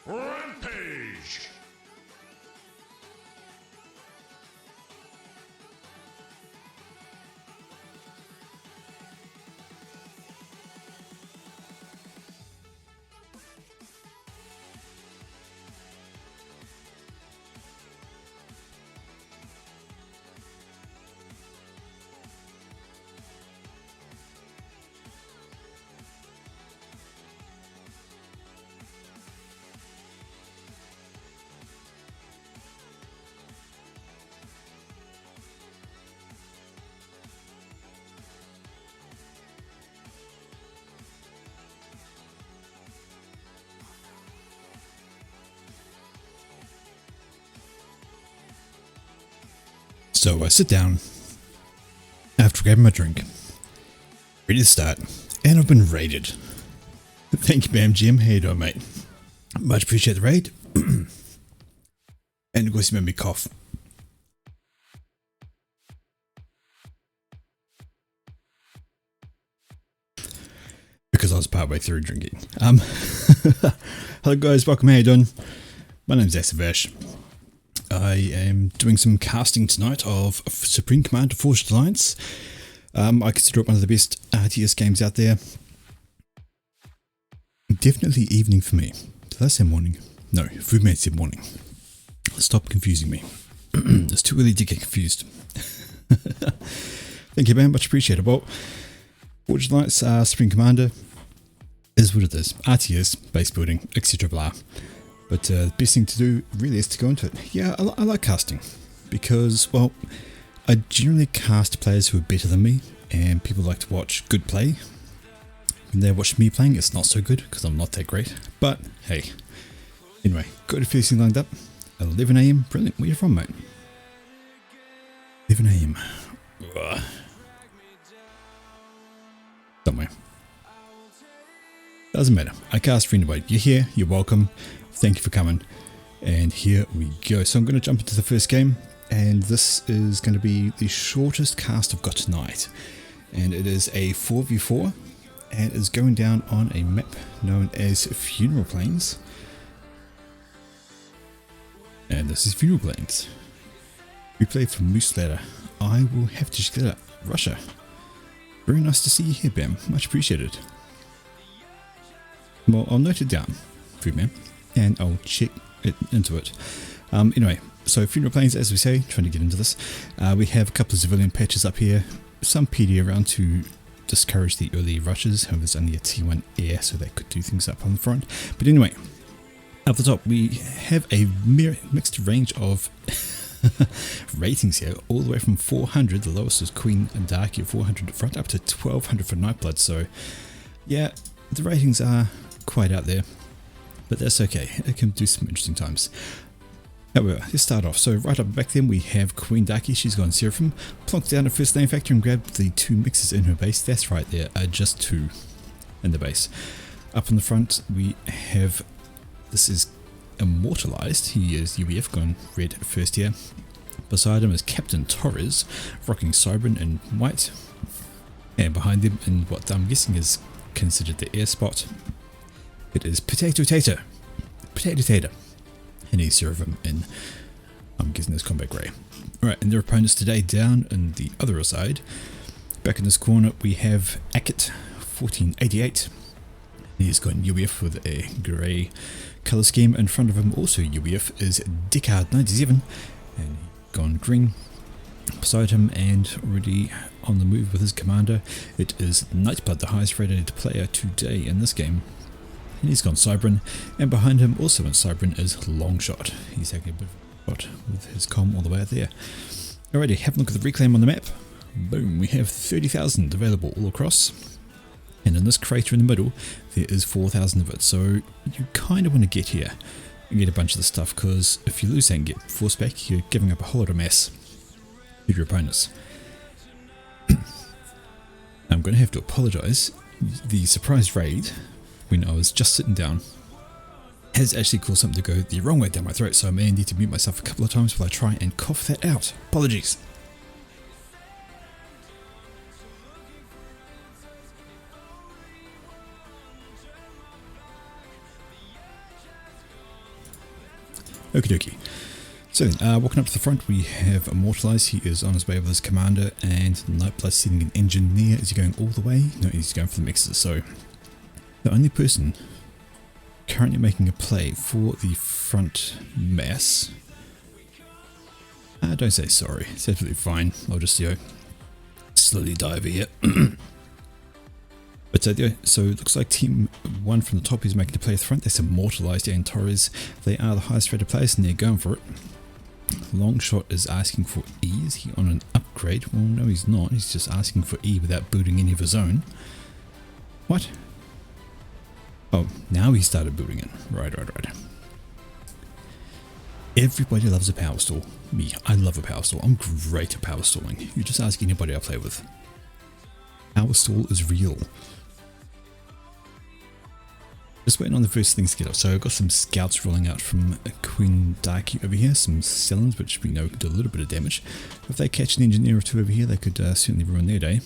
Rampage! So I sit down after grabbing my drink, ready to start, and I've been raided. Thank you, Bam Jim. How you doing, mate? Much appreciate the raid. And of course, you made me cough. Because I was partway through drinking. Hello guys, welcome. How you doing? My name's Asavash. I am doing some casting tonight of Supreme Commander Forged Alliance. I consider it one of the best RTS games out there. Definitely evening for me. Did I say morning? No, Foodman said morning. Stop confusing me. It's too early to get confused. Thank you, man. Much appreciated. Well, Forged Alliance Supreme Commander is what it is. RTS, base building, etc. But the best thing to do really is to go into it. Yeah, I like casting because, well, I generally cast players who are better than me, and people like to watch good play. When they watch me playing, it's not so good because I'm not that great. But hey, anyway, got a few things lined up. 11 AM, brilliant. Where are you from, mate? 11 AM. Ugh. Somewhere. Doesn't matter. I cast for anybody. You're here. You're welcome. Thank you for coming. And here we go. So I'm going to jump into the first game. And this is going to be the shortest cast I've got tonight. And it is a 4v4. And it's going down on a map known as Funeral Plains. And this is Funeral Plains. We play for Moose Ladder. I will have to check that out. Russia. Very nice to see you here, Bam. Much appreciated. Well, I'll note it down, Foodman, and I'll check into it. Anyway, so Funeral Plains, as we say, trying to get into this. We have a couple of civilian patches up here, some PD around to discourage the early rushes. However, there's only a T1 air, so they could do things up on the front. But anyway, up the top, we have a mixed range of ratings here, all the way from 400, the lowest is Queen and Darky at 400 at front, up to 1200 for Nightblood. So, yeah, the ratings are quite out there, but that's okay. It can do some interesting times. However, let's start off. So right up back then we have Queen Darky. She's gone Seraphim, plonked down a first name factor and grabbed the 2 mixes in her base. That's right, there are just 2 in the base. Up in the front we have, this is immortalized. He is UEF, gone red first here. Beside him is Captain Torres, rocking Cybran in white. And behind them, in what I'm guessing is considered the air spot, it is Potato Tater, and he's Seraphim in, I'm guessing this combat grey. Alright, and their opponents today down on the other side. Back in this corner we have Akit 1488. He's got UEF with a grey colour scheme. In front of him also UEF is Dickard 97, and gone green. beside him and already on the move with his commander. It is Nightblood, the highest rated player today in this game. And he's gone Cybran, and behind him also in Cybran is Longshot. He's taking a bit of a shot with his comm all the way out there. Alrighty, have a look at the reclaim on the map. Boom, we have 30,000 available all across. And in this crater in the middle, there is 4,000 of it. So you kind of want to get here and get a bunch of the stuff, because if you lose that and get forced back, you're giving up a whole lot of mass to your opponents. I'm going to have to apologise. The surprise raid, when I was just sitting down, has actually caused something to go the wrong way down my throat, so I may need to mute myself a couple of times while I try and cough that out. Apologies. Okie dokie. So then, walking up to the front, we have Immortalized. He is on his way with his commander, and Nightblood sending an engineer. Is he going all the way? No, he's going for the mixers. So the only person currently making a play for the front mass. Don't say sorry. It's absolutely fine. I'll just, slowly die over here. But so it looks like Team 1 from the top is making a play at the front. That's Immortalized and Torres. They are the highest rated players and they're going for it. Longshot is asking for E. Is he on an upgrade? Well, no, he's not. He's just asking for E without booting any of his own. What? Oh, now he started booting it. Right. Everybody loves a power stall. Me, I love a power stall. I'm great at power stalling. You just ask anybody I play with. Power stall is real. Just waiting on the first things to get up. So I've got some scouts rolling out from Queen Darky over here. Some Cylons, which we know can do a little bit of damage. If they catch an engineer or two over here, they could certainly ruin their day.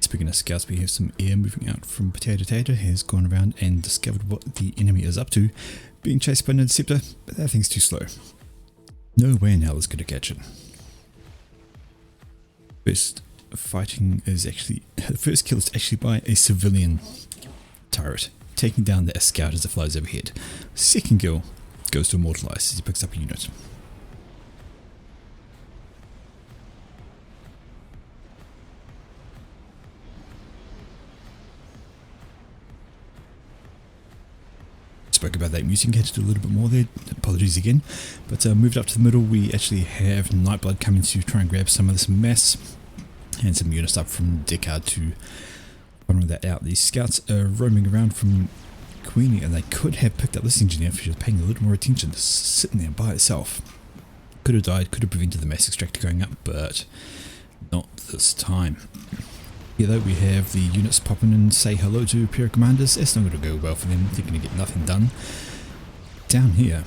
Speaking of scouts, we have some air moving out from Potato Tater. Has gone around and discovered what the enemy is up to. Being chased by an interceptor, but that thing's too slow. No way in hell is going to catch it. First fighting is actually, the first kill is actually by a civilian turret, taking down the scout as it flies overhead. Second kill goes to Immortalized as he picks up a unit. Spoke about that muting, had to do a little bit more there, apologies again. But moved up to the middle, we actually have Nightblood coming to try and grab some of this mass. And some units up from Deckard to run that out. These scouts are roaming around from Queenie, and they could have picked up this engineer if she was paying a little more attention. Just sitting there by itself. Could have died, could have prevented the mass extractor going up, but not this time. Here though, we have the units popping in and say hello to a pair of commanders. That's not going to go well for them. They're going to get nothing done. Down here,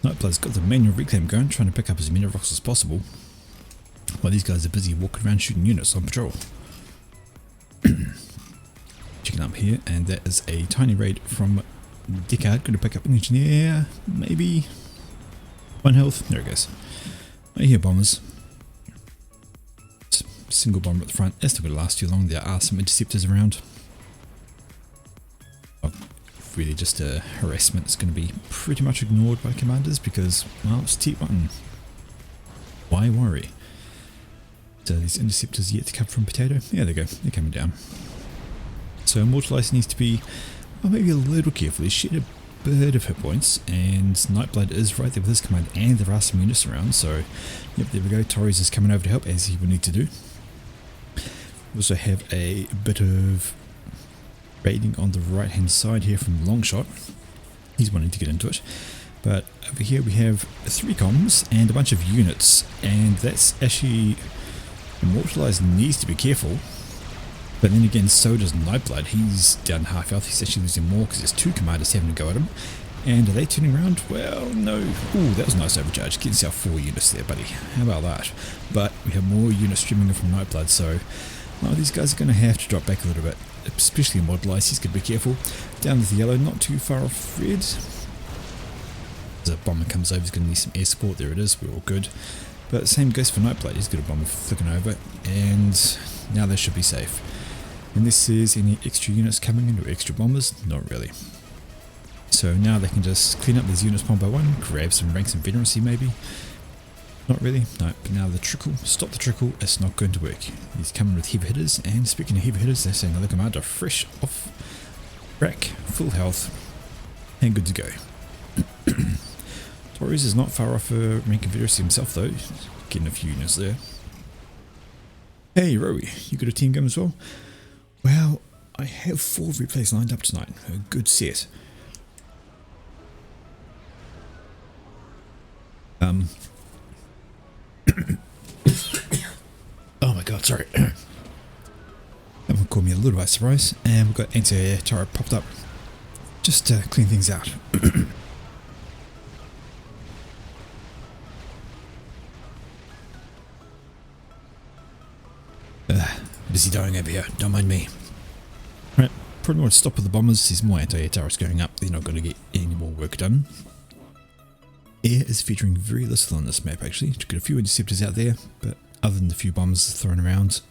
Nightblood's got the manual reclaim going, trying to pick up as many rocks as possible. While these guys are busy walking around shooting units on patrol. Checking up here, and that is a tiny raid from Deckard. Going to pick up an engineer, maybe. 1 health, there it goes. I hear bombers. Single bomber at the front. That's not going to last too long. There are some interceptors around. Really just a harassment. It's going to be pretty much ignored by commanders because, well, it's T1. Why worry? So these interceptors yet to come from Potato. Yeah, there they go. They're coming down. So Immortalized needs to be, well, maybe a little careful. He's shed a bit of hit points, and Nightblood is right there with his command, and there are some units around. So, yep, there we go. Torres is coming over to help, as he would need to do. We also have a bit of raiding on the right hand side here from Longshot. He's wanting to get into it. But over here we have 3 comms and a bunch of units, and that's actually... Immortalized needs to be careful, but then again so does Nightblood. He's down half health. He's actually losing more because there's 2 commanders having to go at him. And are they turning around? Well, no. Ooh, that was a nice overcharge. Get yourself 4 units there, buddy. How about that? But we have more units streaming in from Nightblood, so well, these guys are going to have to drop back a little bit, especially Immortalized. He's going to be careful. Down with the yellow, not too far off red. As a bomber comes over, he's going to need some air support. There it is. We're all good. But the same goes for Nightblood. He's got a bomber flicking over, and now they should be safe. Unless there's any extra units coming in or extra bombers, not really. So now they can just clean up these units one by one, grab some ranks and veterancy maybe, Not really, no. But now the trickle, stop the trickle, it's not going to work. He's coming with heavy hitters, and speaking of heavy hitters, there's another commander fresh off rack, full health, and good to go. Torres is not far off a rank Confederacy himself though, getting a few units there. Hey Rowie, you got a team game as well? Well, I have 4 replays lined up tonight, a good set. Oh my god, sorry. That one caught me a little by surprise, and we've got anti-air turret popped up just to clean things out. Busy dying over here, don't mind me. Right, probably want to stop with the bombers. There's more anti-air turrets going up, they're not going to get any more work done. Air is featuring very little on this map actually. Got a few interceptors out there, but other than the few bombs thrown around,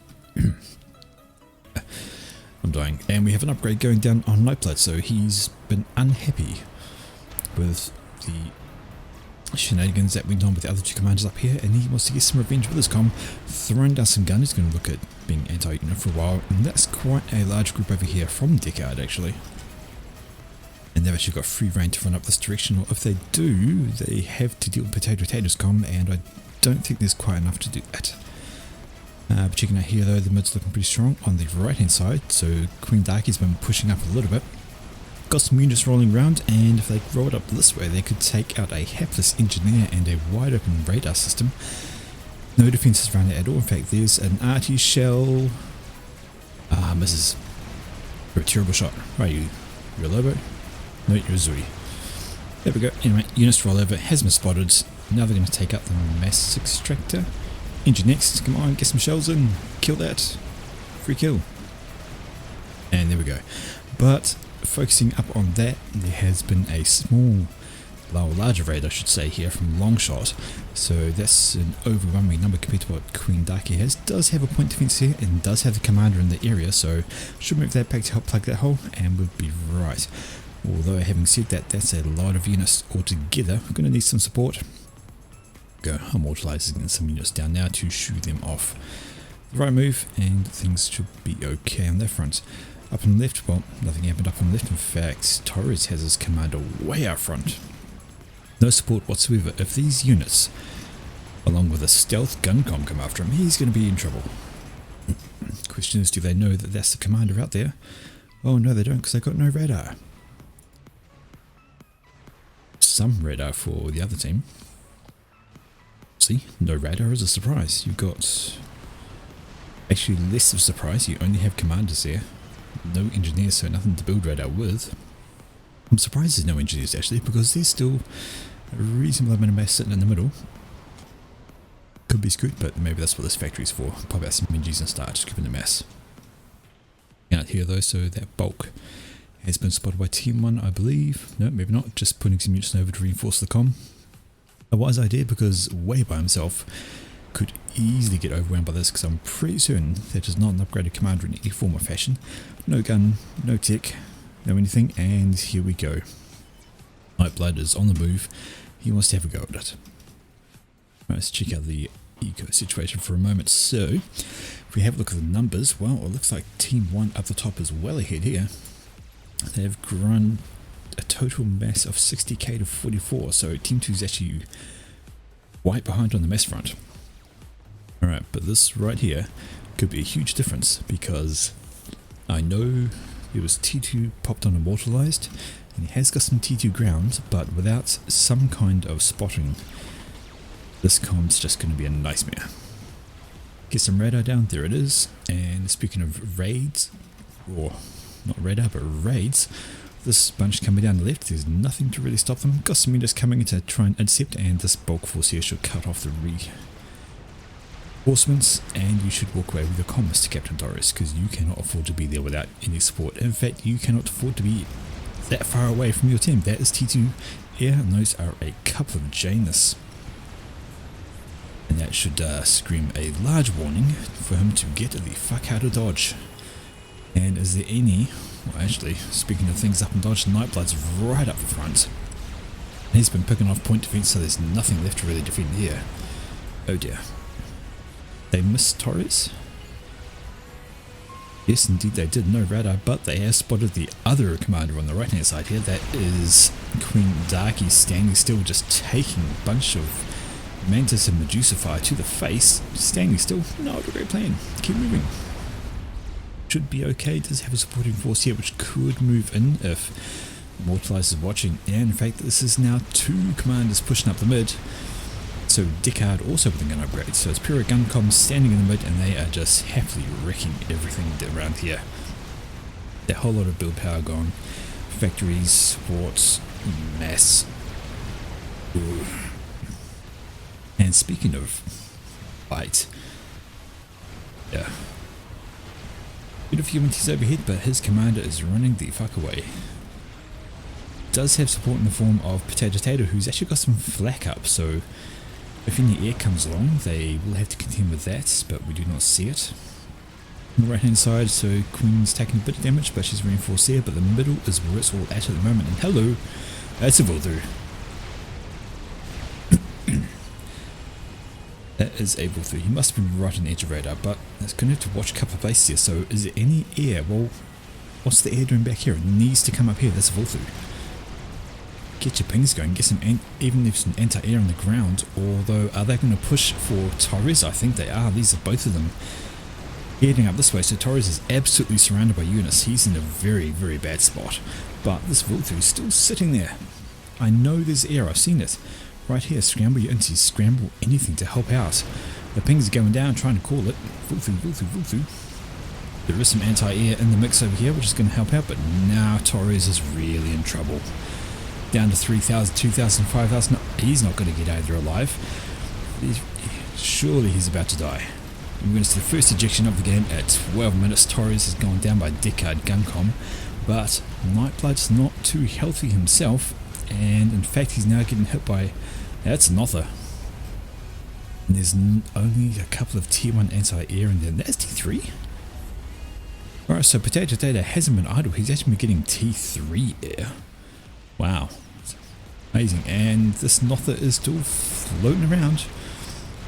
I'm dying. And we have an upgrade going down on Nightblood, so he's been unhappy with the shenanigans that went on with the other 2 commanders up here, and he wants to get some revenge with his comm, throwing down some gun. He's going to look at being anti-unit for a while, and that's quite a large group over here from Deckard actually. And they've actually got free reign to run up this direction, or if they do, they have to deal with Potato's comm, and I don't think there's quite enough to do that. But checking out here though, the mid's looking pretty strong on the right hand side, so Queen Darky's been pushing up a little bit. Got some units rolling around, and if they roll it up this way, they could take out a hapless engineer and a wide open radar system. No defences around it at all. In fact, there's an arty shell. Misses. You're a terrible shot. Right, you're a Lobo? No, you're a Zuri. There we go. Anyway, units roll over, has been spotted. Now they're going to take out the mass extractor. Engine next. Come on, get some shells in. Kill that. Free kill. And there we go. But focusing up on that, there has been a small, larger raid I should say here from Longshot. So that's an overwhelming number compared to what Queen Darky has. Does have a point defense here and does have the commander in the area, so should move that back to help plug that hole and we'll be right. Although having said that, that's a lot of units altogether. We're going to need some support. Go immortalizing some units down now to shoo them off. The right move, and things should be okay on that front. Up on the left, well, nothing happened up on the left. In fact, Torres has his commander way out front. No support whatsoever. If these units, along with a stealth gun comm, come after him, he's going to be in trouble. Question is, do they know that that's the commander out there? Oh no, they don't, because they've got no radar. Some radar for the other team. See, no radar is a surprise. You've got actually less of a surprise. You only have commanders there. No engineers, so nothing to build radar with. I'm surprised there's no engineers actually, because there's still a reasonable amount of mass sitting in the middle. Could be screwed, but maybe that's what this factory's for. Pop out some engineers and start just giving the mass. Out here though, so that bulk has been spotted by Team 1, I believe. No, maybe not. Just putting some units over to reinforce the comm. A wise idea, because way by himself could easily get overwhelmed by this, because I'm pretty certain that is not an upgraded commander in any form or fashion. No gun, no tech, no anything, and here we go. Nightblood is on the move. He wants to have a go at it. Right, let's check out the eco situation for a moment. So, if we have a look at the numbers, well, it looks like Team 1 up the top is well ahead here. They've grown a total mass of 60k to 44, so Team 2 is actually right behind on the mass front. Alright, but this right here could be a huge difference, because I know there was T2 popped on immortalized, and he has got some T2 ground, but without some kind of spotting, this comm's just going to be a nightmare. Get some radar down, there it is. And speaking of raids, or not radar but raids, this bunch coming down the left, there's nothing to really stop them. Got some units coming in to try and intercept, and this bulk force here should cut off the reinforcements, and you should walk away with your comm, Mr. Captain Torres, because you cannot afford to be there without any support. In fact, you cannot afford to be that far away from your team. That is T2 air, and those are a couple of Janus. And that should scream a large warning for him to get the fuck out of Dodge. And is there any, well actually, speaking of things up in Dodge, Nightblood's right up the front. He's been picking off point defense, so there's nothing left to really defend here. Oh dear. They missed Torres? Yes, indeed they did. No radar, but they have spotted the other commander on the right hand side here. That is Queen Darky standing still, just taking a bunch of Mantis and Medusa fire to the face. Standing still. Not a great plan. Keep moving. Should be okay. Does have a supporting force here which could move in if Mortalize is watching. And in fact, this is now 2 commanders pushing up the mid. So Deckard also with a gun upgrade. So it's pure gun comms standing in the mid, and they are just happily wrecking everything around here. A whole lot of build power gone. Factories, sports, mass. Ooh. And speaking of fight, yeah. Bit of humanities overhead, but his commander is running the fuck away. Does have support in the form of Potato Tater, who's actually got some flak up, so if any air comes along, they will have to contend with that, but we do not see it. On the right hand side, so Queen's taking a bit of damage, but she's reinforced there, but the middle is where it's all at the moment. And hello, that's a Voldu. That is a Voldu. He must have been right on the edge of radar, but it's going to have to watch a couple of places here. So is there any air? Well, what's the air doing back here? It needs to come up here. That's a Voldu. Get your pings going, get some, even if some anti-air on the ground. Although, are they going to push for Torres? I think they are. These are both of them heading up this way. So Torres is absolutely surrounded by units. He's in a very, very bad spot. But this Voltu is still sitting there. I know there's air. I've seen it. Right here, scramble your inties, scramble anything to help out. The pings are going down, trying to call it. Voltu, Voltu, Voltu. There is some anti-air in the mix over here, which is going to help out. But now Torres is really in trouble. Down to 3,000, 2,000, 5,000. He's not going to get out of there alive. Surely he's about to die. We're going to see the first ejection of the game at 12 minutes. Torres has gone down by Deckard Guncom, but Nightblood's not too healthy himself, and in fact he's now getting hit by, that's Notha. And there's only a couple of tier 1 anti-air in there. That's T3? Alright, so Potato Data hasn't been idle. He's actually been getting T3 air. Wow, amazing. And this Notha is still floating around,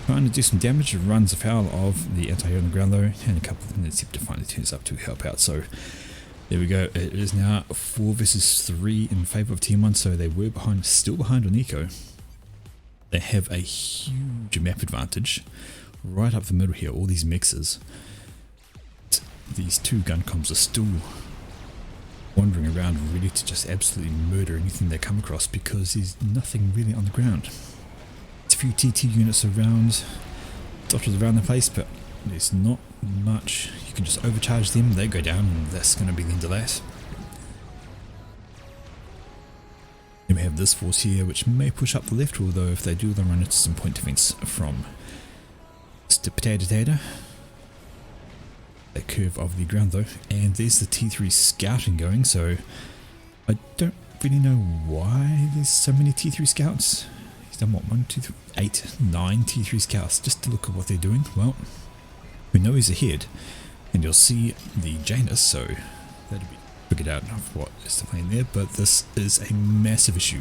trying to do some damage. It runs afoul of the anti-air on the ground though, and a couple of minutes to finally turns up to help out. So there we go. It is now 4 versus 3 in favour of Team 1, so they were behind, still behind on Eco. They have a huge map advantage right up the middle here, all these mixes. These 2 gun comms are still wandering around ready to just absolutely murder anything they come across because there's nothing really on the ground. There's a few TT units around, dotted around the place, but there's not much. You can just overcharge them, they go down, and that's going to be the end of that. Then we have this force here which may push up the left, although if they do they'll run into some point defense from Mr. Potato Tater. That curve of the ground though, and there's the T3 scouting going, so I don't really know why there's so many T3 scouts. He's done what, 1, 2, 3, 8, 9 T3 scouts just to look at what they're doing. Well, we know he's ahead, and you'll see the Janus, so that'll be figured out of what is the plan there, but this is a massive issue.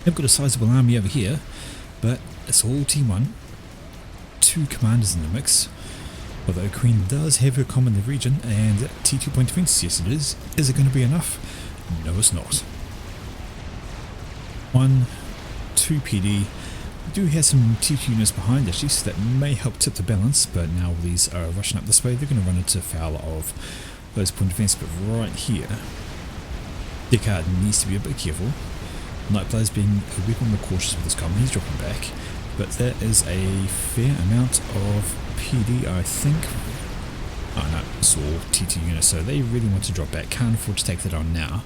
They've got a sizable army over here, but it's all Team 1. 2 commanders in the mix, although Queen does have her comm in the region, and T2 point defense, yes it is. Is it going to be enough? No, it's not. 1, 2 PD. We do have some T2 units behind actually, so that may help tip the balance, but now these are rushing up this way, they're going to run into foul of those point defense. But right here, Deckard needs to be a bit careful. Nightblade's being a bit more cautious with his comm, he's dropping back. But that is a fair amount of PD, I think. Oh no, it's all TT units, so they really want to drop back. Can't afford to take that on now.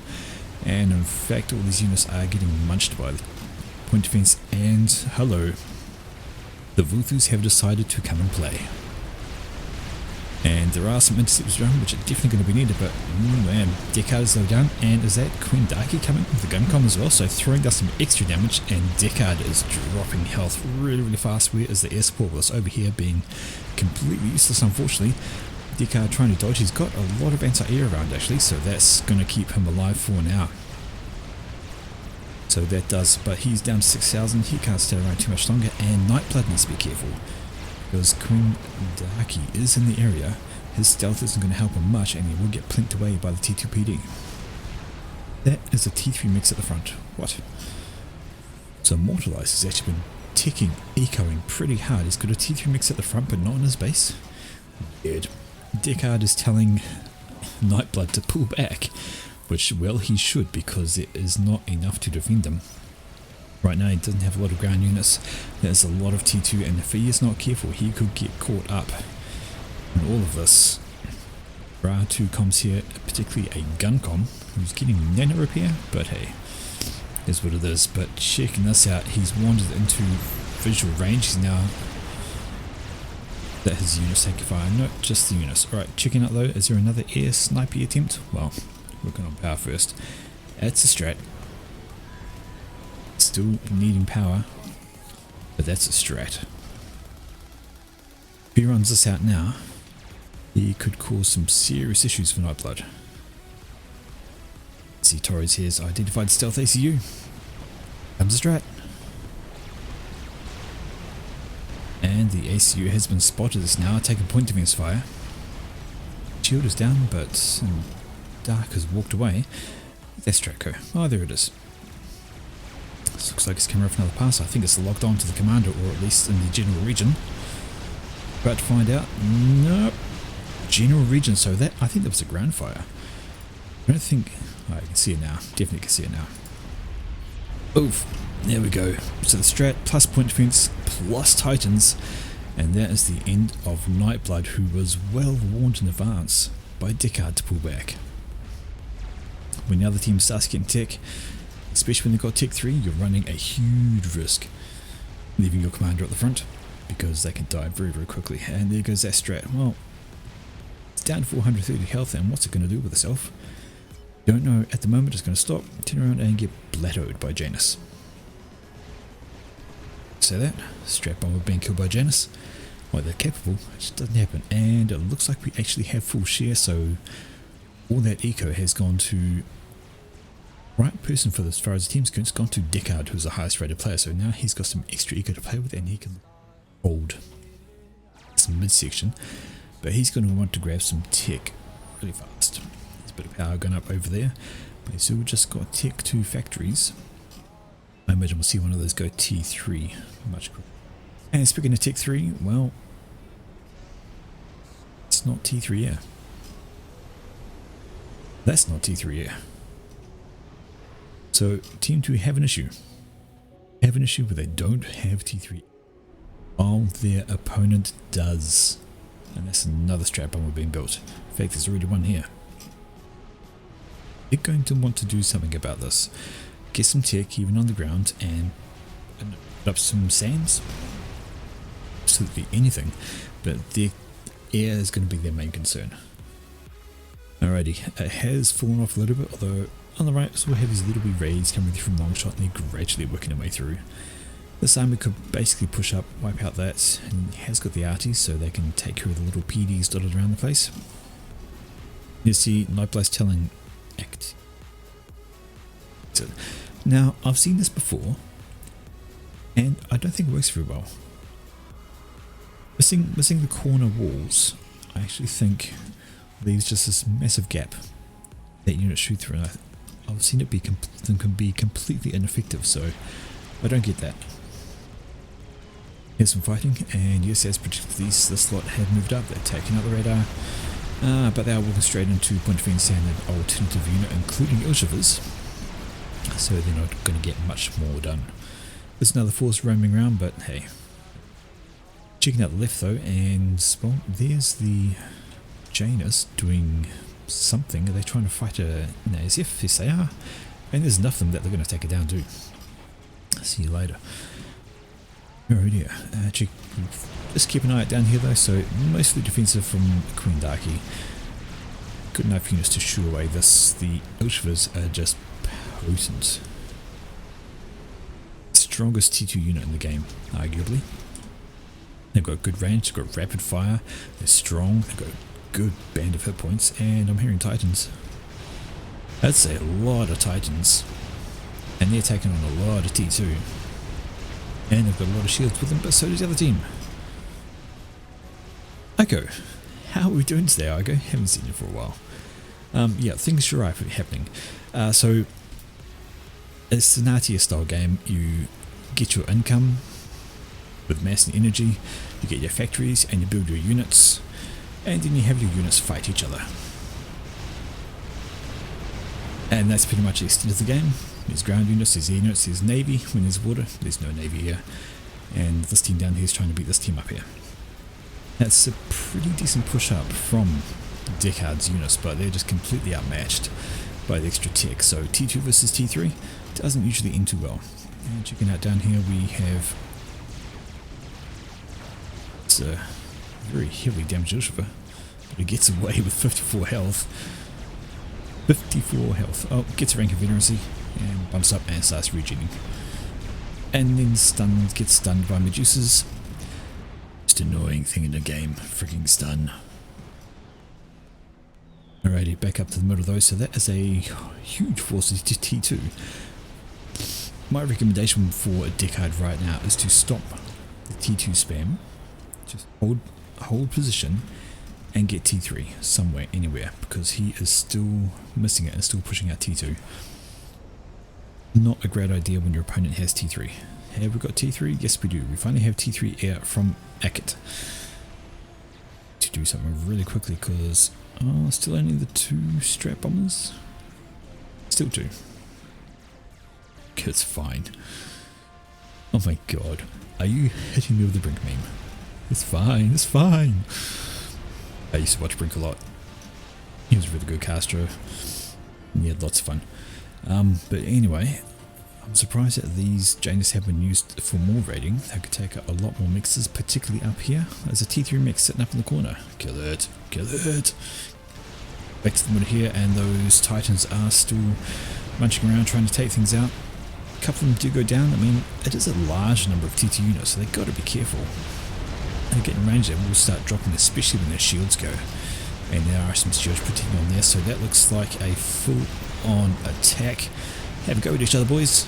And in fact, all these units are getting munched by the point defense. And hello, the Vuthus have decided to come and play. And there are some interceptors around which are definitely going to be needed, but man, Deckard is low down, and is that Queen Darky coming with the gun comm as well, so throwing down some extra damage, and Deckard is dropping health really, really fast. Where is the air support? Well, it's over here being completely useless, unfortunately. Deckard trying to dodge. He's got a lot of anti-air around actually, so that's going to keep him alive for now. So So that does, but he's down to 6,000, he can't stay around too much longer, and Nightblood needs to be careful, because Queen Daki is in the area. His stealth isn't going to help him much, and he will get plinked away by the T2PD. That is a T3 mix at the front. What? So Mortalize has actually been ticking, echoing pretty hard. He's got a T3 mix at the front, but not in his base. Weird. Deckard is telling Nightblood to pull back, which, well, he should, because it is not enough to defend him. Right now he doesn't have a lot of ground units, there's a lot of T2, and if he is not careful he could get caught up in all of this. There are two comms here, particularly a gun com, who's getting nano repair, but hey, is what it is. But checking this out, he's wandered into visual range, he's now that his units take fire, not just the units. Alright, checking out though, is there another air sniper attempt? Well, working on power first. That's a strat. Still needing power, but that's a strat. If he runs this out now, he could cause some serious issues for Nightblood. See, Torres here has identified stealth ACU. Comes a strat. And the ACU has been spotted. It's now taking point defense fire. Shield is down, but Dark has walked away. That's Draco. Oh, there it is. This looks like it's coming off another pass. I think it's locked on to the commander, or at least in the general region. About to find out. Nope. General region, so that, I think that was a ground fire. I don't think, oh, I can see it now. Definitely can see it now. Oof. There we go. So the strat plus point defense plus Titans, and that is the end of Nightblood, who was well warned in advance by Deckard to pull back. When the other team starts getting tech, especially when they've got Tech 3, you're running a huge risk leaving your commander at the front, because they can die very, very quickly. And there goes that strat. Well, it's down to 430 health, and what's it going to do with itself? Don't know at the moment. It's going to stop, turn around and get blattoed by Janus. Say that, strat bomber being killed by Janus. Well, they're capable, it just doesn't happen. And it looks like we actually have full share, so all that eco has gone to right person for this, as far as the team's concerned. It's gone to Deckard, who's the highest rated player, so now he's got some extra eco to play with, and he can hold some midsection, but he's going to want to grab some tech really fast. There's a bit of power going up over there, but he's still just got tech 2 factories. I imagine we'll see one of those go T3 much quicker. And speaking of Tech 3, well, it's not T3 air. That's not T3 air. So Team 2 have an issue. Have an issue where they don't have T3 while their opponent does. And that's another strat bomber being built. In fact, there's already one here. They're going to want to do something about this. Get some tech even on the ground and put up some sands. Absolutely anything, but their air is going to be their main concern. Alrighty, it has fallen off a little bit, although on the right we have these little wee raids coming through from long shot, and they're gradually working their way through. This army could basically push up, wipe out that, and it has got the arties, so they can take care of the little PDs dotted around the place. You see Nightblood's telling act. Now, I've seen this before, and I don't think it works very well. Missing the corner walls, I actually think leaves just this massive gap that units shoot through, and I've seen it can be completely ineffective, so I don't get that. Here's some fighting, and yes, as predicted, this lot have moved up. They're taking out the radar, but they are walking straight into point defense and an alternative unit, including Ilshivers. So they're not going to get much more done. There's another force roaming around, but hey. Checking out the left though, and well, there's the Janus doing something. Are they trying to fight an ASF? Yes, they are. And there's enough of them that they're going to take it down too. See you later. Oh dear. Just keep an eye out down here though, so mostly defensive from Queen Darky. Good enough units to shoo away this. The Ilshivers are just potent. Strongest T2 unit in the game, arguably. They've got good range, they've got rapid fire, they're strong, they've got a good band of hit points, and I'm hearing Titans. That's a lot of Titans. And they're taking on a lot of T2. And they've got a lot of shields with them, but so does the other team. Ico. How are we doing today, Ico? Haven't seen you for a while. Yeah, things sure are happening. So, it's an RTS style game. You get your income with mass and energy, you get your factories and you build your units, and then you have your units fight each other. And that's pretty much the extent of the game. There's ground units, there's air units, there's navy. When there's water, there's no navy here. And this team down here is trying to beat this team up here. That's a pretty decent push up from Deckard's units, but they're just completely outmatched by the extra tech. So T2 versus T3 doesn't usually end too well. And checking out down here, we have it's a very heavily damaged Urshiva, but it gets away with 54 health. 54 health. Oh, gets a rank of veterancy and bumps up and starts regening. And then gets stunned by Medusas. Just annoying thing in the game, freaking stun. Alrighty, back up to the middle of those. So that is a huge force to T2. My recommendation for a Deckard right now is to stop the T2 spam. Just hold position and get T3 somewhere, anywhere, because he is still missing it and still pushing out T2. Not a great idea when your opponent has T3. Have we got T3? Yes, we do. We finally have T3 air from Ackett. To do something really quickly, because still only the 2 strap bombers. Still 2. It's fine. Oh my god. Are you hitting me with the Brink meme? It's fine, it's fine. I used to watch Brink a lot. He was a really good caster. He had lots of fun. But anyway, I'm surprised that these Janus have been used for more raiding. They could take a lot more mixes, particularly up here. There's a T3 mix sitting up in the corner. Kill it, kill it. Back to the middle here, and those Titans are still munching around trying to take things out. A couple of them do go down. I mean, it is a large number of T2 units, so they've got to be careful. They get in range, they will start dropping, especially when their shields go. And there are some shields protecting on there, so that looks like a full-on attack. Have a go at each other, boys.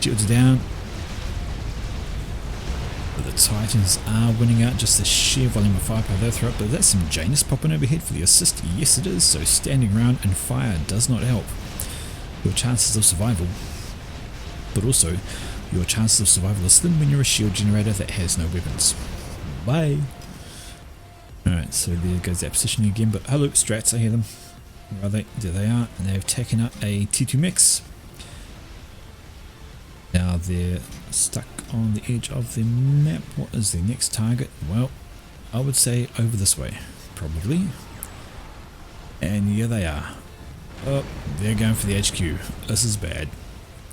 Shields are down. But the Titans are winning out, just the sheer volume of firepower they throw up. But that's some Janus popping overhead for the assist. Yes, it is. So standing around and fire does not help your chances of survival. But also, your chances of survival are slim when you're a shield generator that has no weapons. Bye. Alright, so there goes that positioning again, but hello, strats, I hear them. Where are they? There they are, and they've taken up a T2 mix. Now they're stuck on the edge of the map. What is their next target? Well, I would say over this way, probably. And here they are. Oh, they're going for the HQ. This is bad.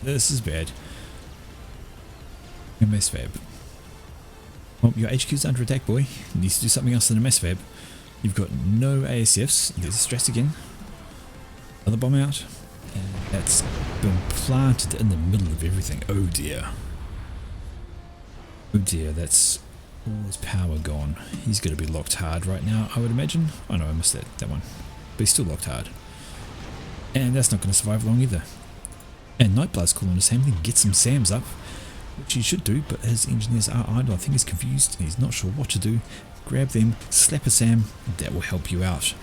This is bad. A mess fab. Well, your HQ's under attack, boy. You need to do something else than a mess fab. You've got no ASFs. There's a stress again. Another bomb out. And that's been planted in the middle of everything. Oh dear. Oh dear, that's all his power gone. He's going to be locked hard right now, I would imagine. Oh no, I missed that one. But he's still locked hard. And that's not going to survive long either. And Nightblood's calling the same thing. Get some SAMs up. Which he should do, but his engineers are idle. I think he's confused and he's not sure what to do. Grab them, slap a SAM, that will help you out.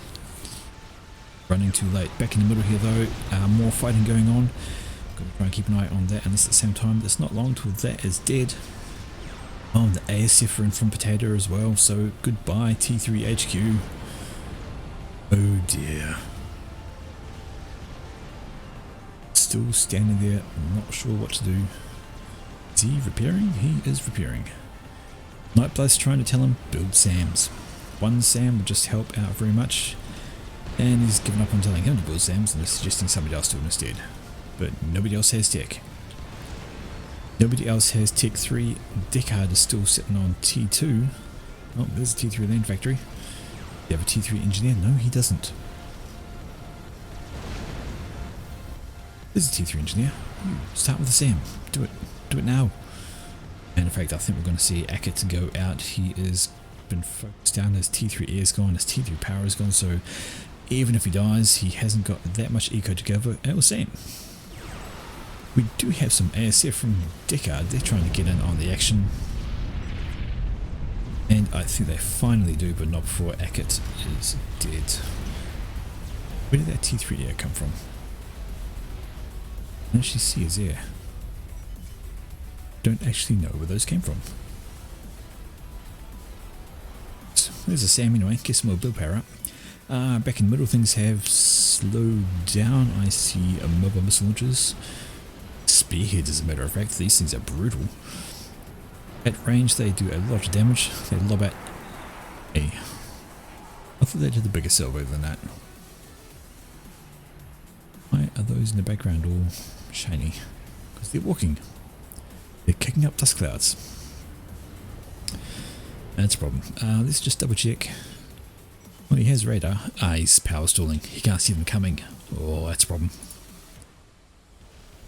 Running too late. Back in the middle here though, more fighting going on. Got to try and keep an eye on that, and this at the same time, it's not long till that is dead. Oh, and the ASF are in from Potato as well, so goodbye T3 HQ. Oh dear. Still standing there, not sure what to do. Is he repairing? He is repairing. Nightblood's trying to tell him, build SAMs. One SAM would just help out very much. And he's given up on telling him to build SAMs and is suggesting somebody else do it instead. But nobody else has tech. Nobody else has tech 3. Deckard is still sitting on T2. Oh, there's a T3 land factory. Do you have a T3 engineer? No, he doesn't. There's a T3 engineer. Start with a SAM. Do it. Do it now. And in fact, I think we're going to see Ackett go out. He has been focused down. His T3 air is gone. His T3 power is gone. So even if he dies, he hasn't got that much eco to go over. And it was SAM. We do have some ASF from Deckard. They're trying to get in on the action. And I think they finally do, but not before Ackett is dead. Where did that T3 air come from? I don't actually see his air. Don't actually know where those came from. So there's a Sam anyway, get some more build power up. Back in the middle, things have slowed down. I see a mobile missile launchers. Spearheads, as a matter of fact. These things are brutal. At range, they do a lot of damage. They lob at a... I thought they did the bigger salvo than that. Why are those in the background all shiny? Because they're walking. They're kicking up dust clouds. That's a problem. Let's just double check. Well, he has radar. He's power stalling. He can't see them coming. Oh, that's a problem.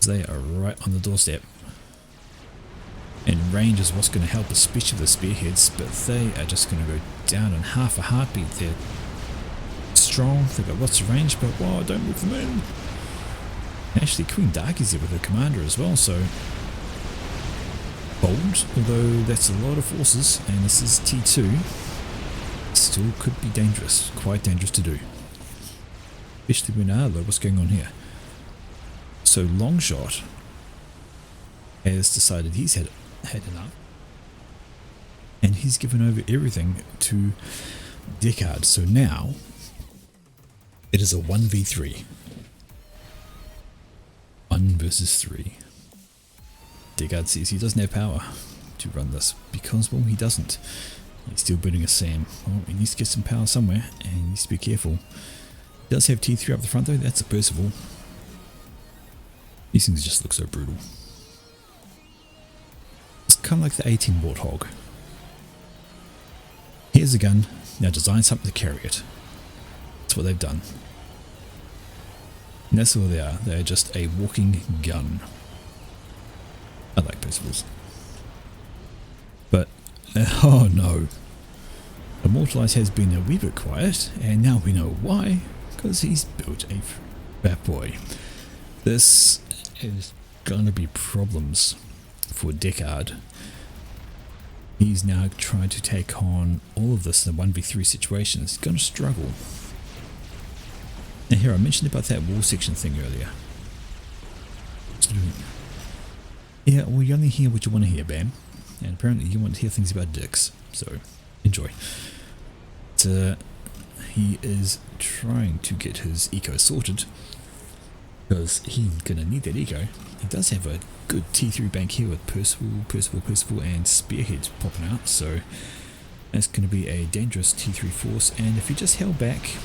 They are right on the doorstep. And range is what's going to help, especially the spearheads, but they are just going to go down in half a heartbeat. They're strong, they've got lots of range, but whoa, don't move them in. Actually, Queen Darky's there with her commander as well, so bold, although that's a lot of forces, and this is T2, still could be dangerous, quite dangerous to do. Especially when look what's going on here. So Longshot has decided he's had enough, and he's given over everything to Deckard. So now it is a 1v3. 1 versus 3. Deckard says he doesn't have power to run this because, well, he doesn't. He's still building a SAM. Well, he needs to get some power somewhere and he needs to be careful. He does have T3 up the front though. That's a Percival. These things just look so brutal. It's kind of like the 18 Warthog. Here's a gun, now design something to carry it. That's what they've done. And that's all they are. They're just a walking gun. I like Percivals. But, oh no. Immortalized has been a wee bit quiet, and now we know why. Because he's built a FAF boy. This is going to be problems for Deckard. He's now trying to take on all of this in a 1v3 situation. He's going to struggle. Now here, I mentioned about that wall section thing earlier. Yeah, well, you only hear what you want to hear, Bam. And apparently you want to hear things about dicks. So, enjoy. He is trying to get his eco sorted, because he's going to need that eco. He does have a good T3 bank here with Percival, and Spearheads popping out, so that's going to be a dangerous T3 force. And if he just held back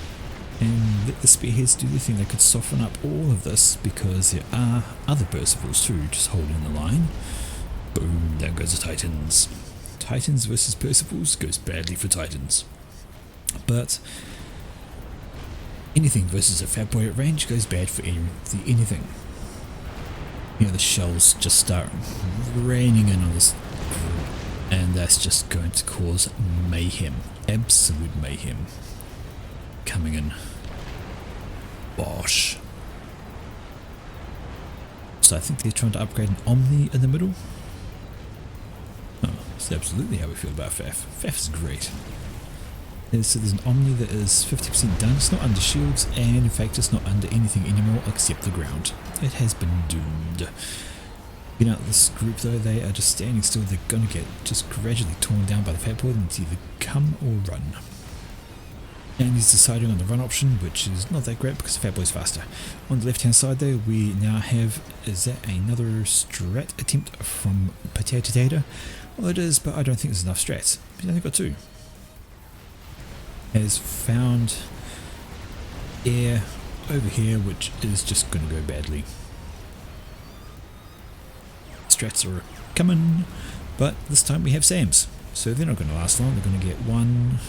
and let the Spearheads do their thing, they could soften up all of this, because there are other Percivals too, just holding the line. Boom, down goes the Titans. Titans versus Percivals goes badly for Titans. But anything versus a FAF boy at range goes bad for anything. You know, the shells just start raining in on this, and that's just going to cause mayhem. Absolute mayhem. Coming in. Bosh. So I think they're trying to upgrade an Omni in the middle. Oh, that's absolutely how we feel about FAF. FAF is great. So there's an Omni that is 50% done. It's not under shields, and in fact it's not under anything anymore except the ground. It has been doomed. You know, this group though, they are just standing still. They're going to get just gradually torn down by the FAF boy, and it's either come or run. And he's deciding on the run option, which is not that great because the FAF boy's faster. On the left hand side though, we now have, is that another strat attempt from Potato? Well, it is, but I don't think there's enough strats. He's only got 2. Has found air over here, which is just going to go badly. Strats are coming, but this time we have SAMs, so they're not going to last long. They're going to get 1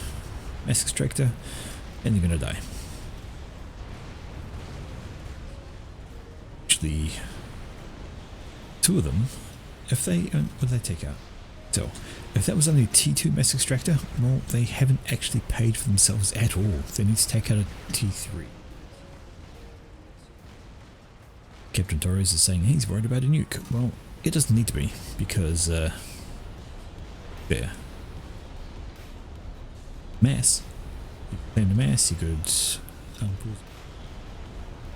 mass extractor and they're going to die. Actually, 2 of them, if they, what did they take out? So, if that was only a T2 mass extractor, well, they haven't actually paid for themselves at all. They need to take out a T3. Captain Torres is saying he's worried about a nuke. Well, it doesn't need to be, because there. Mass. You could claim the mass, you could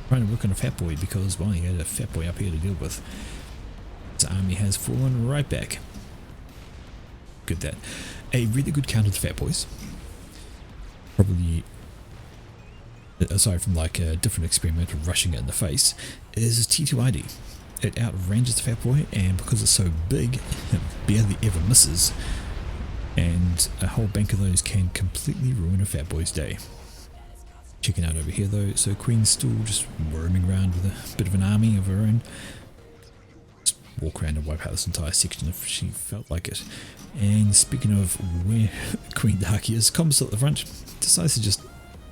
trying to work on a fat boy because, well, he had a fat boy up here to deal with. His army has fallen right back. Good that. A really good counter to fat boys. Probably, aside from like a different experiment of rushing it in the face, is T2ID. It outranges the fat boy, and because it's so big, it barely ever misses. And a whole bank of those can completely ruin a fat boy's day. Checking out over here though, so Queen's still just roaming around with a bit of an army of her own. Just walk around and wipe out this entire section if she felt like it. And speaking of where Queen Darky is, comes at the front, decides to just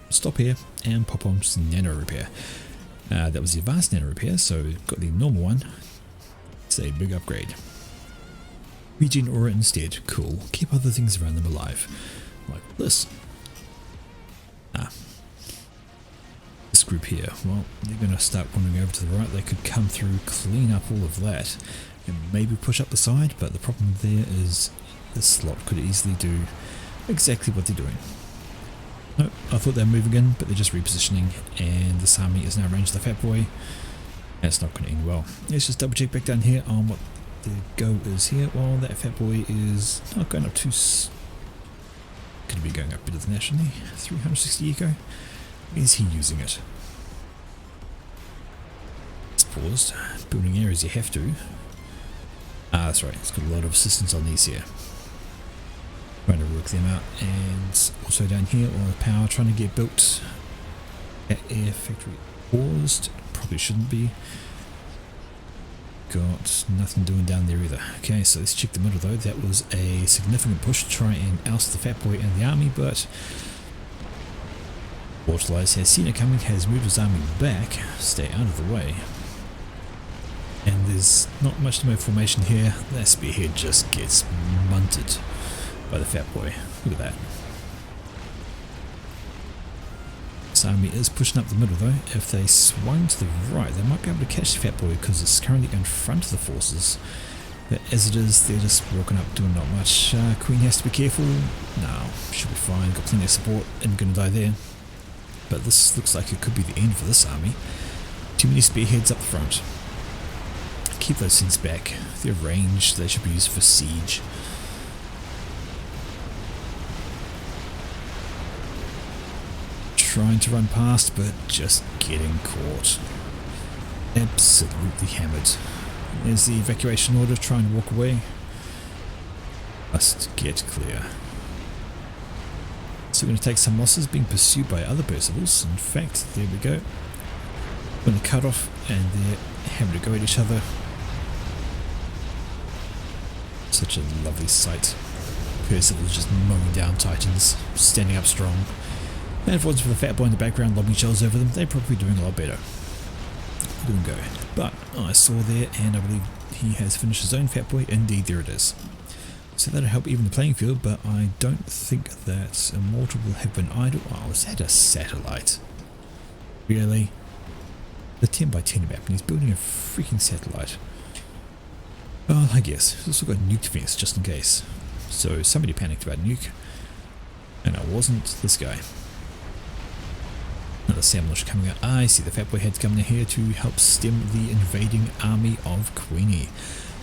stop here and pop on some nano repair. That was the advanced nano repair, so got the normal one. It's a big upgrade. Regen aura instead, cool. Keep other things around them alive, like this. This group here, well, they're going to start wandering over to the right. They could come through, clean up all of that, and maybe push up the side, but the problem there is this slot could easily do exactly what they're doing. Nope, I thought they were moving in, but they're just repositioning, and this army is now ranged the fat boy. That's not going to end well. Let's just double check back down here on what the go is here. Well, that fat boy is not going up too... Could be going up better than that, shouldn't he? 360 eco. Is he using it? It's paused. Building areas you have to. That's right. It's got a lot of assistance on these here. Trying to work them out. And also down here, all the power trying to get built. That air factory paused. Probably shouldn't be. Got nothing doing down there either. Okay, so let's check the middle though. That was a significant push to try and oust the fat boy and the army, but Waterlies has seen it coming, has moved his army back, stay out of the way. And there's not much to move formation here. That spearhead just gets munted by the fat boy. Look at that. This army is pushing up the middle though. If they swung to the right, they might be able to catch the fat boy because it's currently in front of the forces. But as it is, they're just walking up, doing not much. Queen has to be careful. No, she'll be fine. Got plenty of support. Isn't going to die there. But this looks like it could be the end for this army. Too many spearheads up the front. Keep those things back. They're ranged. They should be used for siege. Trying to run past, but just getting caught. Absolutely hammered. There's the evacuation order, trying to walk away. Must get clear. So we're going to take some losses, being pursued by other Percivals. In fact, there we go. We're going to cut off, and they're having to go at each other. Such a lovely sight. Percivals just mowing down Titans, standing up strong. And if it wasn't for the fat boy in the background lobbing shells over them, they're probably doing a lot better. Good and go. But I saw there, and I believe he has finished his own fat boy. Indeed, there it is. So that'll help even the playing field, but I don't think that Immortal will have been idle. Oh, is that a satellite? Really? The 10 by 10 map, and he's building a freaking satellite. Well, I guess. He's also got nuke defense, just in case. So somebody panicked about nuke, and it wasn't this guy. Another sandwich coming out. I see the fat boy heads coming in here to help stem the invading army of Queenie.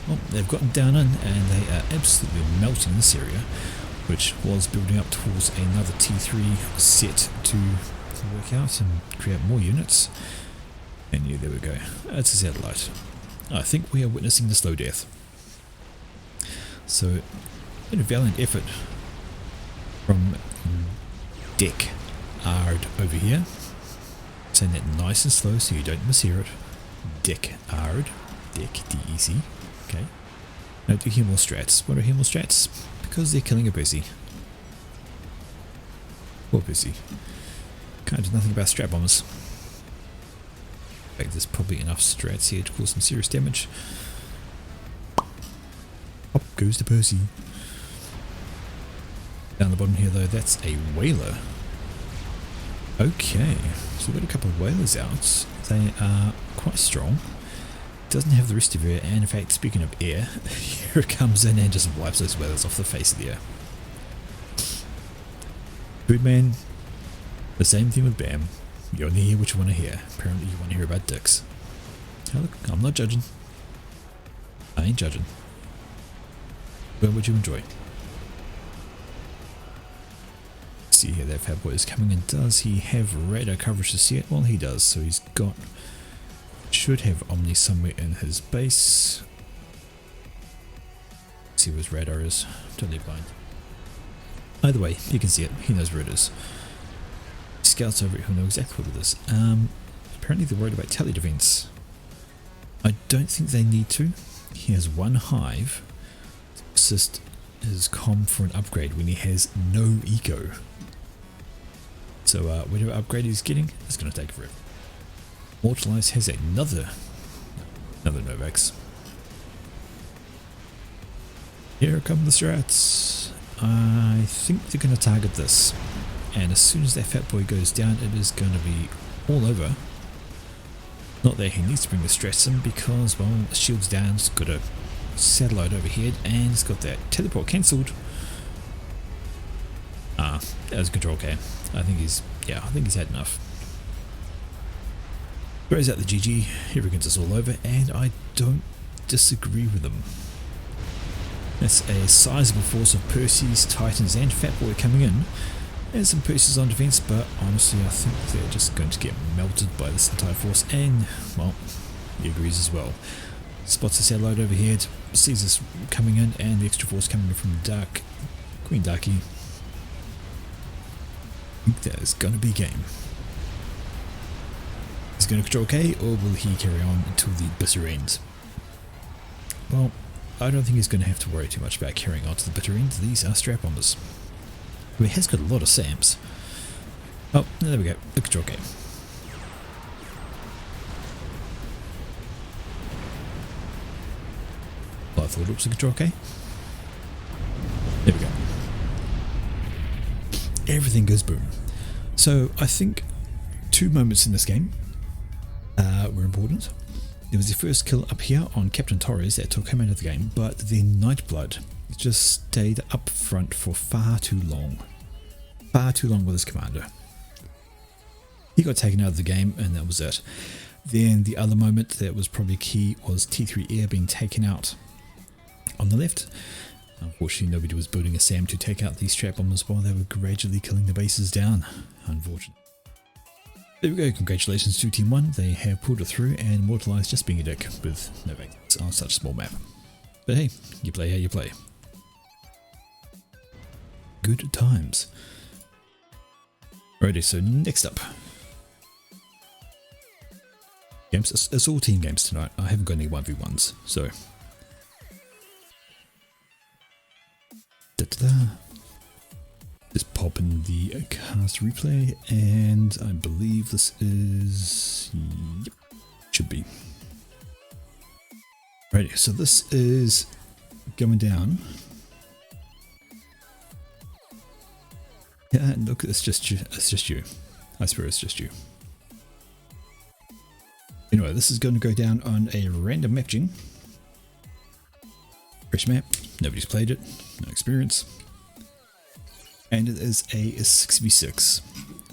Well, they've gotten down in, and they are absolutely melting this area, which was building up towards another T3 set to work out and create more units. And yeah, there we go. It's a satellite. I think we are witnessing the slow death. So, a valiant effort from Deck Ard over here. Saying that nice and slow so you don't mishear it. Deck Ard. Deck, D-E-C. Okay. No, do hear more strats. What are hear more strats? Because they're killing a Percy. Poor Percy. Can't do nothing about strat bombers. In fact, there's probably enough strats here to cause some serious damage. Up goes the Percy. Down the bottom here though, that's a whaler. Okay, so we've got a couple of whalers out. They are quite strong. doesn't have the rest of air, and in fact, speaking of air, here it comes in and just wipes those weathers off the face of the air. Birdman, the same thing with Bam. You only hear what you want to hear. Apparently you want to hear about dicks. Now look, I'm not judging. I ain't judging. But would you enjoy? See here, that fat boy is coming in. Does he have radar coverage to see it? Well, he does. So he's got... should have Omni somewhere in his base. Let's see where his radar is. Totally blind. Either way, you can see it. He knows where it is. Scouts over it who know exactly what it is. Apparently they're worried about tele defense. I don't think they need to. He has one hive to assist his comm for an upgrade when he has no eco. So whatever upgrade he's getting is going to take forever. Mortalize has another Novax. Here come the strats. I think they're going to target this, and as soon as that fat boy goes down, it is going to be all over. Not that he needs to bring the strats in because, well, the shield's down, it's got a satellite overhead, and it's got that teleport cancelled. That was control K. I think he's had enough. Throws out the GG, he reckons it's all over, and I don't disagree with him. That's a sizable force of Percy's, Titans and Fatboy coming in. There's some Percy's on defense, but honestly I think they're just going to get melted by this entire force, and, well, he agrees as well. Spots the satellite overhead, sees us coming in, and the extra force coming in from Queen Darky. I think that is going to be game. Is he going to control K, or will he carry on until the bitter end? Well, I don't think he's going to have to worry too much about carrying on to the bitter end. These are strap bombers. He has got a lot of SAMs. Oh, there we go. The control K. Well, I thought it was a control K. There we go. Everything goes boom. So I think two moments in this game were important. There was the first kill up here on Captain Torres that took him out of the game, but the Nightblood just stayed up front for far too long. Far too long with his commander. He got taken out of the game and that was it. Then the other moment that was probably key was T3 Air being taken out on the left. Unfortunately nobody was building a SAM to take out these trap bombers while they were gradually killing the bases down. Unfortunately. There we go, congratulations to Team 1, they have pulled it through and Mortalized just being a dick with no vacancies on such a small map. But hey, you play how you play. Good times. Alrighty, so next up. Games, it's all team games tonight, I haven't got any 1v1s, so. Da-da-da. Just pop in the cast replay, and I believe this is, yep, should be. Right, so this is going down. Yeah, look, it's just you. I swear it's just you. Anyway, this is going to go down on a random map gen. Fresh map, nobody's played it, no experience. And it is a 6v6.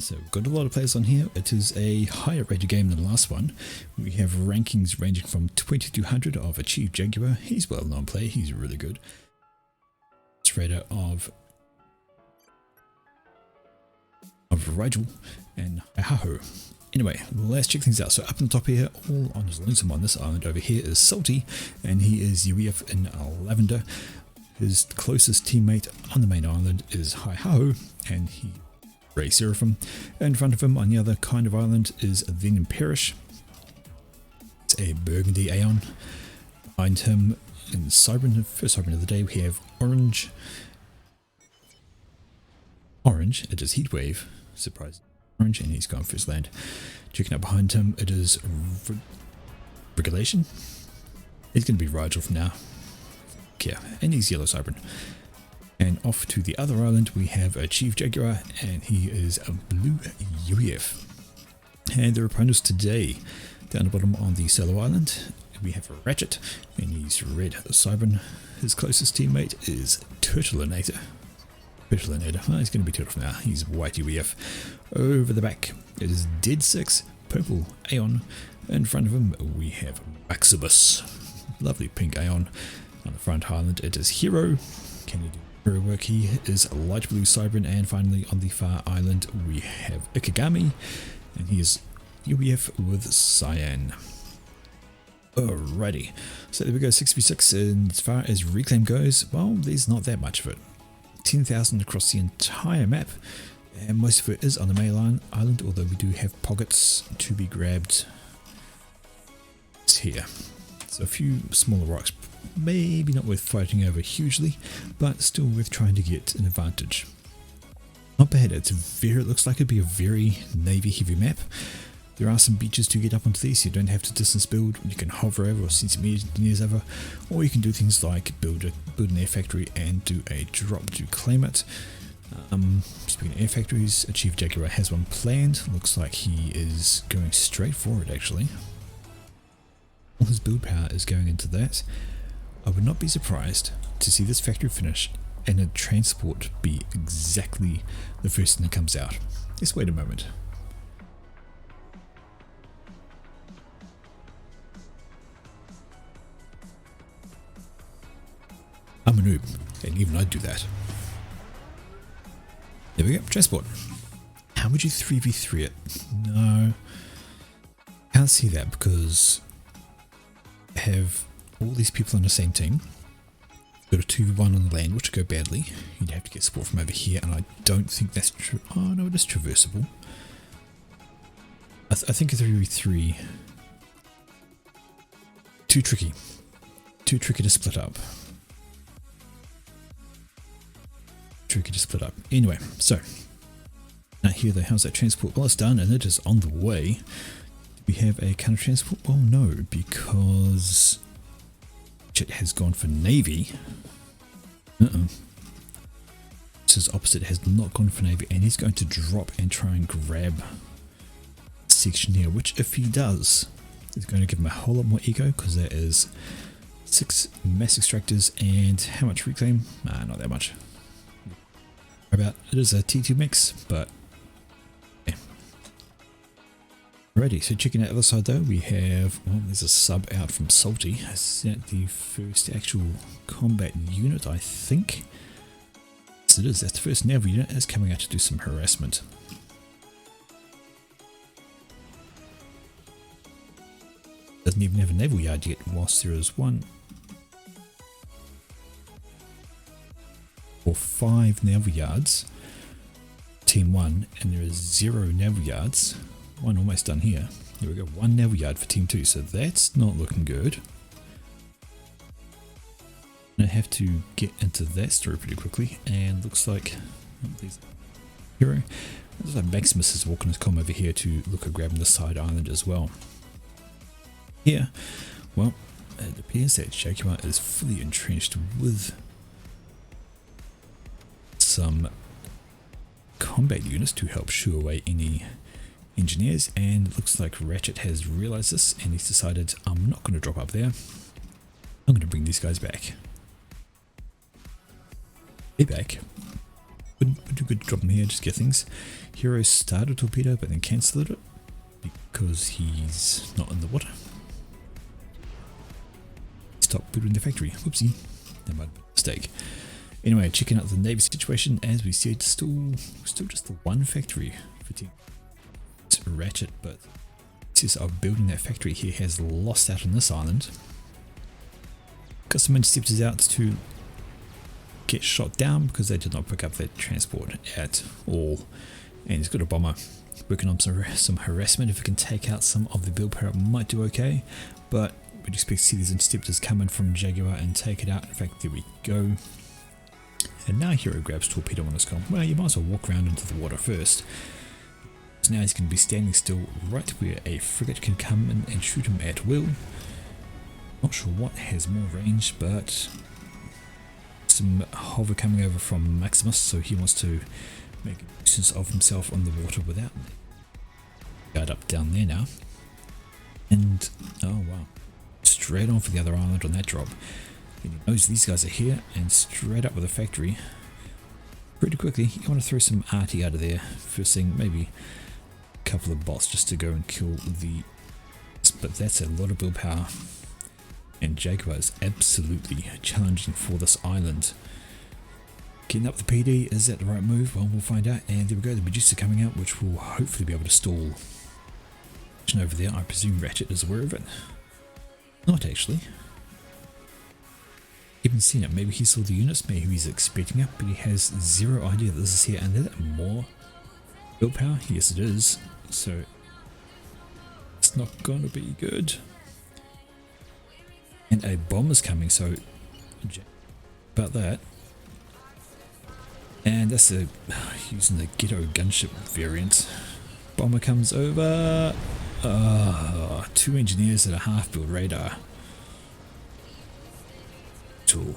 So we've got a lot of players on here. It is a higher rated game than the last one. We have rankings ranging from 2200 of Achieve Jaguar. He's well known player, he's really good. Raider of Rigel and Haho. Anyway, let's check things out. So up on the top here, all on his lonesome on this island over here is Salty, and he is UEF in Lavender. His closest teammate on the main island is Haho, and he Ray Seraphim. In front of him on the other kind of island is Then and Perish. It's a Burgundy Aeon. Behind him in Cybran, the first Cybran of the day, we have Orange. It is Heatwave. Surprise. Orange, and he's gone first land. Checking out behind him, it is Regulation. He's going to be Rigel for now. Yeah, and he's Yellow Cybran. And off to the other island, we have a Chief Jaguar, and he is a Blue UEF. And their opponents today, down the bottom on the solo island, we have a Ratchet, and he's red Cybran. His closest teammate is Turtleinator. Oh, he's going to be Turtle for now. He's white UEF. Over the back, it is Dead 6, purple Aeon. In front of him, we have Maximus. Lovely pink Aeon. On the front island, it is Hero. Can he do hero work? He is a light blue Cybran. And finally, on the far island, we have Ikigami, and he is UEF with Cyan. Alrighty, so there we go, 6v6, and as far as reclaim goes, well, there's not that much of it. 10,000 across the entire map, and most of it is on the main island, although we do have pockets to be grabbed here. So a few smaller rocks, maybe not worth fighting over hugely, but still worth trying to get an advantage. Not bad, it looks like it'd be a very navy heavy map. There are some beaches to get up onto these, so you don't have to distance build. You can hover over or send some engineers over, or you can do things like build an air factory and do a drop to claim it. Speaking of air factories, Chief Jaguar has one planned. Looks like he is going straight for it actually. All his build power is going into that. I would not be surprised to see this factory finish and a transport be exactly the first thing that comes out. Let's wait a moment. I'm a noob, and even I do that. There we go, transport. How would you 3v3 it? No, can't see that because I have all these people on the same team. Got a 2v1 on the land, which would go badly. You'd have to get support from over here, and I don't think that's true. Oh no, it is traversable. I think a 3v3 too tricky to split up. Anyway, so now here how's that transport? Well, it's done and it is on the way. Do we have a counter transport? Oh no, because it has gone for navy. So his opposite has not gone for navy, and he's going to drop and try and grab a section here, which if he does is going to give him a whole lot more eco, because there is 6 mass extractors and how much reclaim? Not that much. About it is a T2 mix, but yeah. Alrighty, so checking out the other side though, we have, well, there's a sub out from Salty. Is that the first actual combat unit, I think? Yes, it is. That's the first naval unit is coming out to do some harassment. Doesn't even have a naval yard yet, whilst there is 1 or 5 naval yards, team 1, and there is 0 naval yards. 1 almost done here. There we go, 1 naval yard for team 2, so that's not looking good. I have to get into that story pretty quickly, and looks like there's Hero. Looks like Maximus is walking his comm over here to look at grabbing the side island as well. Here, well, it appears that Jaguar is fully entrenched with some combat units to help shoo away any engineers, and it looks like Ratchet has realized this and he's decided, I'm not going to drop up there, I'm going to bring these guys back. They're back. Would do good to drop them here, just get things. Hero started a torpedo but then cancelled it because he's not in the water. Stop building the factory. Whoopsie, that might be a mistake. Anyway, checking out the navy situation, as we said, still just the 1 factory for team Ratchet, but since of building that factory here has lost out on this island. Got some interceptors out to get shot down because they did not pick up that transport at all, and he's got a bomber working on some harassment. If we can take out some of the build power, it might do okay, but we'd expect to see these interceptors come in from Jaguar and take it out. In fact, there we go. And now Hero grabs torpedo on his comm. Well, you might as well walk around into the water first. So now he's going to be standing still right where a frigate can come in and shoot him at will. Not sure what has more range, but some hover coming over from Maximus, so he wants to make a nuisance of himself on the water without guard up down there now. And oh wow, straight on for the other island on that drop. And he knows these guys are here and straight up with a factory. Pretty quickly, you want to throw some arty out of there. First thing, maybe a couple of bots just to go and kill the... But that's a lot of build power. And Jaguar is absolutely challenging for this island. Getting up the PD, is that the right move? Well, we'll find out. And there we go, the Medusa coming out, which will hopefully be able to stall. Over there, I presume Ratchet is aware of it. Not actually. Even seen it. Maybe he saw the units, maybe he's expecting it, but he has zero idea that this is here. And is that more build power? Yes, it is. So it's not gonna be good. And a bomb is coming, so about that. And that's using the ghetto gunship variant. Bomber comes over. 2 engineers at a half build radar. Tool.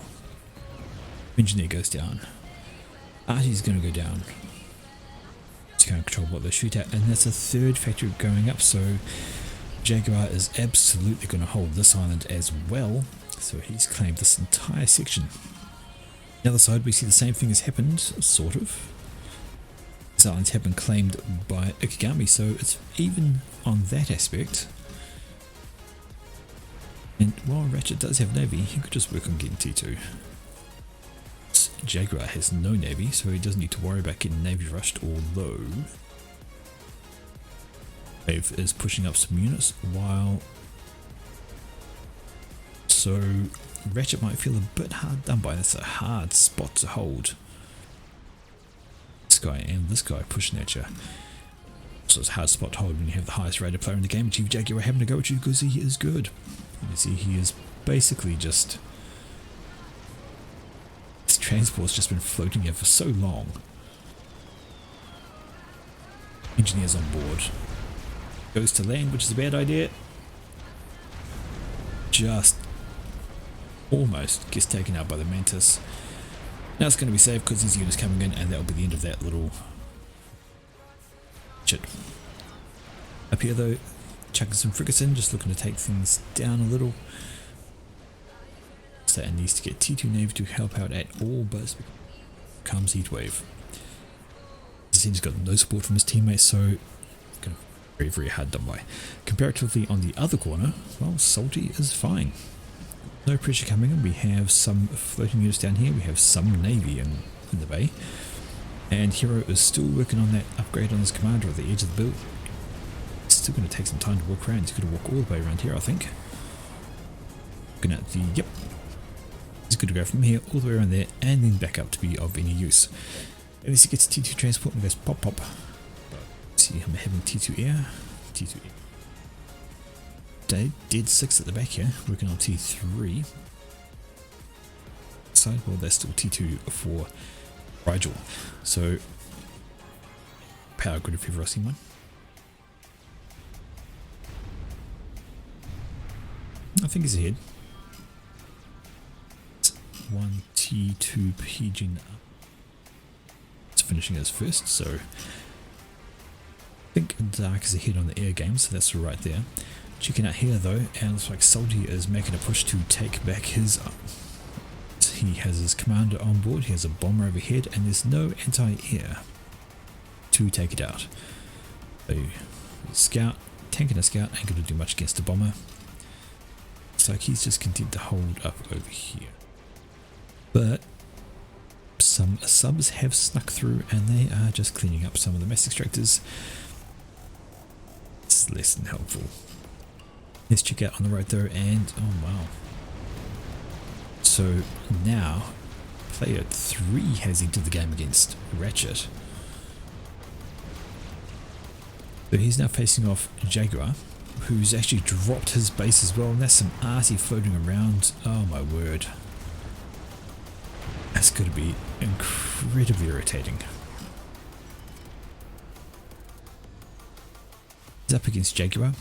Engineer goes down. Artie's gonna go down. Just can't control what they shoot at, and that's a third factory going up, so Jaguar is absolutely gonna hold this island as well. So he's claimed this entire section. The other side, we see the same thing has happened, sort of. This islands have been claimed by Ikigami, so it's even on that aspect. And while Ratchet does have navy, he could just work on getting T2. Jaguar has no navy, so he doesn't need to worry about getting navy rushed, although Wave is pushing up some units while... So Ratchet might feel a bit hard done by. That's a hard spot to hold. This guy and this guy pushing at you. So it's a hard spot to hold when you have the highest rated player in the game. Chief Jaguar having to go at you because he is good. You see, he is basically just... This transport's just been floating here for so long. Engineers on board. Goes to land, which is a bad idea. Just almost gets taken out by the Mantis. Now it's going to be safe because these units coming in, and that will be the end of that little shit. Up here though, chucking some frigates in, just looking to take things down a little. So it needs to get T2 Navy to help out at all, but comes Heatwave. He's got no support from his teammates, so it's going to be very, very hard done by. Comparatively on the other corner, well, Salty is fine. No pressure coming in. We have some floating units down here. We have some navy in the bay. And Hero is still working on that upgrade on his commander at the edge of the build. It's still going to take some time to walk around. He's going to walk all the way around here, I think. Looking at the... Yep. He's going to go from here all the way around there and then back up to be of any use. And as he gets T2 transport and goes pop pop. See, I'm having T2 air. T2 air. Dead 6 at the back here, working on T3. Side, well, that's still T2 for Rigel. So, power grid if you've ever seen one. I think he's ahead. It's 1 T2 pigeon up. It's finishing as first, so I think Dark is ahead on the air game, so that's right there. Checking out here though, and it looks like Salty is making a push to take back his... He has his commander on board, he has a bomber overhead, and there's no anti-air to take it out. So, scout, tanking a scout ain't going to do much against a bomber. Looks like he's just content to hold up over here. But some subs have snuck through and they are just cleaning up some of the mass extractors. It's less than helpful. Let's check out on the right though, and oh wow. So now player 3 has entered the game against Ratchet. So he's now facing off Jaguar, who's actually dropped his base as well, and that's some arty floating around. Oh my word. That's going to be incredibly irritating. He's up against Jaguar,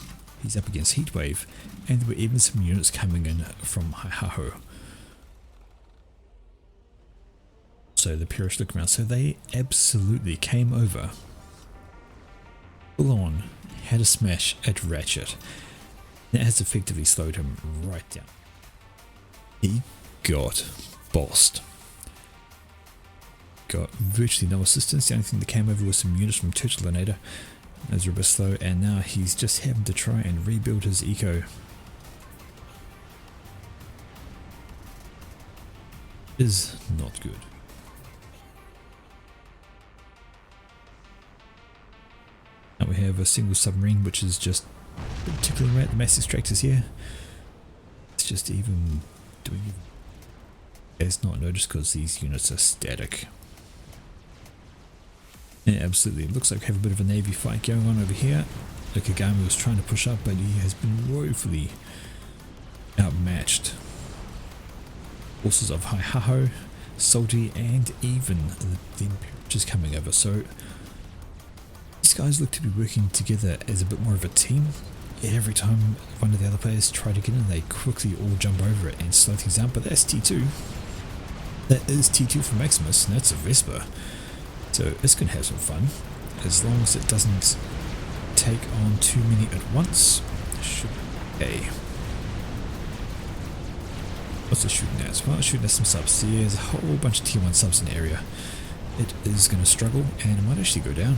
he's up against Heatwave, and there were even some units coming in from Haihaho. So the Purists look around, so they absolutely came over, full on, had a smash at Ratchet. That has effectively slowed him right down. He got bossed. Got virtually no assistance. The only thing that came over was some units from Turtleinator. Those were a bit slow, and now he's just having to try and rebuild his eco. Is not good. Now we have a single submarine, which is just particularly right. The mass extractors here. It's just even doing. It's not noticed because these units are static. Yeah, absolutely. It looks like we have a bit of a navy fight going on over here. The Kagami was trying to push up, but he has been woefully outmatched. Forces of Haihaho, Salty, and even the Imperials coming over. So these guys look to be working together as a bit more of a team. Every time one of the other players try to get in, they quickly all jump over it and slow things down. But that's T2. That is T2 for Maximus, and that's a Vesper. So it's going to have some fun, as long as it doesn't take on too many at once. Should be okay. What's it shooting at? Well, it's shooting at some subs. So yeah, there's a whole bunch of tier 1 subs in the area. It is going to struggle, and it might actually go down.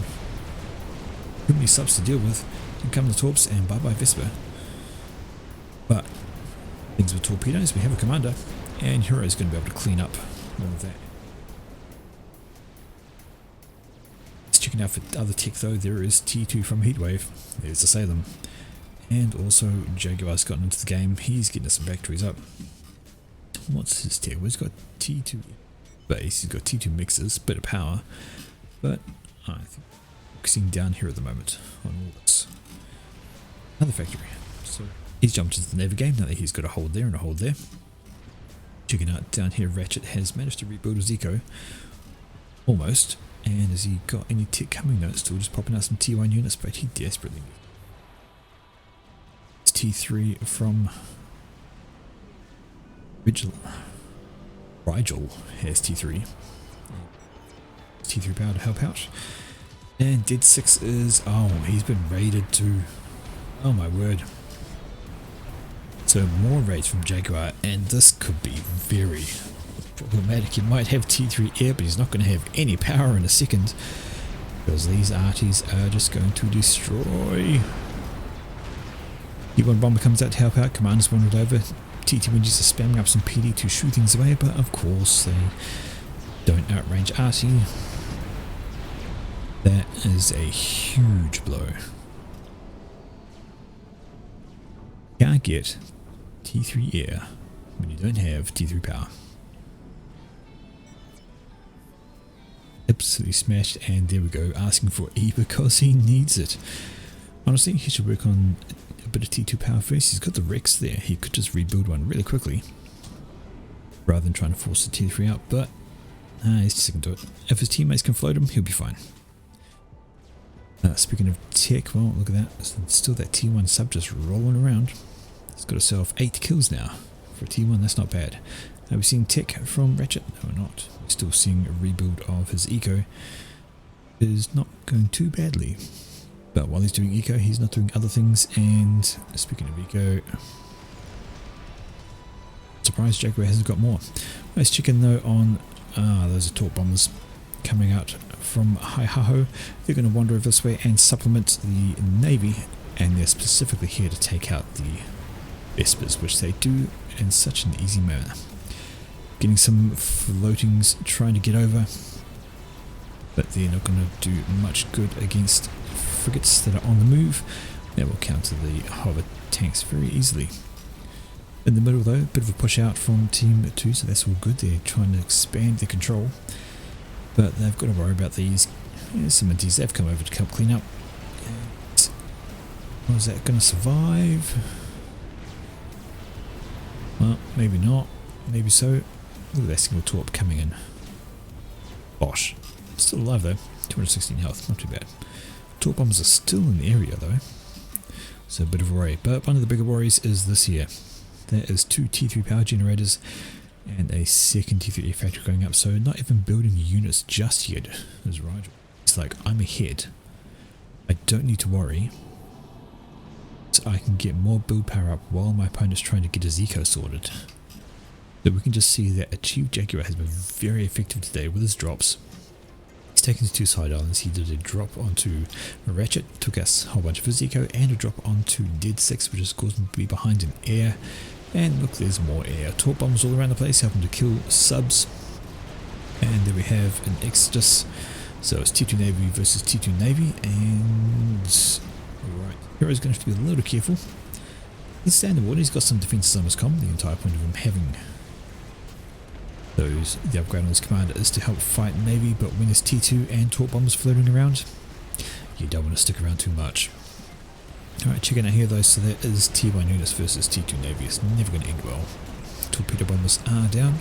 Too many subs to deal with. Here come the torps, and bye bye Vesper. But things with torpedoes, we have a commander, and Hero is going to be able to clean up all of that. Let's check out for other tech though. There is T2 from Heatwave. There's the Salem. And also Jaguar's gotten into the game. He's getting some factories up. What's his tech? Well, he's got T2 base, he's got T2 mixers, bit of power, but I think focusing down here at the moment on all this. Another factory. So he's jumped into the Navy game now that he's got a hold there and a hold there. Checking out down here, Ratchet has managed to rebuild his eco. Almost. And has he got any tech coming? No, it's still just popping out some T1 units, but he desperately needs. It's T3 from Rigel has T3. T3 power to help out. And Dead 6 is, oh, he's been raided too. Oh my word. So more raids from Jaguar, and this could be very problematic. He might have T3 air, but he's not going to have any power in a second, because these arties are just going to destroy. T1 bomber comes out to help out, commander's wandered over. T2 Windies are spamming up some PD to shoot things away, but of course they don't outrange Artie. That is a huge blow. Can't get T3 air when you don't have T3 power. Absolutely smashed, and there we go, asking for E because he needs it. Honestly, he should work on a bit of T2 power first. He's got the Rex there. He could just rebuild one really quickly rather than trying to force the T3 out, but he's just sticking to it. If his teammates can float him, he'll be fine. Speaking of tech, well, look at that. Still that T1 sub just rolling around. He's got himself 8 kills now. For a T1, that's not bad. Are we seeing tech from Ratchet? No, we're not. We're still seeing a rebuild of his eco. It is not going too badly. But while he's doing eco, he's not doing other things. And speaking of eco, surprised Jaguar hasn't got more. Let's check in though on those are torp bombers coming out from Haihaho. They're going to wander over this way and supplement the Navy, and they're specifically here to take out the Vespers, which they do in such an easy manner. Getting some floatings trying to get over, but they're not going to do much good against frigates that are on the move. That will counter the hover tanks very easily. In the middle though, a bit of a push out from Team 2, so that's all good. They're trying to expand their control, but they've got to worry about these. Some of these they've come over to help clean up. And is that going to survive? Well, maybe not. Maybe so. Look at that single torp coming in. Bosh. Still alive though. 216 health. Not too bad. Torp bombs are still in the area though. So a bit of a worry. But one of the bigger worries is this here. There is 2 T3 power generators and a second T3 factory going up. So not even building units just yet is Rigel. It's like, I'm ahead. I don't need to worry. that I can get more build power up while my opponent's trying to get his eco sorted. So we can just see that a Chief Jaguar has been very effective today with his drops. He's taken to 2 side islands. He did a drop onto Ratchet, took us a whole bunch of his eco, and a drop onto Dead 6, which has caused him to be behind in air. And look, there's more air. Torp bombs all around the place, helping to kill subs. And there we have an Exodus. So it's T2 Navy versus T2 Navy, and right, Hero's going to have to be a little careful. He's standing water, he's got some defenses on his comm. The entire point of him having the upgrade on his commander is to help fight Navy, but when there's T2 and Torp bombs floating around, you don't want to stick around too much. Alright, checking out here though, so that is Tier 1 units versus T2 Navy. It's never going to end well. Torpedo bombers are down,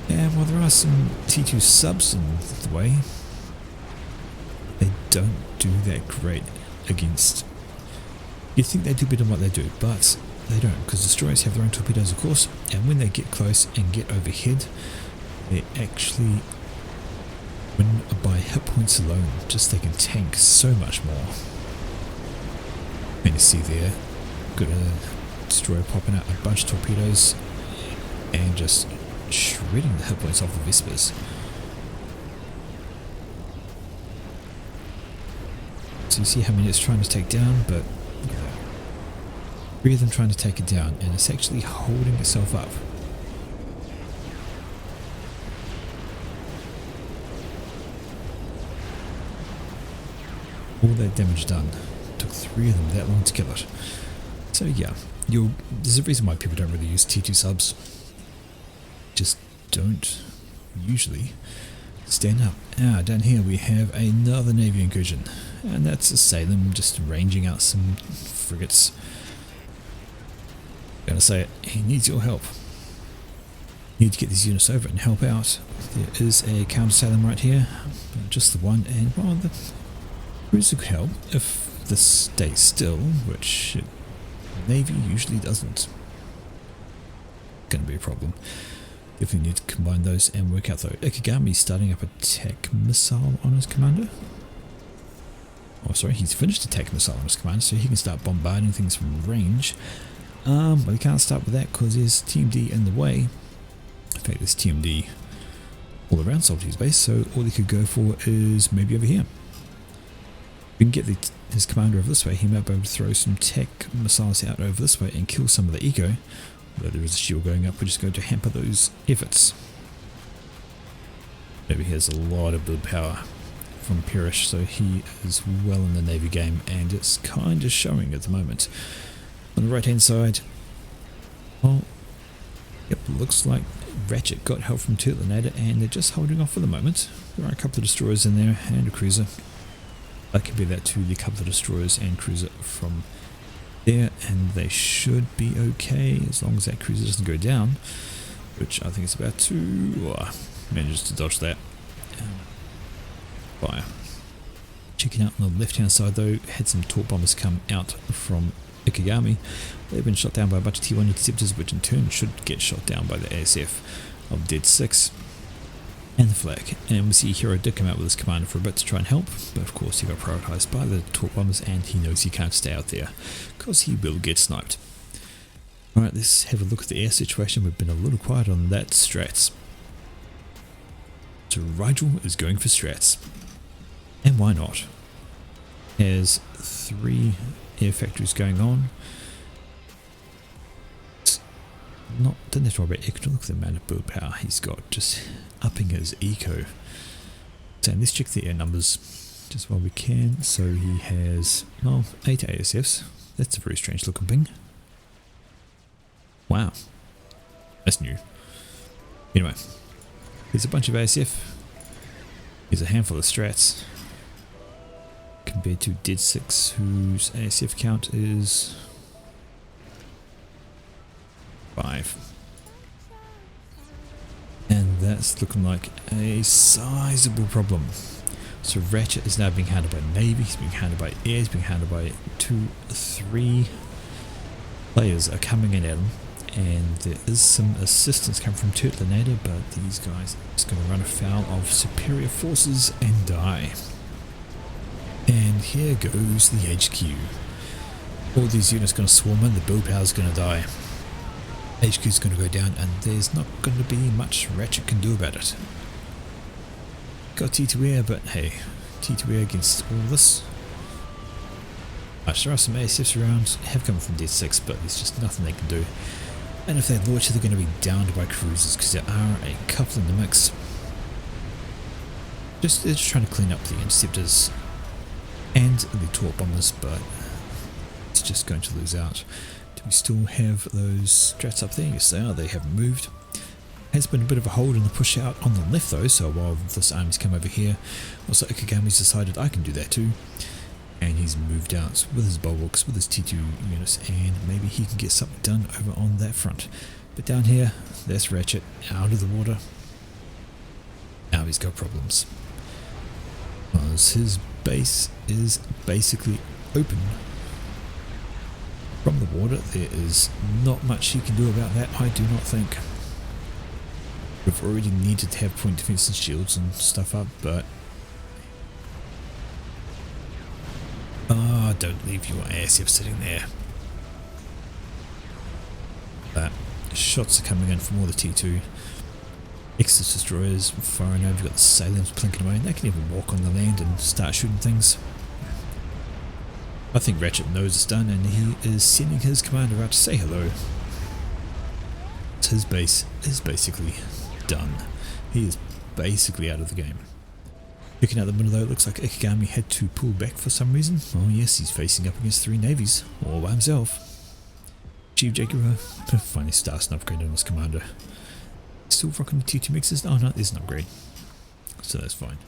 and while there are some T2 subs in the way, they don't do that great against. You'd think they do better than what they do, but they don't, because destroyers have their own torpedoes, of course, and when they get close and get overhead, they actually win by hit points alone. Just they can tank so much more. And you see there, got a destroyer popping out a bunch of torpedoes and just shredding the hit points off the Vespers. So you see how many it's trying to take down, but 3 of them trying to take it down, and it's actually holding itself up. All that damage done. Took 3 of them that long to kill it. So yeah, there's a reason why people don't really use T2 subs. Just don't usually stand up. Down here we have another Navy incursion, and that's a Salem just ranging out some frigates. Gonna say it, he needs your help. You need to get these units over and help out. There is a counter Salem right here, just the one, and well, the cruiser could help if this stays still, which Navy usually doesn't. Gonna be a problem. Definitely need to combine those and work out though. Ikigami's starting up a attack missile on his commander. Oh sorry, he's finished a attack missile on his commander, so he can start bombarding things from range. But he can't start with that because there's TMD in the way. In fact, there's TMD all around Salty's base, so all he could go for is maybe over here. We can get his commander over this way. He might be able to throw some tech missiles out over this way and kill some of the eco. Although there is a shield going up, which is going to hamper those efforts. Maybe he has a lot of build power from Perish, so he is well in the Navy game, and it's kind of showing at the moment. On the right hand side, well, yep, looks like Ratchet got help from Turtlinator, and they're just holding off for the moment. There are a couple of destroyers in there and a cruiser. I compare that to the couple of destroyers and cruiser from there, and they should be okay as long as that cruiser doesn't go down, which I think it's about to. Manages to dodge that. Fire. Checking out on the left hand side though, had some Torp bombers come out from Ikigami. They've been shot down by a bunch of T1 interceptors, which in turn should get shot down by the ASF of Dead 6 and the flag. And we see Hero did come out with his commander for a bit to try and help, but of course he got prioritised by the Torp bombers, and he knows he can't stay out there because he will get sniped. Alright, let's have a look at the air situation. We've been a little quiet on that strats. So Rigel is going for strats, and why not? Has 3 air factories going on. Didn't have to worry about eco. Look at the amount of build power he's got, just upping his eco. So let's check the air numbers just while we can. So he has 8 ASFs. That's a very strange looking thing. Wow, that's new. Anyway, there's a bunch of ASF. There's a handful of strats compared to Dead 6, whose ASF count is 5. And that's looking like a sizable problem. So Ratchet is now being handled by Navy, he's being handled by Air, he's being handled by 3 players are coming in at him. And there is some assistance coming from Turtlinator, but these guys are just going to run afoul of superior forces and die. And here goes the HQ. All these units going to swarm in, the build power is going to die. HQ is going to go down, and there's not going to be much Ratchet can do about it. Got T2 air, but hey, T2 air against all this. There are some ASFs around, have come from Dead 6, but there's just nothing they can do. And if they launch, they're going to be downed by cruisers, because there are a couple in the mix. They're just trying to clean up the interceptors and the torp bombers, but it's just going to lose out. Do we still have those strats up there? Yes they are, they haven't moved. Has been a bit of a hold in the push out on the left though, so while this army's come over here, also Ikigami's decided I can do that too. And he's moved out with his bulwarks, with his T2 units, and maybe he can get something done over on that front. But down here, that's Ratchet out of the water. Now he's got problems. Because his base is basically open from the water. There is not much he can do about that, I do not think. We've already needed to have point defense and shields and stuff up, but don't leave your ASF sitting there. But shots are coming in from all the T2. Exodus destroyers firing over. You've got the Salients plinking away, and they can even walk on the land and start shooting things. I think Ratchet knows it's done, and he is sending his commander out to say hello. His base is basically done. He is basically out of the game. Looking out the middle though, it looks like Ikigami had to pull back for some reason. Oh yes, he's facing up against 3 navies, all by himself. Chief Jaguar finally starts an upgrade on his commander. Still rocking the T2 mixes? Oh no, there's an upgrade. So that's fine.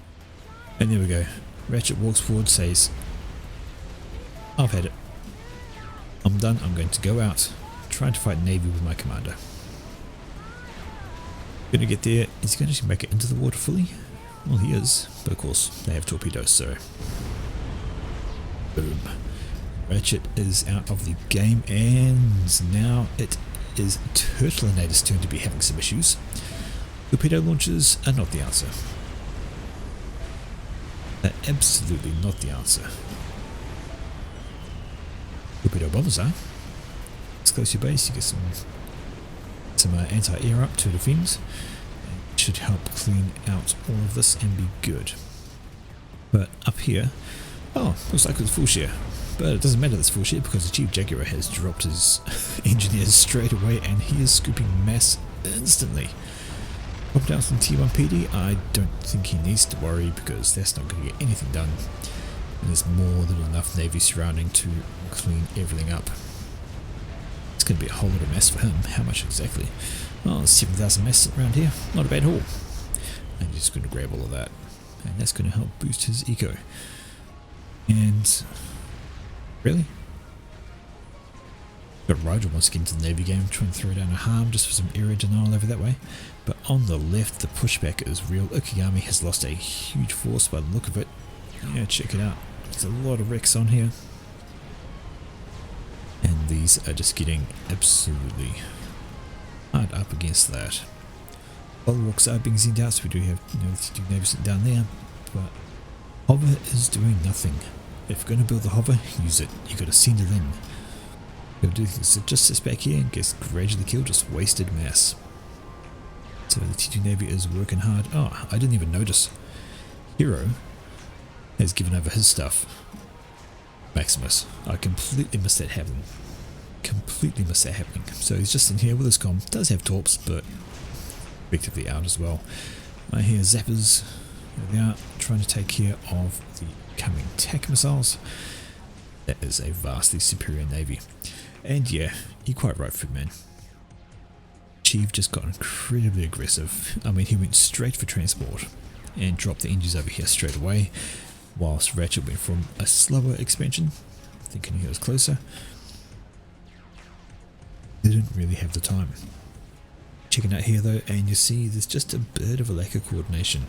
And there we go. Ratchet walks forward, says, I've had it. I'm done, I'm going to go out, trying to fight Navy with my commander. Gonna get there, is he going to make it into the water fully? Well, he is, but of course they have torpedoes, so boom. Ratchet is out of the game, and now it is Turtleinator's turn to be having some issues. Torpedo launchers are not the answer. They're absolutely not the answer. Torpedo bombers are. It's close to your base, you get some anti-air up to defend. Should help clean out all of this and be good. But up here, oh, looks like it's full share. But it doesn't matter that it's full share because the Chief Jaguar has dropped his engineers straight away and he is scooping mass instantly. Pop down some T1 PD, I don't think he needs to worry because that's not going to get anything done. And there's more than enough Navy surrounding to clean everything up. It's going to be a whole lot of mess for him. How much exactly? Oh, 7,000 mess around here. Not a bad haul. And he's just going to grab all of that. And that's going to help boost his eco. And really? Got Rigel wants to get into the Navy game, trying to throw down a harm just for some area denial over that way. But on the left, the pushback is real. Ikigami has lost a huge force by the look of it. Yeah, check it out. There's a lot of wrecks on here. And these are just getting absolutely hard up against that. Bulwarks are being sent out, so we do have the two navies down there, but hover is doing nothing. If you're going to build the hover, use it. You've got to send it in. You've got to do things. So just sits back here and gets gradually killed, just wasted mass. So the T2 Navy is working hard. Oh, I didn't even notice. Hero has given over his stuff. Maximus. I completely missed that happening. Completely missed that happening. So he's just in here with his comm. Does have torps, but effectively out as well. I hear zappers. They are trying to take care of the coming TAC missiles. That is a vastly superior navy. And yeah, you're quite right, Foodman. Chief just got incredibly aggressive. I mean, he went straight for transport and dropped the engines over here straight away, whilst Ratchet went from a slower expansion, thinking he was closer. Didn't really have the time. Checking out here though, and you see there's just a bit of a lack of coordination.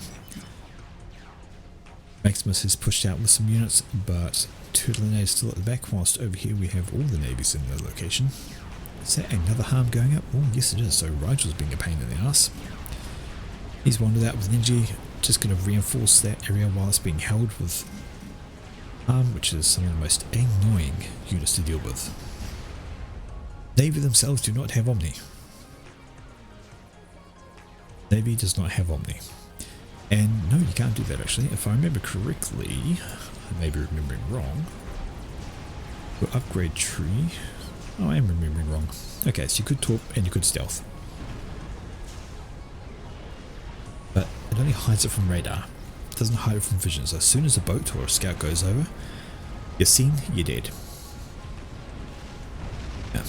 Maximus has pushed out with some units, but Turtleinator is still at the back, whilst over here we have all the navies in the location. Is that another harm going up? Oh yes it is, so Rigel's being a pain in the ass. He's wandered out with an energy, just going to reinforce that area while it's being held with which is some of the most annoying units to deal with. Navy themselves do not have Omni. Navy does not have Omni. And no, you can't do that actually. If I remember correctly, I may be remembering wrong. Your upgrade tree. Oh, I am remembering wrong. Okay, so you could torp and you could stealth. But it only hides it from radar. It doesn't hide it from vision. So as soon as a boat or a scout goes over, you're seen, you're dead. Yeah.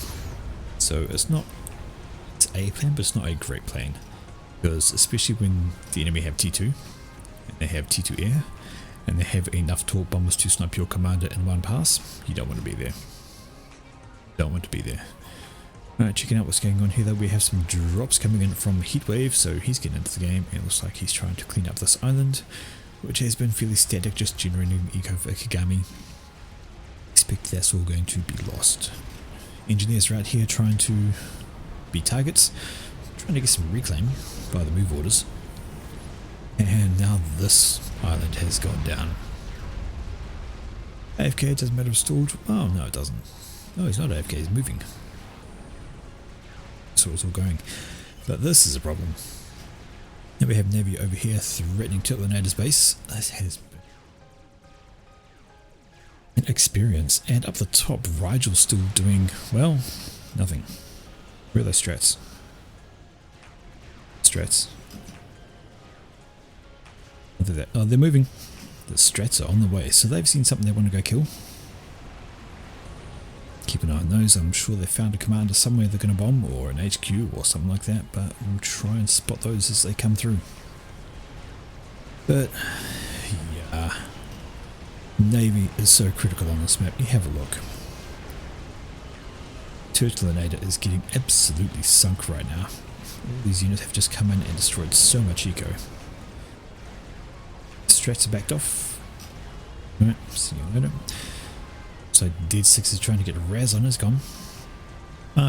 So it's a plan, but it's not a great plan. Because especially when the enemy have T2, and they have T2 air, and they have enough torp bombers to snipe your commander in one pass, you don't want to be there. Don't want to be there. Alright, checking out what's going on here though, we have some drops coming in from Heatwave, so he's getting into the game, and it looks like he's trying to clean up this island, which has been fairly static, just generating eco for Ikigami. Expect that's all going to be lost. Engineers are out here trying to be targets, trying to get some reclaim by the move orders. And now this island has gone down. AFK, doesn't matter if stalled. Oh no, it doesn't. No, he's not AFK, he's moving. So it's all going. But this is a problem. Now we have Navy over here threatening Tiltlinator's base. This has been an experience. And up the top, Rigel's still doing, well, nothing. Where are those strats? Strats. Oh, they're moving. The strats are on the way, so they've seen something they want to go kill. Keep an eye on those. I'm sure they found a commander somewhere they're going to bomb, or an HQ or something like that, but we'll try and spot those as they come through. But yeah, Navy is so critical on this map. You have a look. Turtlinator is getting absolutely sunk right now. All these units have just come in and destroyed so much eco. Strats are backed off. Alright, see you later. So Dead 6 is trying to get Raz on, is gone.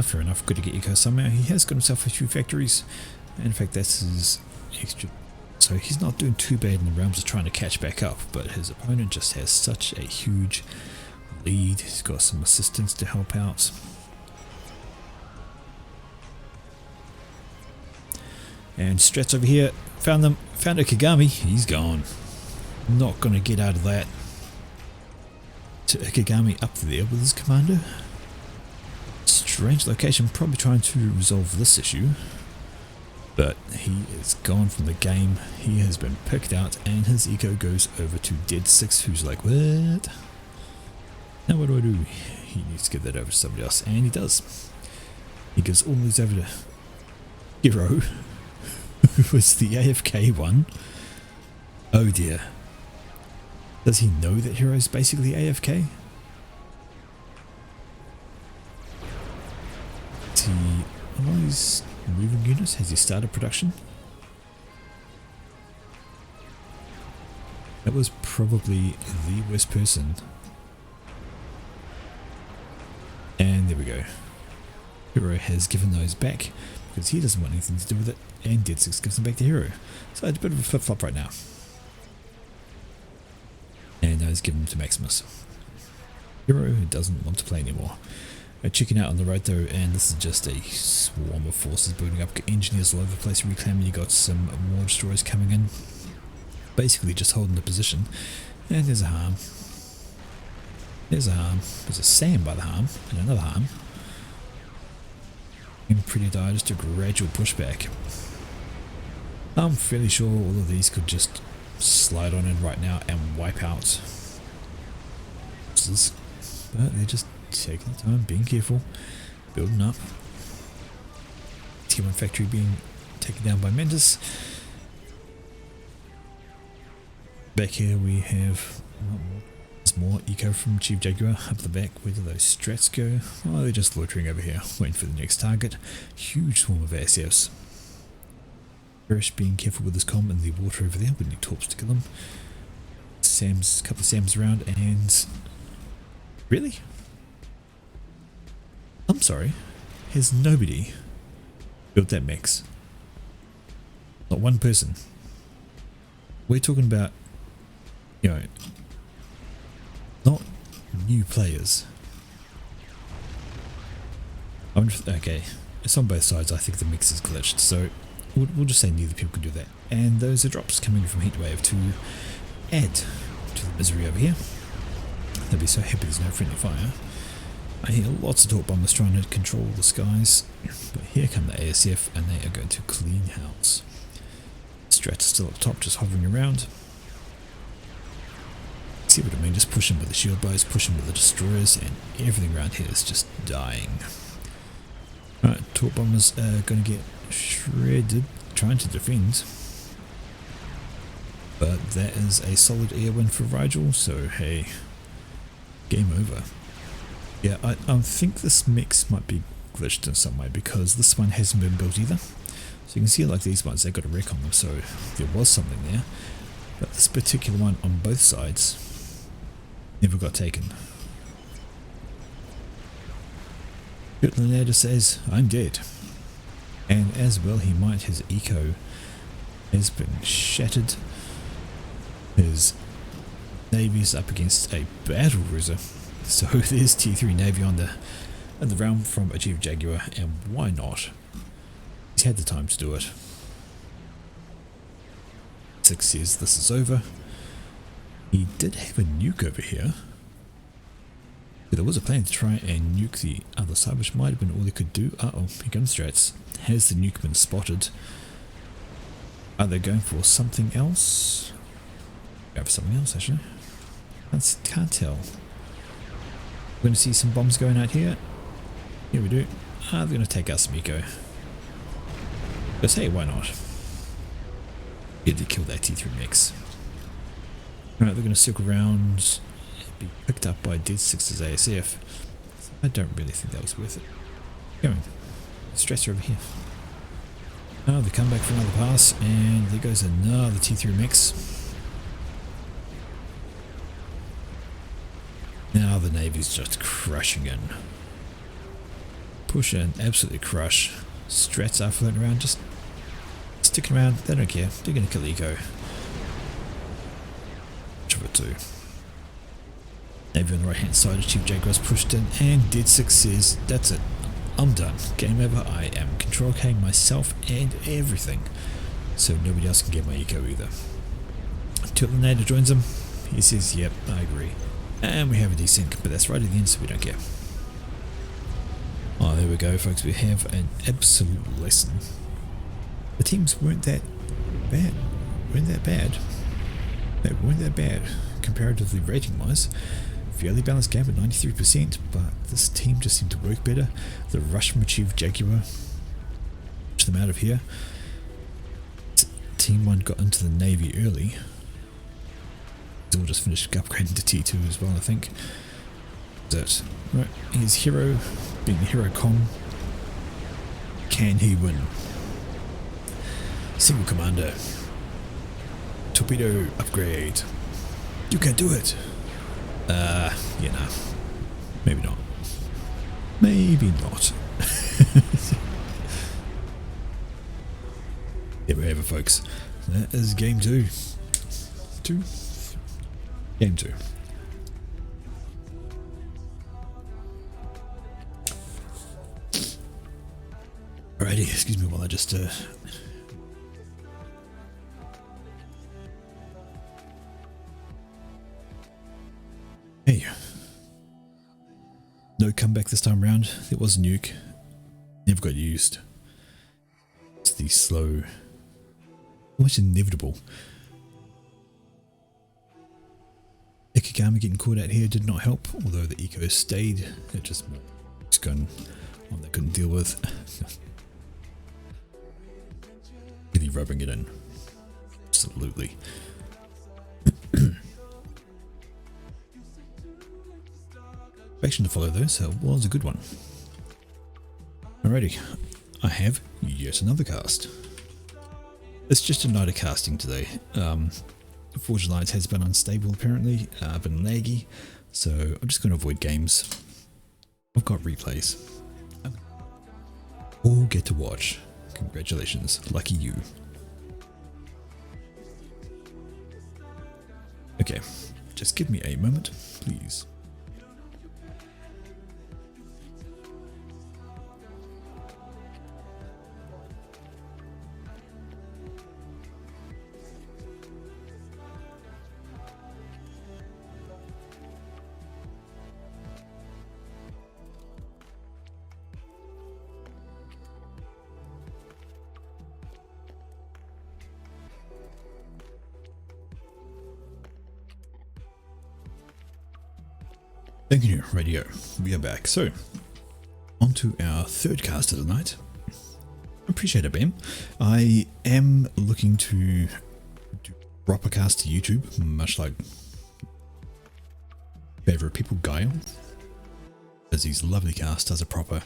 Fair enough, good to get eco somehow. He has got himself a few factories. And in fact, that's his extra. So he's not doing too bad in the realms of trying to catch back up, but his opponent just has such a huge lead. He's got some assistance to help out. And Strats over here, found them, found Ikigami, he's gone. Not gonna get out of that. To Ikigami up there with his commander. Strange location, probably trying to resolve this issue. But he is gone from the game, he has been picked out, and his eco goes over to Dead 6, who's like, what? Now what do I do? He needs to give that over to somebody else, and he does. He gives all these over to Hero, who was the AFK one. Oh dear. Does he know that Hero's basically AFK? Is he on his moving units? Has he started production? That was probably the worst person. And there we go. Hero has given those back because he doesn't want anything to do with it, and Dead 6 gives them back to Hero. So it's a bit of a flip-flop right now. And now he's given them to Maximus. Hero doesn't want to play anymore. Checking out on the road though, and this is just a swarm of forces building up. Engineers all over the place reclaiming. You got some more destroyers coming in. Basically just holding the position. And there's a harm. There's a harm. There's a Sam by the harm, and another harm. And pretty dire, just a gradual pushback. I'm fairly sure all of these could just slide on in right now and wipe out. But they're just taking the time, being careful, building up. T1 factory being taken down by Mendes. Back here we have more eco from Chief Jaguar up the back. Where do those strats go? Oh, they're just loitering over here, waiting for the next target. Huge swarm of ASFs. Berish being careful with his comm in the water over there. We need torps to kill them. Sam's, couple of Sams around, and really? I'm sorry. Has nobody built that mix? Not one person. We're talking about, you know, new players. Okay, it's on both sides. I think the mix is glitched, so we'll just say neither people can do that. And those are drops coming from Heatwave to add to the misery over here. They'll be so happy there's no friendly fire. I hear lots of torp bombers trying to control the skies, but here come the ASF and they are going to clean house. Strat is still up top, just hovering around. See what I mean? Just push him with the shield bows, push him with the destroyers, and everything around here is just dying. Right, torp bombers are going to get shredded, trying to defend. But that is a solid air win for Rigel, so hey, game over. Yeah, I think this mix might be glitched in some way because this one hasn't been built either. So you can see like these ones, they've got a wreck on them, so there was something there. But this particular one on both sides never got taken. Leonardo says, I'm dead. And as well he might, his eco has been shattered. His navy's up against a battle cruiser. So there's T3 Navy on the realm from a Chief Jaguar, and why not? He's had the time to do it. 6 says this is over. He did have a nuke over here. But there was a plan to try and nuke the other side, which might have been all he could do. Uh-oh, here comes Strats. Has the nuke been spotted? Are they going for something else? Go for something else, actually. Can't tell. We're going to see some bombs going out here. Here we do. They're going to take us, Miko. But hey, why not? Yeah, they killed that T3 mix. Alright, they're going to circle around and be picked up by Dead Six's ASF. I don't really think that was worth it. Going. Stressor over here. Oh, they come back for another pass, and there goes another T3 mix. Now the Navy's just crushing in. Push in, absolutely crush. Strats are floating around, just sticking around, they don't care. They're going to kill Eco. Triple 2. Navy on the right hand side of Chief Jaguar's pushed in, and Dead Six says, that's it. I'm done. Game over. I am control K myself and everything. So nobody else can get my eco either. Tiltonator joins him. He says, yep, I agree. And we have a desync, but that's right at the end, so we don't care. Oh, there we go, folks. We have an absolute lesson. The teams weren't that bad. They weren't that bad, comparatively rating-wise. Fairly balanced game at 93%, but this team just seemed to work better. The rush from Chief Jaguar, push them out of here. Team 1 got into the Navy early. Still just finished upgrading to T2 as well, I think. That right, here's Hero being the Hero Con. Can he win? Single commander. Torpedo upgrade. You can do it. Yeah, no. Maybe not. Maybe not. There we have it, folks. That is game 2. Game 2. Alrighty, excuse me while I just Hey. No comeback this time round. There was a nuke. Never got used. It's the slow, almost inevitable. Ikigami getting caught out here did not help, although the eco stayed. It just gun one they couldn't deal with. Really rubbing it in. Absolutely. Action to follow though, so it was a good one. Alrighty, I have yet another cast. It's just a night of casting today. Forge Alliance has been unstable apparently, been laggy, so I'm just going to avoid games. I've got replays. All get to watch. Congratulations, lucky you. Okay, just give me a moment, please. Thank you, Radio. We are back. So, on to our third cast of the night. Appreciate it, Ben. I am looking to do proper cast to YouTube, much like favorite people Guile. Does these lovely casts, does a proper,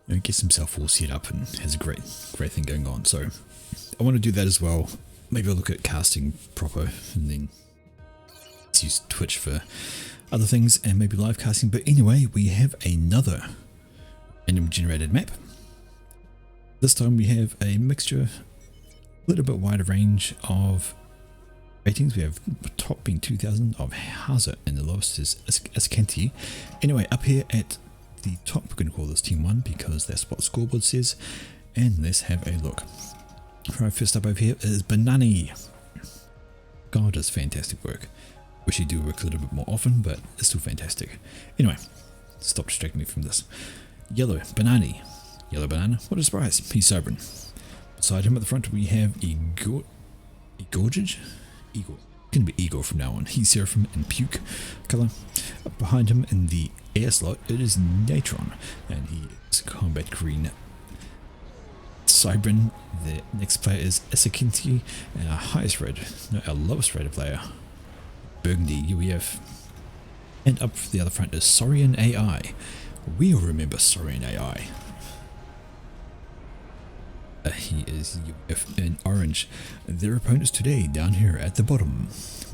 gets himself all set up and has a great thing going on. So, I want to do that as well. Maybe I'll look at casting proper and then let's use Twitch for other things and maybe live casting. But anyway, we have another random generated map. This time we have a mixture, a little bit wider range of ratings. We have the top being 2000 of Hazard and the lowest is Ascanti. Anyway, up here at the top, we're going to call this Team 1 because that's what scoreboard says. And let's have a look. Right, first up over here is Banani. God, does fantastic work. Wish he'd do work a little bit more often, but it's still fantastic. Anyway, stop distracting me from this. Yellow Banani. Yellow Banana, what a surprise. He's Sovereign. Beside him at the front we have Igor. Can be Igor from now on. He's Seraphim in puke color. Up behind him in the air slot it is Natron, and he is combat green. Cybrin, the next player is Isakinti, and our lowest rated player, Burgundy UEF. And up the other front is Saurian AI. We all remember Saurian AI. He is UEF in orange. Their opponents today down here at the bottom.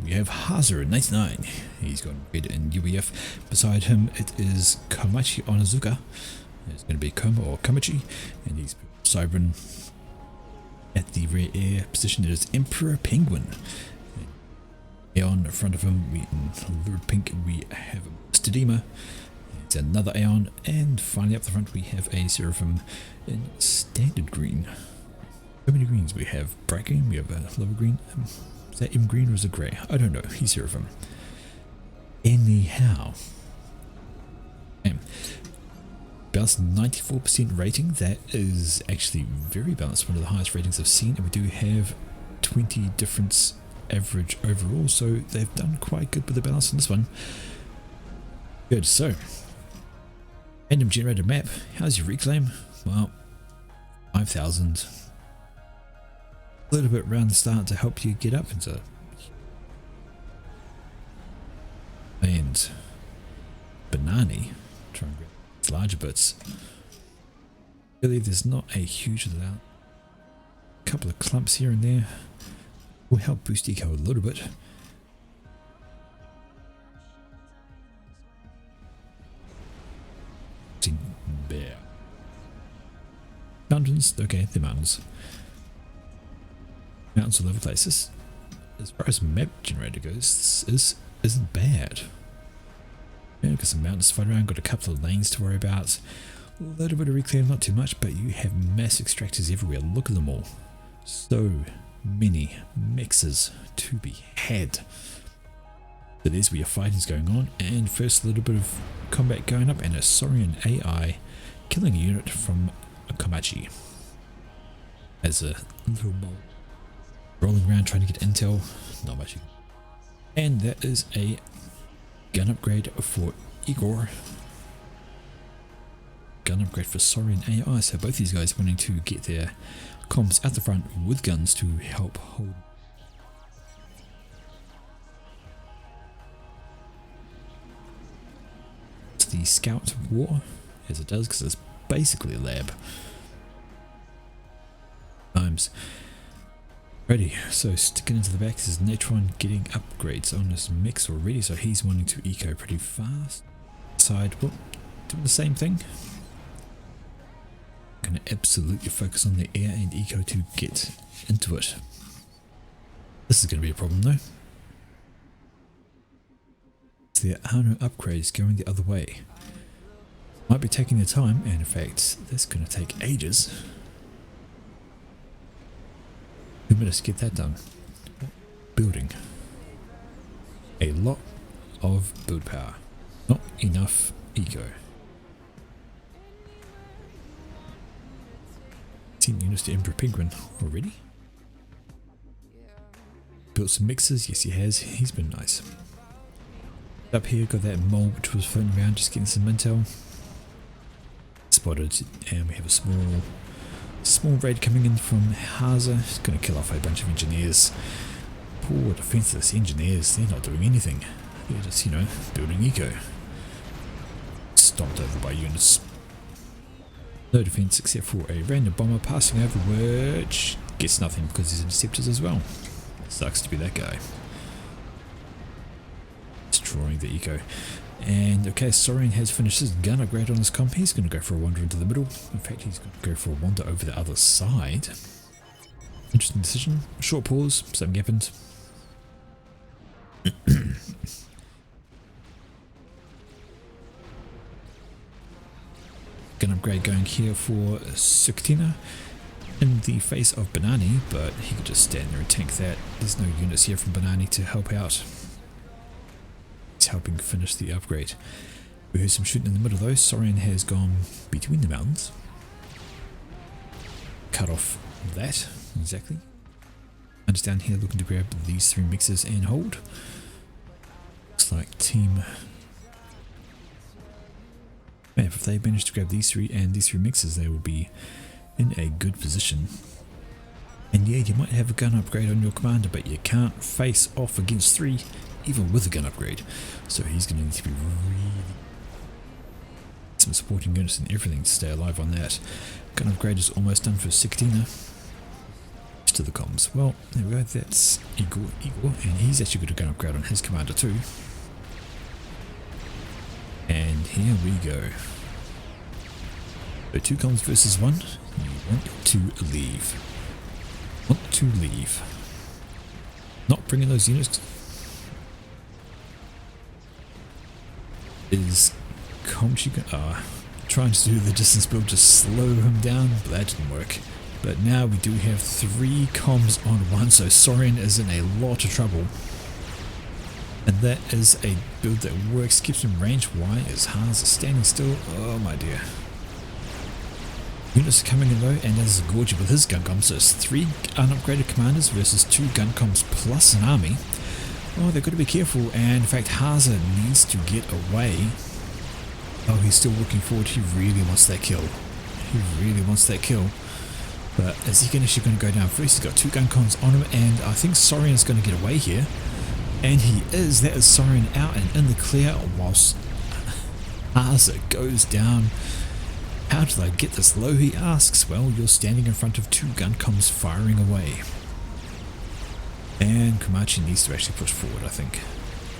We have Hazard 99. He's got red in UEF. Beside him it is Kamachi Onazuka. It's going to be Koma or Kamachi, and he's Cybrin. At the rear air position it is Emperor Penguin. Aeon in front of him, in lurid pink we have Stadima. It's another Aeon, and finally up the front we have a Seraphim in standard green. So many greens. We have bright green, we have a lower green. Is that M green or is it grey? I don't know. He's Seraphim. Anyhow. Balanced 94% rating. That is actually very balanced. One of the highest ratings I've seen. And we do have 20 difference average overall. So they've done quite good with the balance on this one. Good. So, random generated map. How's your reclaim? Well, 5,000. A little bit around the start to help you get up into. And Banani, try and grab its larger bits. Really, there's not a huge amount. A couple of clumps here and there will help boost eco a little bit. Bear. Mountains, okay, they're mountains. Mountains all over places. As far as map generator goes, this isn't bad. Yeah, got some mountains to fight around, got a couple of lanes to worry about. A little bit of reclaim, not too much, but you have mass extractors everywhere. Look at them all. So many mixes to be had. So there's where your fighting's going on, and first a little bit of combat going up, and a Saurian AI killing a unit from a Komachi. As a little ball rolling around trying to get intel, not much. And that is a gun upgrade for Igor. Gun upgrade for Saurian AI, so both these guys wanting to get their comms out the front with guns to help hold. The scout war, as it does, because it's basically a lab. Times. Ready, so sticking into the back, this is Natron getting upgrades on this mix already, so he's wanting to eco pretty fast. Side, well, doing the same thing. Gonna absolutely focus on the air and eco to get into it. This is gonna be a problem though. There are no upgrades going the other way. Might be taking their time, and in fact, that's going to take ages. 2 minutes to get that done. Building. A lot of build power. Not enough eco. 10 units to Emperor Penguin already. Built some mixers, yes he has, he's been nice. Up here, got that mole which was floating around, just getting some intel. Spotted, and we have a small raid coming in from Haza. He's going to kill off a bunch of engineers. Poor defenseless engineers, they're not doing anything. They're just, building eco. Stomped over by units. No defense except for a random bomber passing over, which gets nothing because he's interceptors as well. Sucks to be that guy. Destroying the eco. And okay, Saurian has finished his gun upgrade on his comp. He's going to go for a wander into the middle. In fact, he's going to go for a wander over the other side. Interesting decision. Short pause, something happened. Gun upgrade going here for Sukatina in the face of Banani, but he could just stand there and tank that. There's no units here from Banani to help out. He's helping finish the upgrade. We heard some shooting in the middle though. Saurian has gone between the mountains. Cut off that, exactly. And down here looking to grab these 3 mixers and hold. Looks like team... Man, if they manage to grab these 3 and these 3 mixers, they will be in a good position. And yeah, you might have a gun upgrade on your commander, but you can't face off against 3 even with a gun upgrade. So he's going to need to be really... some supporting units and everything to stay alive on that. Gun upgrade is almost done for Sukatina. To the comms. Well, there we go, that's Igor, and he's actually got a gun upgrade on his commander too. And here we go. So 2 comms versus 1. You want to leave. Want to leave. Not bringing those units is Komchi trying to do the distance build to slow him down, but that didn't work. But now we do have 3 comms on 1, so Saurian is in a lot of trouble. And that is a build that works, keeps him range. Why is Haas standing still? Oh my dear. Units are coming in low, and there's Gorgie with his gun comms. So it's 3 unupgraded commanders versus 2 gun comms plus an army. Oh, they've got to be careful, and in fact Haza needs to get away. Oh, he's still looking forward. He really wants that kill. He really wants that kill. But is he actually going to go down first? He's got 2 gun cons on him, and I think Saurian's going to get away here. And he is. That is Saurian out and in the clear, whilst Haza goes down. How did I get this low, he asks. Well, you're standing in front of 2 gun comms firing away. And Komachi needs to actually push forward, I think.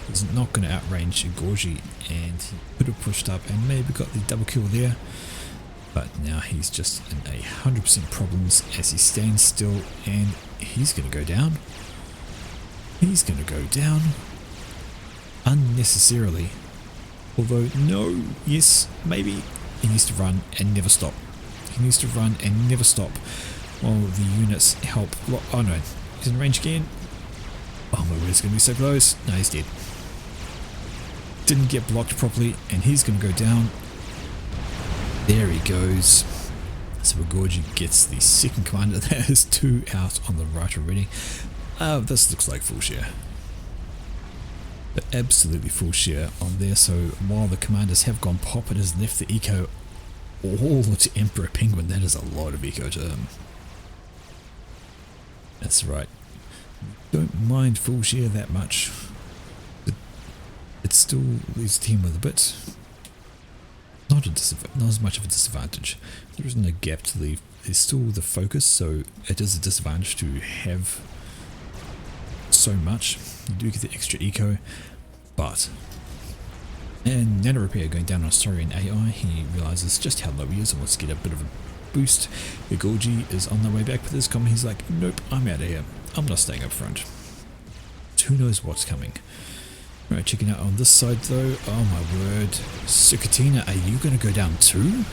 He's not going to outrange Gorgie, and he could have pushed up and maybe got the double kill there. But now he's just in 100% problems as he stands still, and he's going to go down. He's going to go down unnecessarily. Although, no, yes, maybe. He needs to run and never stop. He needs to run and never stop while the units help. Oh no, he's in range again. Oh my word, it's going to be so close. No, he's dead. Didn't get blocked properly, and he's going to go down. There he goes. So Gorgie gets the 2nd commander. That is 2 out on the right already. This looks like full share. But absolutely full share on there. So while the commanders have gone pop, it has left the eco all to Emperor Penguin. That is a lot of eco to him. That's right. Don't mind full share that much. It still leaves the team with a bit. Not as much of a disadvantage. There isn't a gap to leave. There's still the focus, so it is a disadvantage to have so much. You do get the extra eco, but... And nano repair going down on Saurian AI. He realizes just how low he is and wants to get a bit of a boost. Gorgie is on the way back with his comment. He's like, nope, I'm out of here. I'm not staying up front. Who knows what's coming. Right, checking out on this side though. Oh my word. Sukatina, are you going to go down too?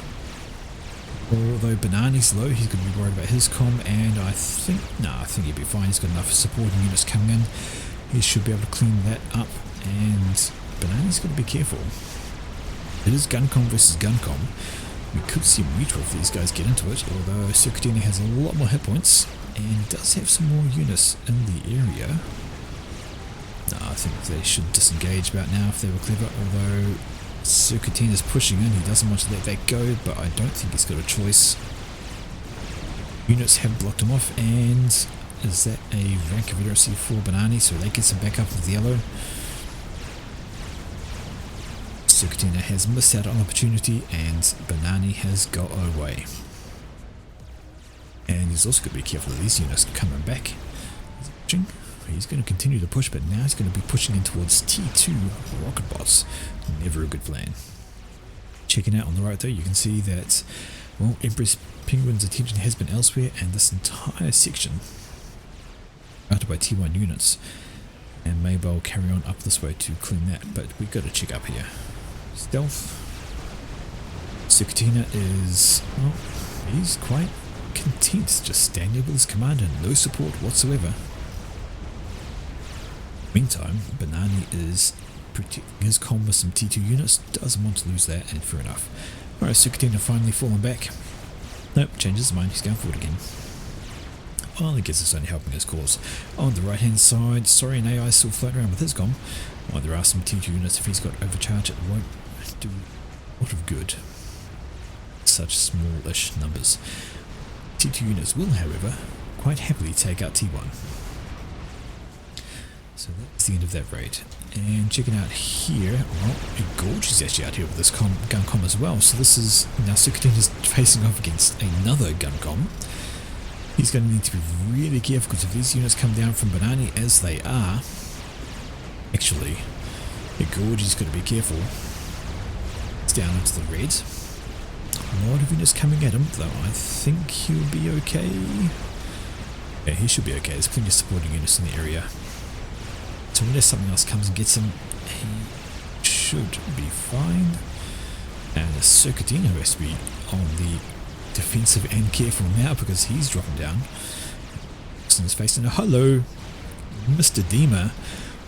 Although Banani's low, he's going to be worried about his comm, and I think he'll be fine. He's got enough supporting units coming in. He should be able to clean that up, and Banani's got to be careful. It is gun comm versus gun comm. We could see a mutual if these guys get into it, although Sukatina has a lot more hit points, and does have some more units in the area. I think they should disengage about now if they were clever, although Circuitina's pushing in, he doesn't want to let that go, but I don't think he's got a choice. Units have blocked him off, and is that a rank of literacy for Banani, so they get some backup with the yellow. Circuitina has missed out on opportunity, and Banani has got away. And he's also got to be careful of these units coming back. He's going to continue to push, but now he's going to be pushing in towards T2 rocket bots. Never a good plan. Checking out on the right though, you can see that, well, Empress Penguin's attention has been elsewhere, and this entire section routed by T1 units, and maybe I'll carry on up this way to clean that, but we've got to check up here. Stealth. Circuitina is, well, he's quite content just standing with his commander, no support whatsoever. Meantime, Banani is protecting his comm with some T2 units, doesn't want to lose that, and fair enough. Alright, Circuitina finally fallen back. Nope, changes his mind, he's going forward again. Well, I guess it's only helping his cause. On the right hand side, Saurian AI is still floating around with his comm. While there are some T2 units, if he's got overcharge, it won't do a lot of good. Such smallish numbers. T2 units will, however, quite happily take out T1. So that's the end of that raid. And checking out here, well, Gorge is actually out here with this gun comm as well. So this is, now Circuitina is facing off against another gun comm. He's going to need to be really careful, because if these units come down from Banani as they are, actually, Gorge is going to be careful. It's down into the red. A lot of units coming at him, though I think he'll be okay. Yeah, he should be okay. There's plenty of supporting units in the area. So unless something else comes and gets him, he should be fine. And the Circuitina has to be on the defensive and careful now, because he's dropping down. He's facing a hello, Mr. Dima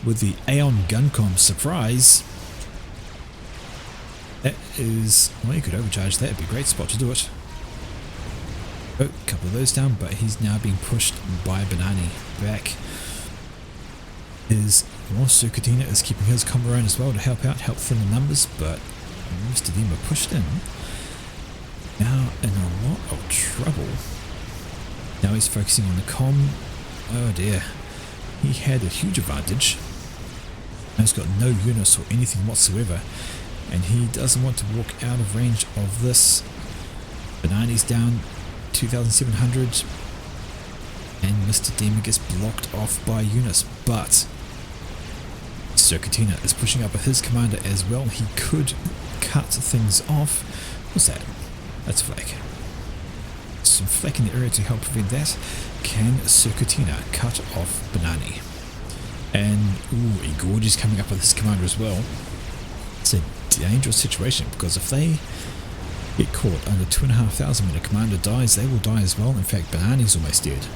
with the Aeon Guncom surprise. That is, well, you could overcharge that, it'd be a great spot to do it. Oh, a couple of those down, but he's now being pushed by Banani back. Circuitina is keeping his comm around as well to help out, help thin the numbers, but Mr. Dima pushed in. Now in a lot of trouble. Now he's focusing on the comm. Oh dear. He had a huge advantage. Now he's got no units or anything whatsoever, and he doesn't want to walk out of range of this. Banani's down 2,700, and Mr. Dima gets blocked off by units, but Circuitina is pushing up with his commander as well. He could cut things off. What's that? That's a flak. Some flak in the area to help prevent that. Can Circuitina cut off Banani? And Gorge is coming up with his commander as well. It's a dangerous situation, because if they get caught under 2,500 when a commander dies, they will die as well. In fact, Banani's almost dead.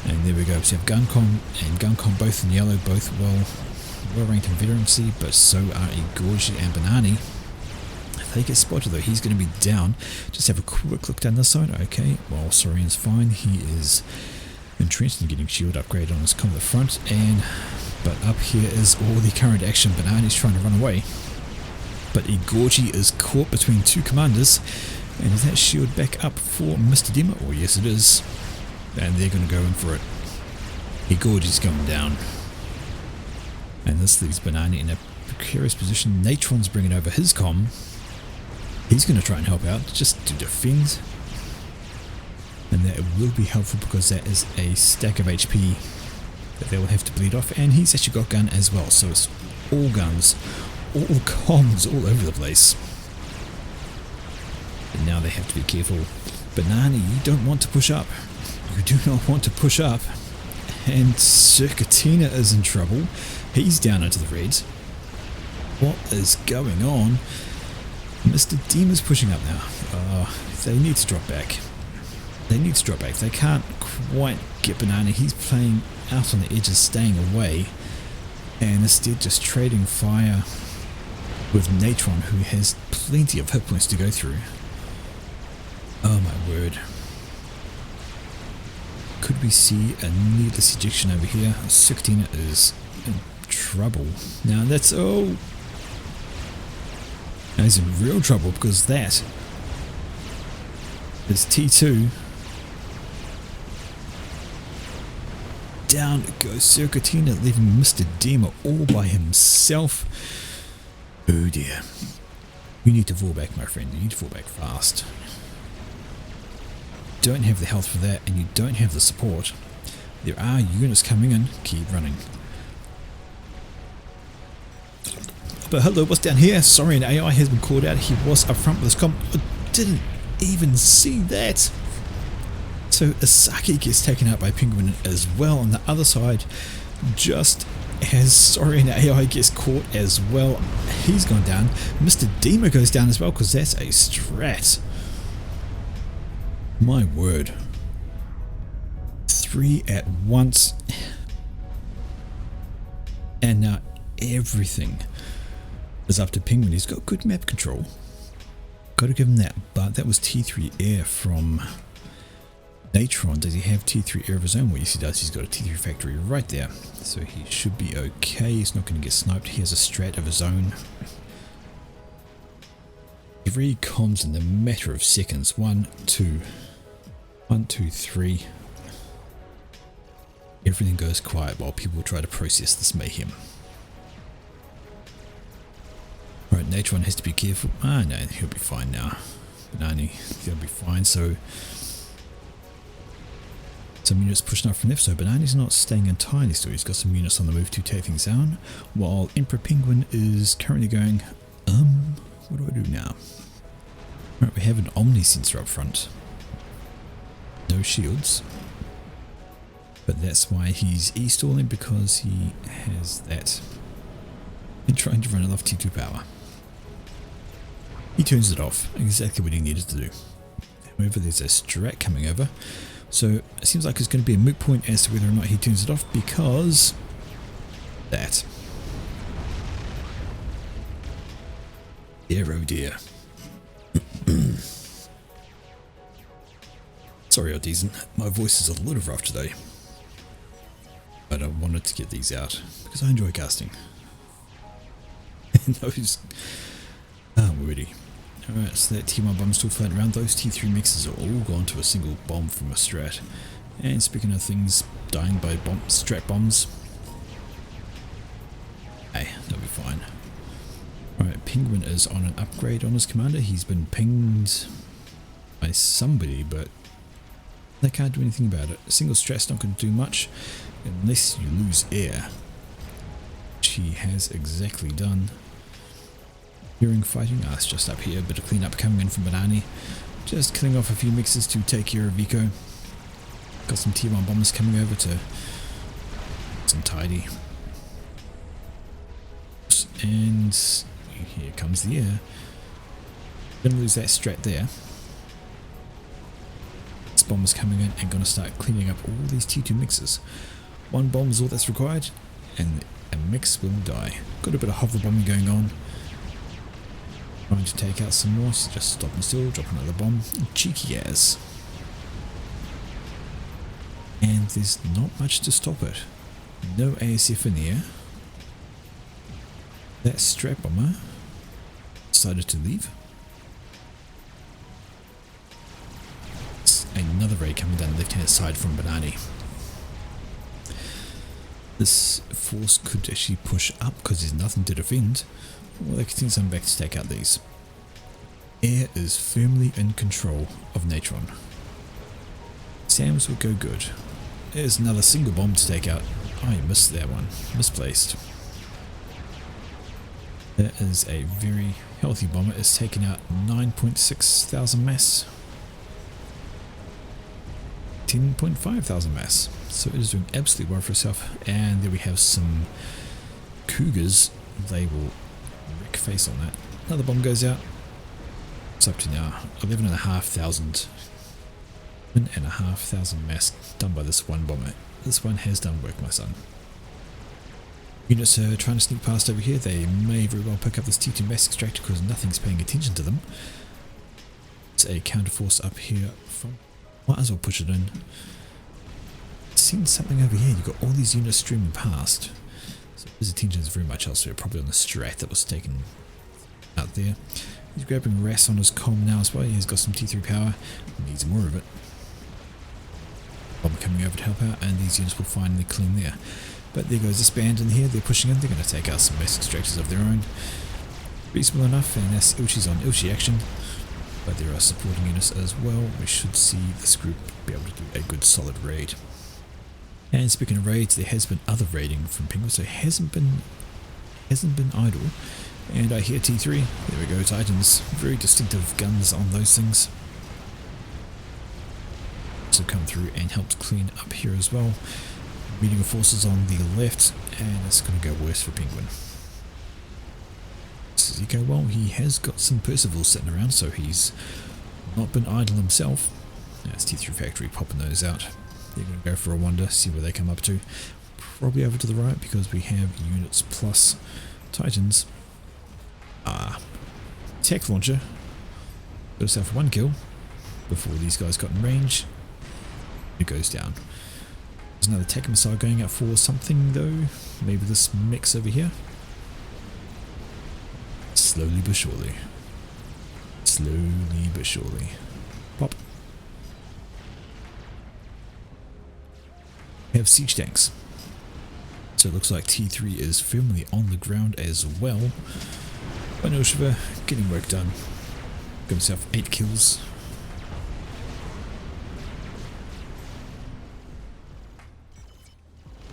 And there we go. So you have Guncom and Guncom both in yellow, both well ranked in veterancy, but so are Gorge and Banani. If they get spotted though, he's going to be down. Just have a quick look down this side. Okay, well, Saurian's fine. He is entrenched in getting shield upgrade on his comm at the front, but up here is all the current action. Banani's trying to run away, but Igorji is caught between two commanders. And is that shield back up for Mr. Dima? Oh yes it is, and they're going to go in for it. Igorji's going down, and this leaves Banani in a precarious position. Natron's bringing over his comm. He's going to try and help out just to defend, and that will be helpful because that is a stack of HP that they will have to bleed off, and he's actually got gun as well, so it's all guns, all comms all over the place. And now they have to be careful. Banani, you don't want to push up. You do not want to push up. And Circuitina is in trouble. He's down into the reds. What is going on? Mr. Dima's pushing up now. They need to drop back. They need to drop back. They can't quite get Banani. He's playing out on the edges, staying away, and instead just trading fire with Natron, who has plenty of hit points to go through. Oh my word. Could we see a needless ejection over here? Circuitina is in trouble. Now that's, oh, now he's in real trouble because that is T2. Down goes Circuitina, leaving Mr. Dima all by himself. Oh dear. You need to fall back, my friend. You need to fall back fast. Don't have the health for that, and you don't have the support. There are units coming in. Keep running. But hello, what's down here? Sorry, an AI has been called out. He was up front with his comp. I didn't even see that. So Asaki gets taken out by Penguin as well on the other side, just as Saurian AI gets caught as well. He's gone down. Mr. Dima goes down as well because that's a strat. My word. 3 at once. And now everything is up to Penguin. He's got good map control. Got to give him that. But that was T3 air from Natron. Does he have T3 air of his own? Well, yes he does. He's got a T3 factory right there. So he should be okay. He's not going to get sniped. He has a strat of his own. 3 comms in the matter of seconds. 1, 2. 1, 2, 3. Everything goes quiet while people try to process this mayhem. Right, Natron has to be careful. Ah, no, he'll be fine now. Banani, he'll be fine. So some units pushing up from left, so Banani's not staying entirely still. He's got some units on the move to take things down, while Emperor Penguin is currently going, what do I do now? Right, we have an Omni sensor up front. No shields. But that's why he's e-stalling, because he has that. And trying to run enough T2 power. He turns it off, exactly what he needed to do. However, there's a strat coming over. So it seems like it's going to be a moot point as to whether or not he turns it off, because that. Dear oh dear. Sorry, Artisan, my voice is a little rough today. But I wanted to get these out because I enjoy casting. And those. Ah, we're ready. Alright, so that T1 bomb's still floating around. Those T3 mixes are all gone to a single bomb from a strat. And speaking of things dying by strat bombs, hey, they'll be fine. Alright, Penguin is on an upgrade on his commander. He's been pinged by somebody, but they can't do anything about it. A single strat's not going to do much unless you lose air, which he has exactly done. Hearing fighting, it's just up here. A bit of cleanup coming in from Banani. Just killing off a few mixes to take care of Vico. Got some T1 bombers coming over to some tidy. And here comes the air. Gonna lose that strat there. This bomber's coming in and gonna start cleaning up all these T2 mixes. 1 bomb is all that's required, and a mix will die. Got a bit of hover bombing going on. Trying to take out some more, so just stopping still, drop another bomb. Cheeky as. And there's not much to stop it. No ASF in the air. That strat bomber decided to leave. It's another ray coming down the left hand side from Banani. This force could actually push up because there's nothing to defend. Well, they can send some back to take out these. Air is firmly in control of Natron. Sam's will go good. There's another single bomb to take out. I missed that one. Misplaced. That is a very healthy bomber. It's taken out 9.6 thousand mass. 10.5 thousand mass. So it is doing absolutely well for itself. And there we have some Cougars. They will wreck face on that. Another bomb goes out. It's up to now 11,500. 11,500 mass done by this one bomber. This one has done work, my son. Units are trying to sneak past over here. They may very well pick up this T2 mass extractor because nothing's paying attention to them. It's a counterforce up here from. Might as well push it in. seen something over here. You've got all these units streaming past. So his attention is very much elsewhere, probably on the strat that was taken out there. He's grabbing Ras on his comm now as well. He's got some T3 power. Needs more of it. Bomber coming over to help out, and these units will finally clean there. But there goes this band in here. They're pushing in. They're going to take out some mass extractors of their own. Reasonable enough, and that's Ilchi's on Ilchi action. But there are supporting units as well. We should see this group be able to do a good solid raid. And speaking of raids, there has been other raiding from Penguin, so it hasn't been idle. And I hear T3. There we go, Titans. Very distinctive guns on those things. So come through and helped clean up here as well. Meeting of forces on the left, and it's going to go worse for Penguin. Zeko, well, he has got some Percivals sitting around, so he's not been idle himself. That's T3 Factory popping those out. They're going to go for a wander, see where they come up to. Probably over to the right because we have units plus Titans. Tech launcher. Got herself one kill before these guys got in range. It goes down. There's another tech missile going out for something though. Maybe this mix over here. Slowly but surely. Slowly but surely. Pop. We have siege tanks. So it looks like T3 is firmly on the ground as well. But Ilchiva getting work done. Got himself 8 kills.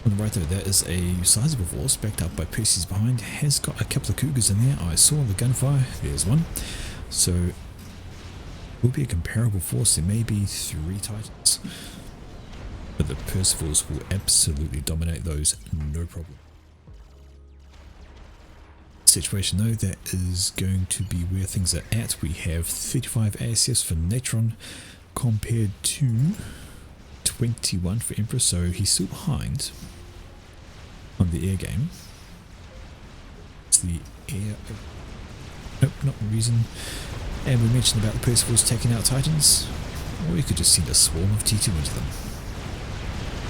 On the right though, there is a sizable force backed up by Percy's behind. Has got a couple of Cougars in there. I saw the gunfire. There's one. So will be a comparable force. There may be 3 Titans. But the Percivals will absolutely dominate those, no problem. Situation though, that is going to be where things are at. We have 35 ASFs for Natron compared to 21 for Emperor, so he's still behind on the air game. It's the air... Nope, not the reason. And we mentioned about the Percivals taking out Titans. Or you could just send a swarm of T2 into them.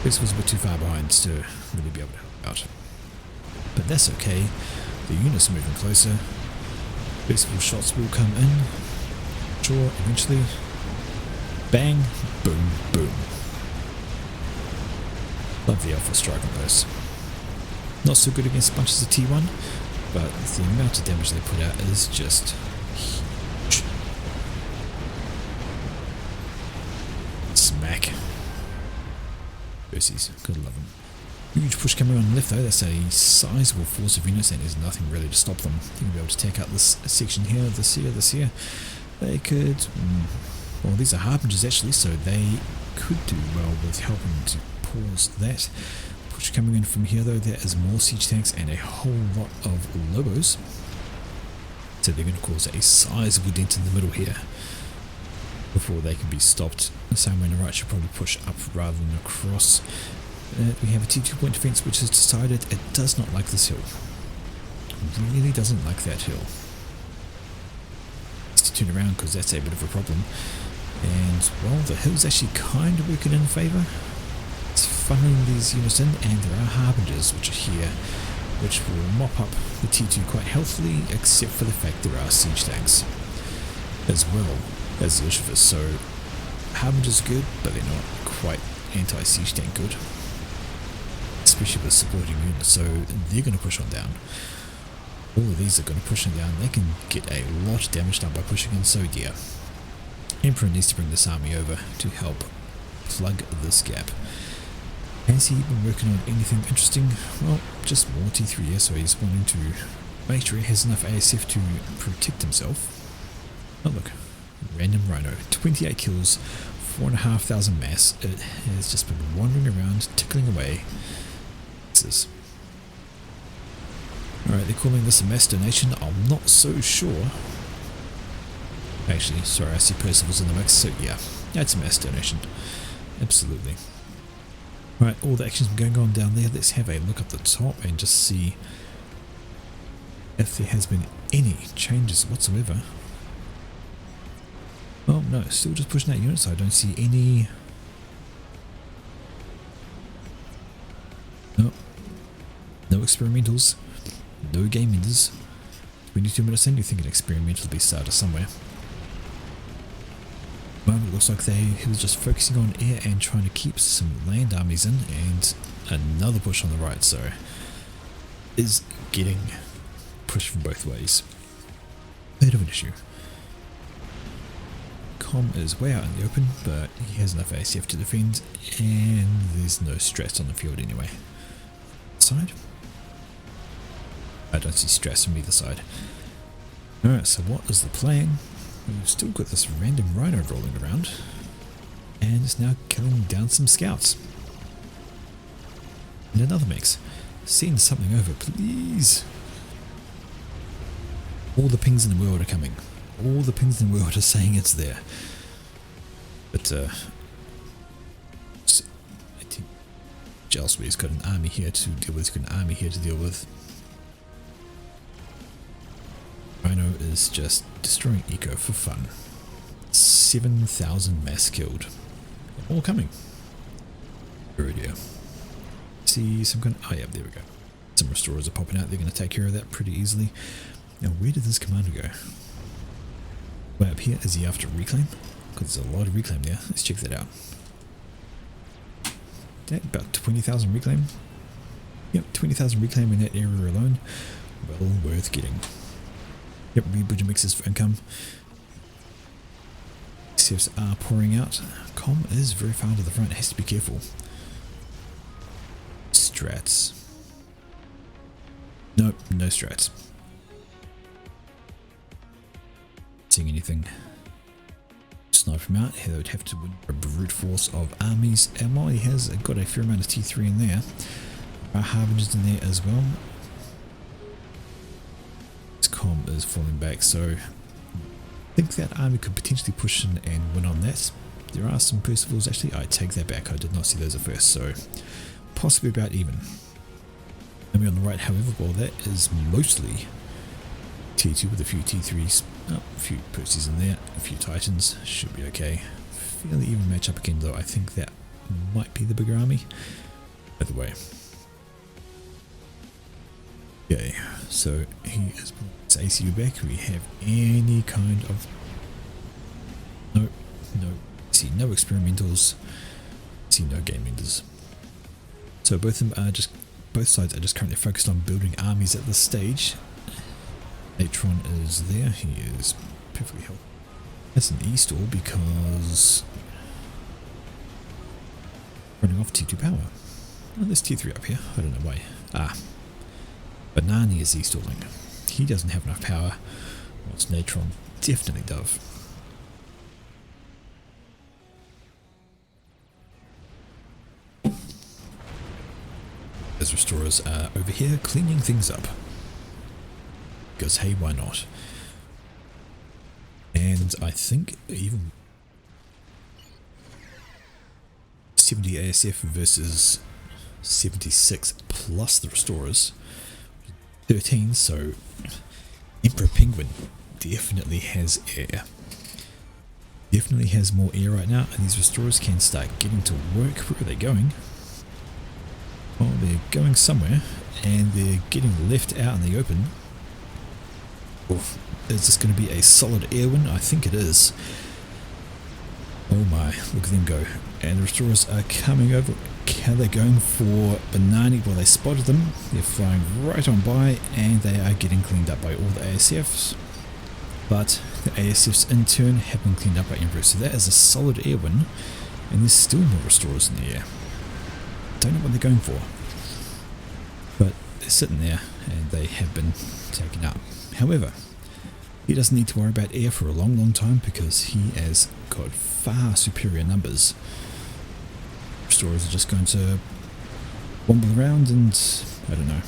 Percival's a bit too far behind to really be able to help out. But that's okay. The units are moving closer. Percival shots will come in. Sure, eventually. Bang, boom, boom. Love the alpha strike on those. Not so good against bunches of T1, but the amount of damage they put out is just huge. Smack. Percy's, gotta love them. Huge push coming on the left though. That's a sizable force of units and there's nothing really to stop them. They're going to be able to take out this section here, this here. They could... well, these are Harbingers actually, so they could do well with helping to pause that. Push coming in from here though, there is more siege tanks and a whole lot of Lobos. So they're going to cause a sizable dent in the middle here before they can be stopped. The same way on the right should probably push up rather than across. We have a T2 point defense which has decided it does not like this hill. It really doesn't like that hill. Let's turn around because that's a bit of a problem. And well, the hill's actually kind of working in favour. It's funneling these units in, and there are Harbingers which are here, which will mop up the T2 quite healthily, except for the fact there are siege tanks as well as the Ilchiva. So Harbingers are good, but they're not quite anti-siege tank good, especially with supporting units, so they're going to push on down. All of these are going to push on down. They can get a lot of damage done by pushing in, so yeah. Emperor needs to bring this army over to help plug this gap. Has he been working on anything interesting? Well, just more T3 here, so he's wanting to make sure he has enough ASF to protect himself. Oh look, random Rhino, 28 kills, 4,500 mass. It has just been wandering around, tickling away. Alright, they're calling this a mass donation. I'm not so sure. Actually, sorry, I see Percival's in the mix, so yeah, that's a mass donation. Absolutely. Alright, all the action's been going on down there. Let's have a look at the top and just see if there has been any changes whatsoever. Oh no, still just pushing out units. I don't see any experimentals, no game enders. 22 minutes in, you think an experimental will be started somewhere. Moment, it looks like he was just focusing on air and trying to keep some land armies in, and another push on the right, so is getting pushed from both ways. Bit of an issue. Com is way out in the open, but he has enough ACF to defend, and there's no strats on the field anyway. Side? I don't see strats from either side. Alright, so what is the plan? We've still got this random rhino rolling around, and it's now killing down some scouts. And another mix. Send something over, please. All the pings in the world are coming. All the pings in the world are saying it's there. But, I think Elsewhere's got an army here to deal with, got an army here to deal with. Rhino is just destroying eco for fun. 7,000 mass killed. All coming. Oh dear. See some kind of... oh yeah, there we go. Some restorers are popping out, they're going to take care of that pretty easily. Now where did this commander go? Way up here, is he after reclaim? Because there's a lot of reclaim there. Let's check that out. That about 20,000 reclaim. Yep, 20,000 reclaim in that area alone. Well worth getting. Yep, rebridge mixes for income. CFs are pouring out. Com is very far to the front, has to be careful. Strats. Nope, no strats. Seeing anything. Snipe him out, he would have to win a brute force of armies, and while he has got a fair amount of T3 in there, there are harbingers in there as well. His com is falling back, so I think that army could potentially push in and win on that. There are some Percivals, actually I take that back, I did not see those at first, so possibly about even. Army on the right, however, well that is mostly T2 with a few T3s, oh, a few Percys in there, a few Titans, should be okay. Fairly even match up again though, I think that might be the bigger army. By the way. Okay, so he is pulling his ACU back. We have any kind of... no, see no experimentals, see no game enders. So both of them are just, both sides are just currently focused on building armies at this stage. Natron is there, he is perfectly healthy. That's an E-stall because running off T2 power. Oh, there's T3 up here, I don't know why. Ah, Banani is E-stalling. He doesn't have enough power, whilst Natron definitely does. As restorers are over here cleaning things up. Because hey, why not? And I think even 70 ASF versus 76 plus the restorers, 13, so Emperor Penguin definitely has air. Definitely has more air right now, and these restorers can start getting to work. Where are they going? Well, they're going somewhere, and they're getting left out in the open. Oof. Is this going to be a solid air win? I think it is. Oh my, look at them go. And the restorers are coming over. They're going for Banani. Well, they spotted them. They're flying right on by, and they are getting cleaned up by all the ASFs. But the ASFs in turn have been cleaned up by Emperor. So that is a solid air win, and there's still more restorers in the air. Don't know what they're going for. But they're sitting there, and they have been taken up. However, he doesn't need to worry about air for a long time because he has got far superior numbers. Restorers are just going to womble around and, I don't know,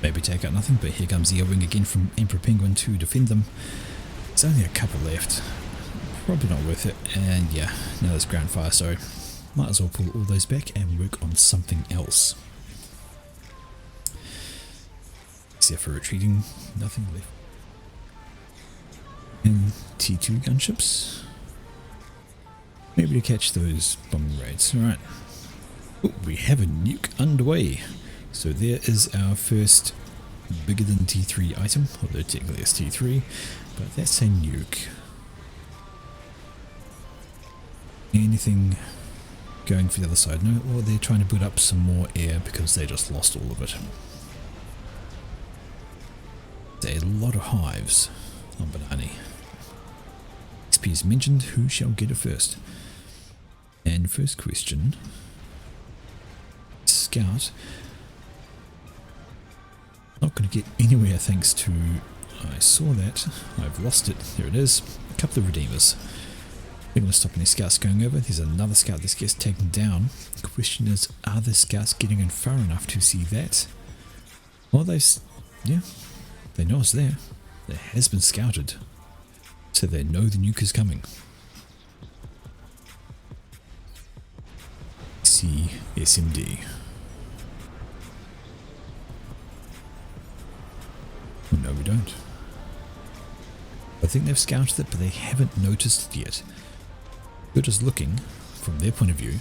maybe take out nothing, but here comes the wing again from Emperor Penguin to defend them. There's only a couple left, probably not worth it, and yeah, now there's ground fire, so might as well pull all those back and work on something else. Except for retreating, nothing left. And T2 gunships. Maybe to catch those bombing raids. Alright. Oh, we have a nuke underway. So there is our first bigger than T3 item, although technically it's T3, but that's a nuke. Anything going for the other side? No, or they're trying to build up some more air because they just lost all of it. There's a lot of hives on Banani. XP is mentioned, who shall get it first? And first question, Scout, not going to get anywhere thanks to, I saw that, I've lost it, there it is, a couple of redeemers. They're going to stop any scouts going over. There's another scout that gets taken down. The question is, are the scouts getting in far enough to see that? Well, yeah, they know it's there. It has been scouted, so they know the nuke is coming. See SMD. Oh, no, we don't. I think they've scouted it, but they haven't noticed it yet. They're just looking from their point of view.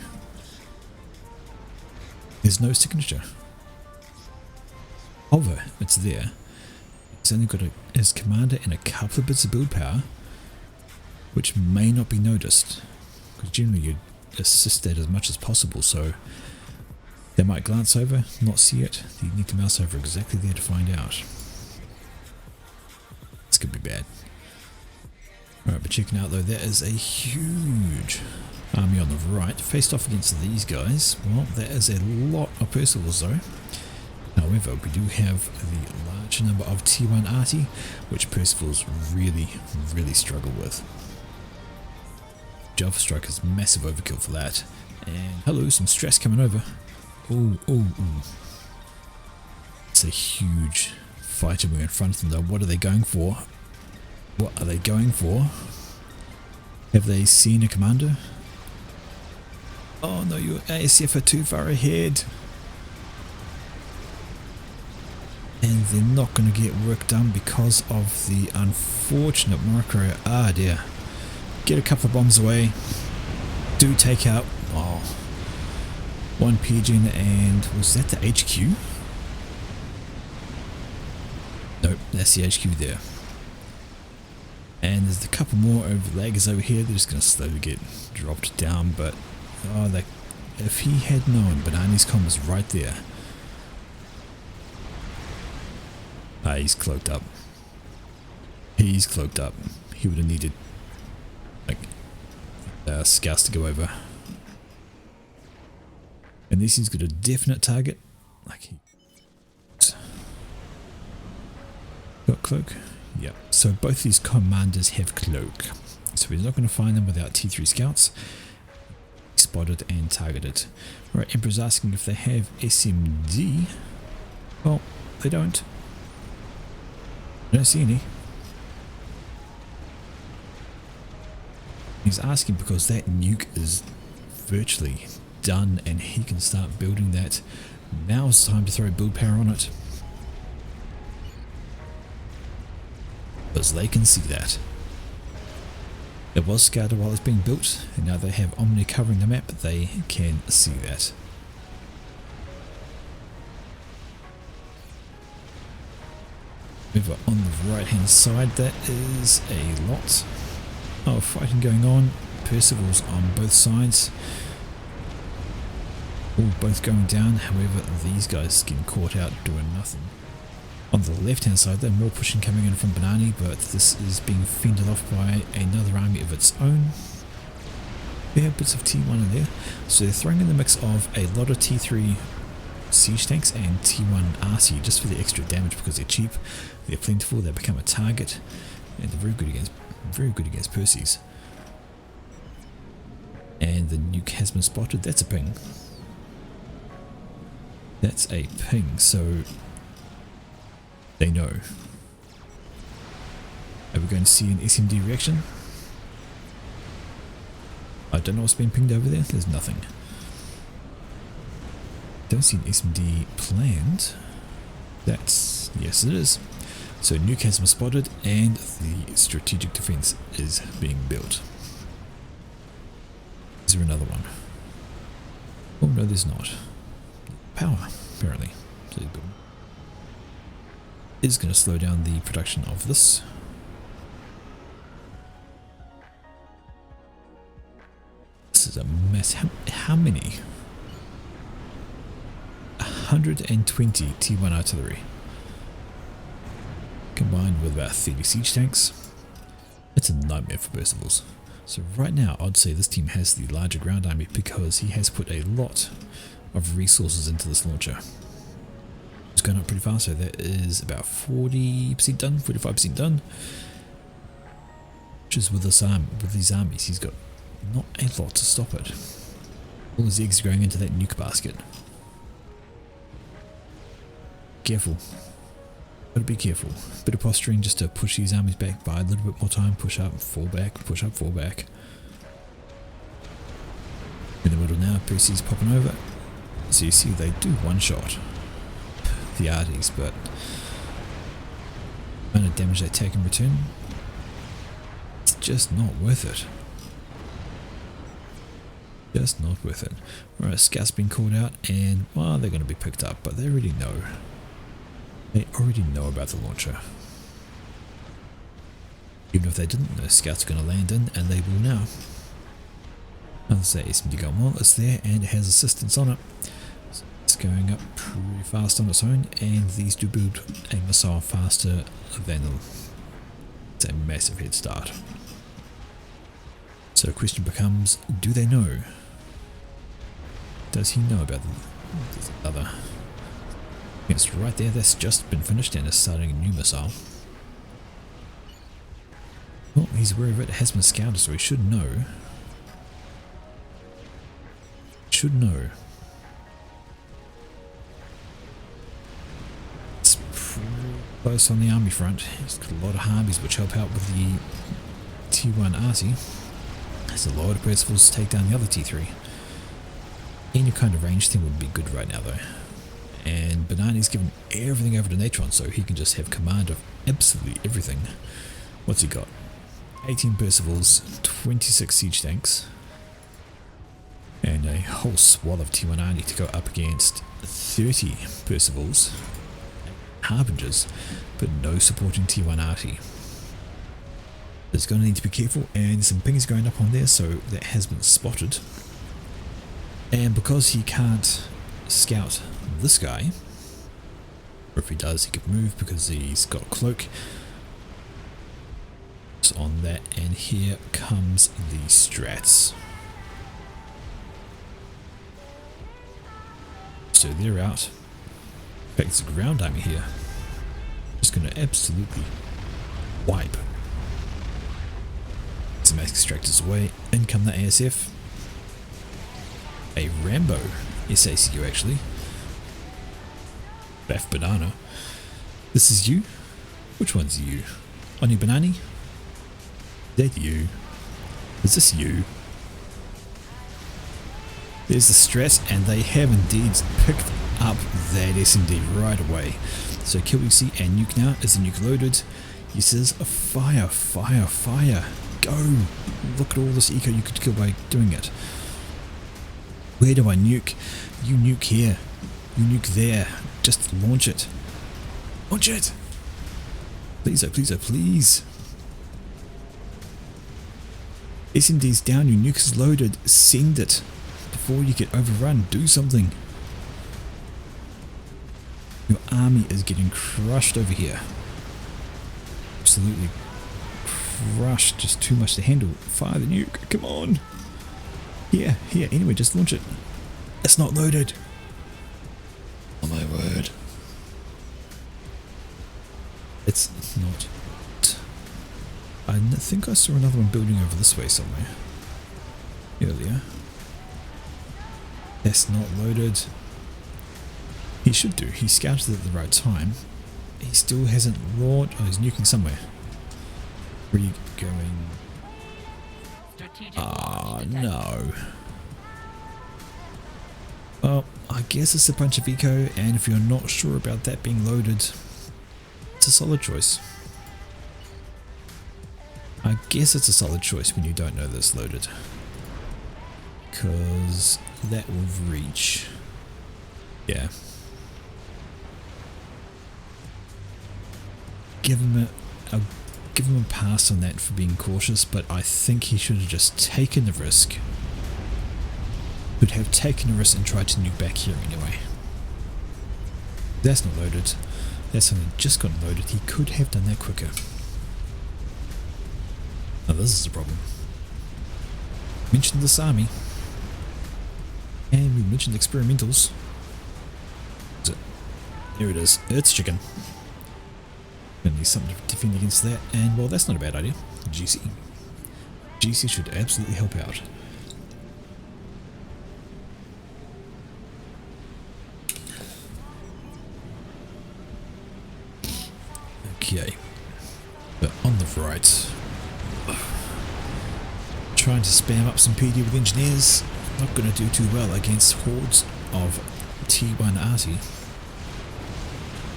There's no signature. However, it's there. It's only got his commander and a couple of bits of build power, which may not be noticed, because generally you assist that as much as possible, so they might glance over, not see it. You need to mouse over exactly there to find out. This could be bad. Alright, but checking out though, there is a huge army on the right, faced off against these guys. Well, there is a lot of Percivals though. However, we do have the large number of T1 Arty, which Percivals really struggle with. Jelfer Strike is massive overkill for that. And hello, some stress coming over. Oh. It's a huge fighter in front of them though. What are they going for? What are they going for? Have they seen a commander? Oh no, your ASF are too far ahead. And they're not going to get work done because of the unfortunate micro. Ah dear. Get a couple of bombs away. Do take out, one pigeon, and was that the HQ? Nope, that's the HQ there. And there's a couple more overlaggers over here. They're just going to slowly get dropped down, but if he had known Banani's comm was right there. Ah, he's cloaked up. He's cloaked up. He would have needed scouts to go over. And this he's got a definite target. Got cloak? Yep. So both these commanders have cloak. So he's not going to find them without T3 scouts. Spotted and targeted. Right, Emperor's asking if they have SMD. Well, they don't. I don't see any. He's asking because that nuke is virtually done and he can start building that. Now it's time to throw build power on it. Because they can see that. It was scouted while it's being built, and now they have Omni covering the map, they can see that. Over on the right hand side, that is a lot of fighting going on. Percivals on both sides. All both going down, however these guys getting caught out doing nothing. On the left hand side, there's more pushing coming in from Banani, but this is being fended off by another army of its own. They have bits of T1 in there, so they're throwing in the mix of a lot of T3 siege tanks and T1 RC just for the extra damage because they're cheap, they're plentiful, they become a target, and they're very good against Percy's. And the nuke has been spotted. That's a ping. That's a ping, so they know. Are we going to see an SMD reaction? I don't know what's been pinged over there. There's nothing. Don't see an SMD planned. That's, yes it is. So nuke has been spotted and the strategic defense is being built. Is there another one? Oh no, there's not. Power, apparently. So is going to slow down the production of this. This is a mess. How many? 120 T1 artillery combined with about 30 siege tanks. It's a nightmare for Percivals. So right now I'd say this team has the larger ground army because he has put a lot of resources into this launcher. It's going up pretty fast, so that is about 40% done, 45% done. Just with this with these armies, he's got not a lot to stop it. All his eggs are going into that nuke basket. Careful. Gotta be careful. Bit of posturing just to push these armies back by a little bit more time. Push up, fall back, push up, fall back. In the middle now, Percy's popping over. So you see they do one shot the arties, but the amount of damage they take in return, it's just not worth it. Just not worth it. Alright, scouts been called out and, well, they're going to be picked up, but they already know. They already know about the launcher. Even if they didn't, the scouts are going to land in, and they will now. I'll say SMD going well, it's there and it has assistance on it. So it's going up pretty fast on its own, and these do build a missile faster than them. It's a massive head start. So the question becomes, do they know? Does he know about them? There's another. It's right there, that's just been finished and is starting a new missile. Well, he's aware of it, it has been scouted, so he should know. Should know. It's pretty close on the army front. He's got a lot of harbies which help out with the T1 arty. There's a lot of Percivals to take down the other T3. Any kind of range thing would be good right now though. And Banani's given everything over to Natron, so he can just have command of absolutely everything. What's he got? 18 Percivals, 26 siege tanks, and a whole swath of T1 army to go up against 30 Percivals, Harbingers, but no supporting T1 arty. There's going to need to be careful, and some pings going up on there, so that has been spotted. And because he can't scout this guy, or if he does, he can move because he's got a cloak. It's on that, and here comes the strats. So they're out. In fact, it's a ground army here. Just going to absolutely wipe. Some extractors away. In come the ASF. A Rambo SACU actually. FAF Banana. This is you? Which one's you? Oni Banani? Is that you? Is this you? There's the stress, and they have indeed picked up that SMD right away. So QEC and nuke now. Is the nuke loaded? He says fire, fire, fire. Go! Look at all this eco you could kill by doing it. Where do I nuke? You nuke here. You nuke there. Just launch it. Launch it! Please, oh please, oh please. SMD's down, your nuke is loaded. Send it. Before you get overrun, do something. Your army is getting crushed over here. Absolutely crushed. Just too much to handle. Fire the nuke. Come on. Here, here. Anyway, just launch it. It's not loaded. Oh my word. It's not. I think I saw another one building over this way somewhere. Earlier. That's not loaded. He should do. He scouted it at the right time. He still hasn't launched. Oh, he's nuking somewhere. Where are you going? Ah, no. Well, I guess it's a bunch of eco, and if you're not sure about that being loaded, it's a solid choice. I guess it's a solid choice when you don't know that it's loaded. Because that will reach. Yeah. give him a pass on that for being cautious, but I think he should have just taken the risk. Could have taken a risk and tried to nuke back here anyway. That's not loaded. That's something just got loaded. He could have done that quicker. Now this is a problem. Mentioned this army, and we mentioned experimentals. Here it is. It's chicken. Gonna need something to defend against that, and well, that's not a bad idea. GC. GC should absolutely help out. Okay. But on the right, trying to spam up some PD with engineers. Not going to do too well against hordes of T1 arty.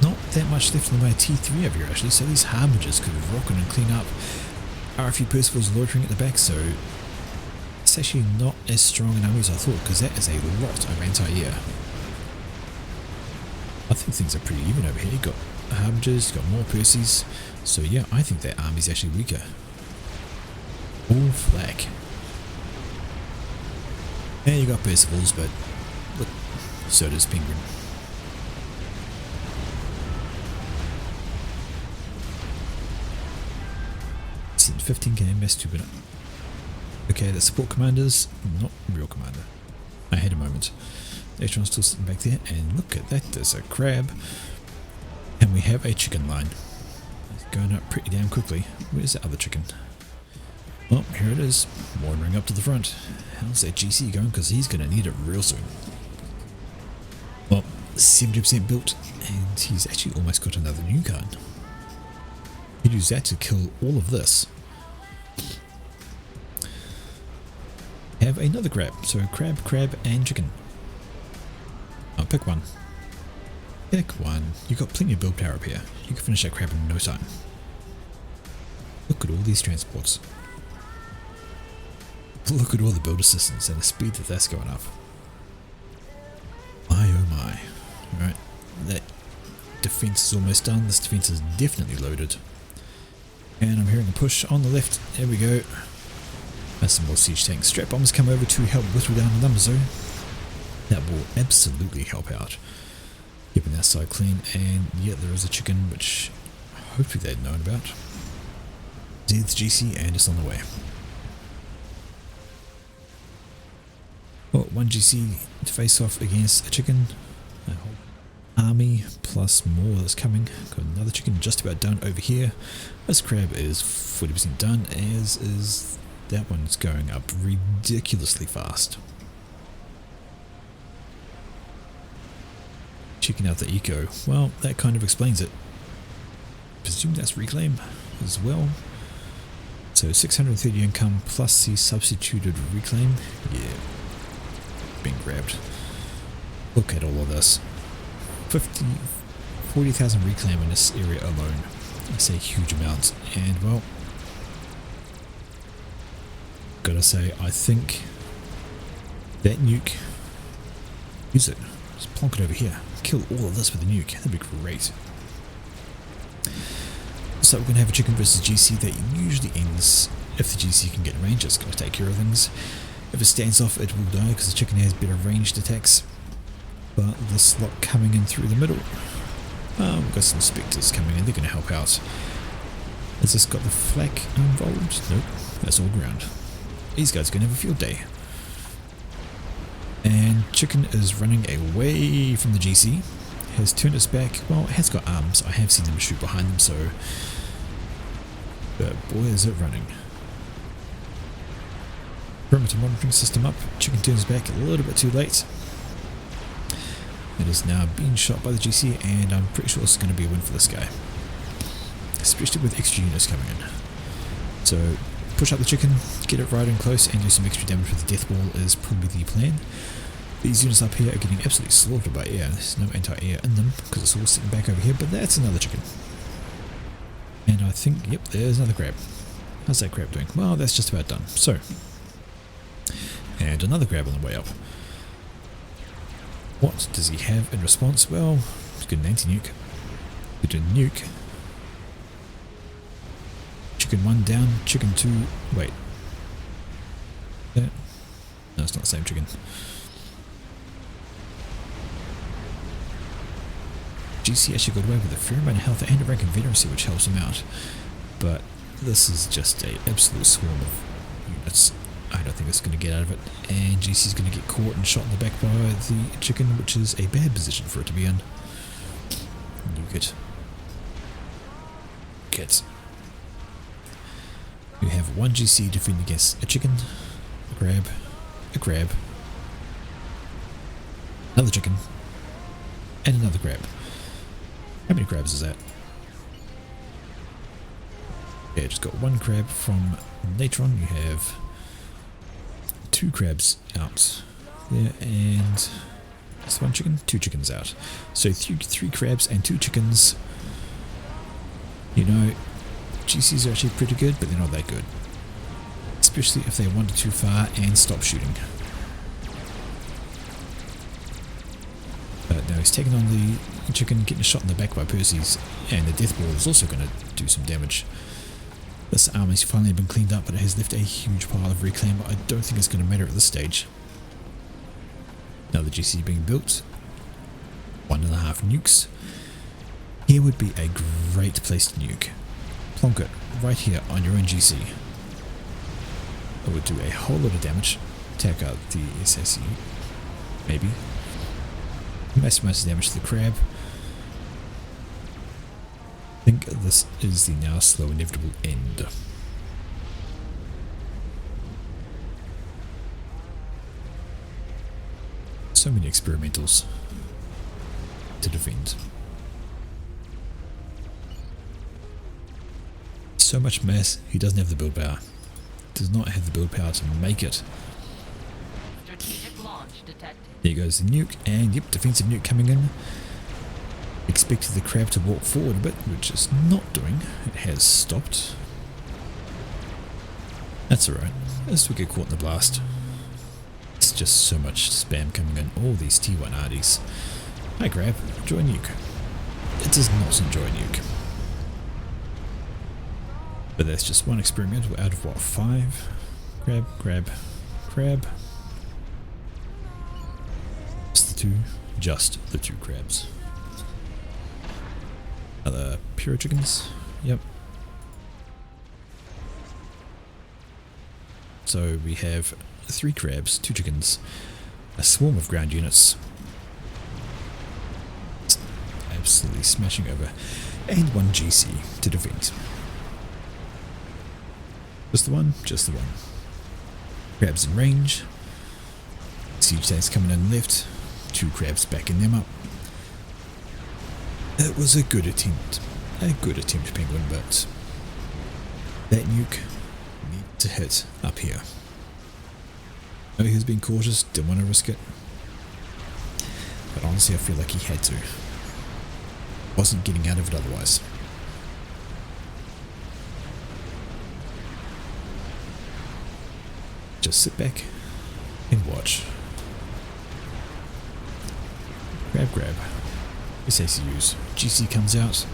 Not that much left in the way of T3 over here actually, so these Harmagers could rock in and clean up. Are a few Percivals loitering at the back, so it's actually not as strong an army as I thought, because that is a lot of anti-air. I think things are pretty even over here. You've got Harmagers, you've got more Percies, so yeah, I think that army's actually weaker. All flak. And you got Percivals, but look, so does Penguin. Sent 15k mass to winner. Okay, the support commanders, not real commander. I had a moment. The Atron's still sitting back there, and look at that, there's a crab. And we have a chicken line. It's going up pretty damn quickly. Where's the other chicken? Well, here it is, wandering up to the front. How's that GC going? Because he's going to need it real soon. Well, 70% built, and he's actually almost got another new card. He'd use that to kill all of this. Have another crab. So crab, and chicken. Oh, pick one. Pick one. You've got plenty of build power up here. You can finish that crab in no time. Look at all these transports. Look at all the build assistance and the speed that that's going up. My oh my. Alright, that defense is almost done. This defense is definitely loaded. And I'm hearing a push on the left. There we go. That's some more siege tanks. Strap bombers come over to help whittle down the numbers though. That will absolutely help out. Keeping that side clean. And yeah, there is a chicken which hopefully they'd known about. There's the GC and it's on the way. Well, one GC to face off against a chicken. A whole army plus more that's coming. Got another chicken just about done over here. This crab is 40% done, as is that one's going up ridiculously fast. Checking out the eco. Well, that kind of explains it. Presume that's reclaim as well. So 630 income plus the substituted reclaim. Yeah. Being grabbed. Look at all of this. 40,000 reclaim in this area alone. That's a huge amount. And well, gotta say, I think that nuke, use it. Just plonk it over here. Kill all of this with a nuke. That'd be great. So we're gonna have a chicken versus GC that usually ends if the GC can get range. It's gonna take care of things. If it stands off, it will die because the chicken has better ranged attacks. But this lot coming in through the middle, we've got some spectres coming in. They're going to help out. Has this got the flak involved? Nope, that's all ground. These guys are going to have a field day. And chicken is running away from the GC. Has turned its back. Well, it has got arms. I have seen them shoot behind them, so. But boy, is it running. Perimeter monitoring system up. Chicken turns back a little bit too late. It is now being shot by the GC, and I'm pretty sure this is going to be a win for this guy. Especially with extra units coming in. So push up the chicken, get it right in close, and do some extra damage with the death ball is probably the plan. These units up here are getting absolutely slaughtered by air. There's no anti-air in them because it's all sitting back over here, but that's another chicken. And I think, yep, there's another crab. How's that crab doing? Well, that's just about done. So, and another crab on the way up. What does he have in response? Well, he's got an anti-nuke. Good to nuke. Chicken 1 down, chicken 2, wait. No, it's not the same chicken. GC actually got away with a fair amount of health and a rank of veterancy, which helps him out. But this is just an absolute swarm of units. I don't think it's going to get out of it. And GC's going to get caught and shot in the back by the chicken, which is a bad position for it to be in. Nuke it. Get. You have one GC defending against a chicken, a crab, another chicken, and another crab. How many crabs is that? Yeah, just got one crab from Natron. You have 2 crabs out there, and that's one chicken, 2 chickens out. So 3 crabs and 2 chickens. You know, GCs are actually pretty good, but they're not that good. Especially if they wander too far and stop shooting. But now he's taking on the chicken, getting shot in the back by Percy's, and the death ball is also going to do some damage. This army's finally been cleaned up, but it has left a huge pile of reclaim. I don't think it's going to matter at this stage. Now the GC being built. 1.5 nukes. Here would be a great place to nuke. Plonk it right here on your own GC. It would do a whole lot of damage. Take out the SSU, maybe. Massive damage to the crab. I think this is the now slow inevitable end. So many experimentals to defend. So much mass, he doesn't have the build power. Does not have the build power to make it. Strategic launch detected. There goes the nuke, and yep, defensive nuke coming in. Expected the crab to walk forward a bit, which it's not doing. It has stopped. That's alright. As we get caught in the blast. It's just so much spam coming in. All these T1 RDs. Hi crab, enjoy a nuke. It does not enjoy a nuke. But that's just one experimental out of what, 5? Crab, crab, crab. Just the 2 crabs. Other pure chickens? Yep. So we have 3 crabs, 2 chickens, a swarm of ground units. It's absolutely smashing over. And 1 GC to defend. Just the one? Just the one. Crabs in range. Siege tanks coming in left. 2 crabs backing them up. It was a good attempt. Penguin, but that nuke needed to hit up here. No, he was being cautious, didn't want to risk it. But honestly, I feel like he had to. Wasn't getting out of it otherwise. Just sit back and watch. Grab. SACUs. GC comes out.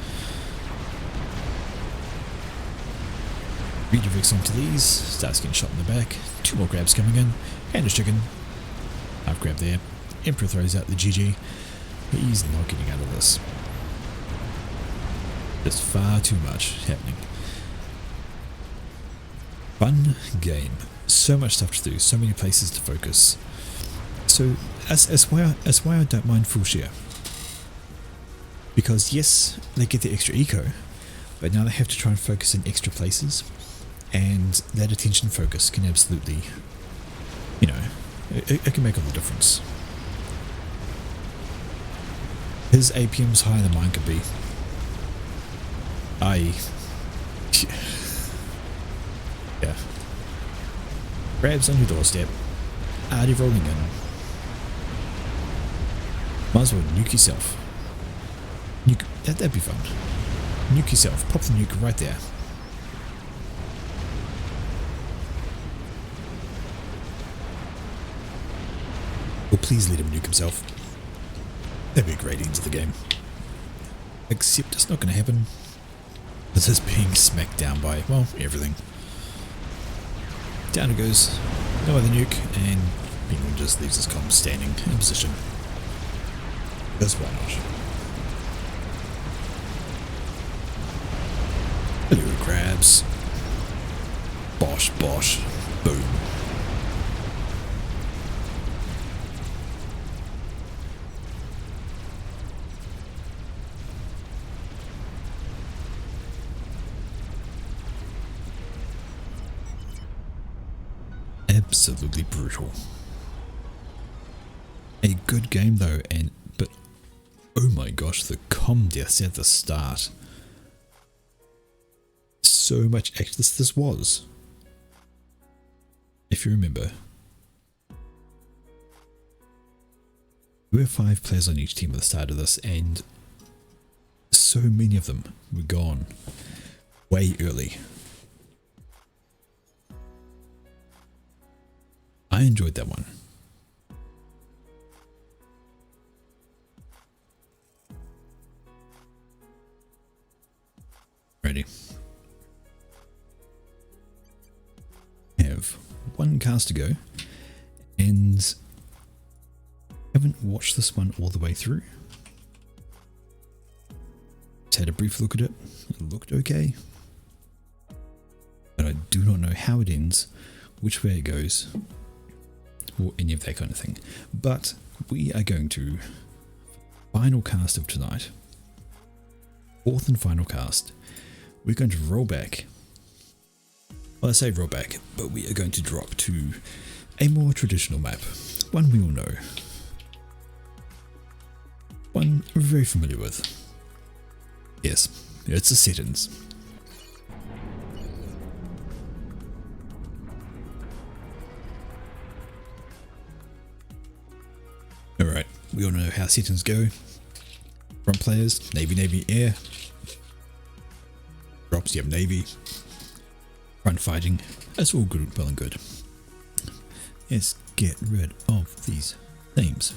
Redirects onto these. Starts getting shot in the back. 2 more grabs coming in. And a chicken. Half grab there. Emperor throws out the GG. He's not getting out of this. There's far too much happening. Fun game. So much stuff to do. So many places to focus. So that's why I don't mind full share. Because yes, they get the extra eco, but now they have to try and focus in extra places, and that attention focus can absolutely, you know, it can make all the difference. His APM's higher than mine could be. Yeah. Crabs on your doorstep. Already rolling in. Might as well nuke yourself. Nuke, that'd be fun. Nuke yourself. Pop the nuke right there. Or please let him nuke himself. That'd be a great end to the game. Except it's not going to happen. This is being smacked down by, well, everything. Down it goes. No other nuke, and Penguin just leaves his comms standing in position. Because why not? Hello, crabs. Bosh, bosh, boom. Absolutely brutal. A good game though, but oh my gosh, the comm deaths at the start. So much action this was. If you remember, there were 5 players on each team at the start of this, and so many of them were gone way early. I enjoyed that one. Ready. Have one cast to go, and haven't watched this one all the way through. Just had a brief look at it. It looked okay, but I do not know how it ends, which way it goes, or any of that kind of thing. But we are going to final cast of tonight, 4th and final cast. We're going to roll back. Well, I say roll back, but we are going to drop to a more traditional map, one we all know, one we're very familiar with. Yes, it's the settings. Alright, we all know how settings go. Front players, Navy, Navy, Air. Drops, you have Navy. Front fighting, that's all good, well and good. Let's get rid of these names.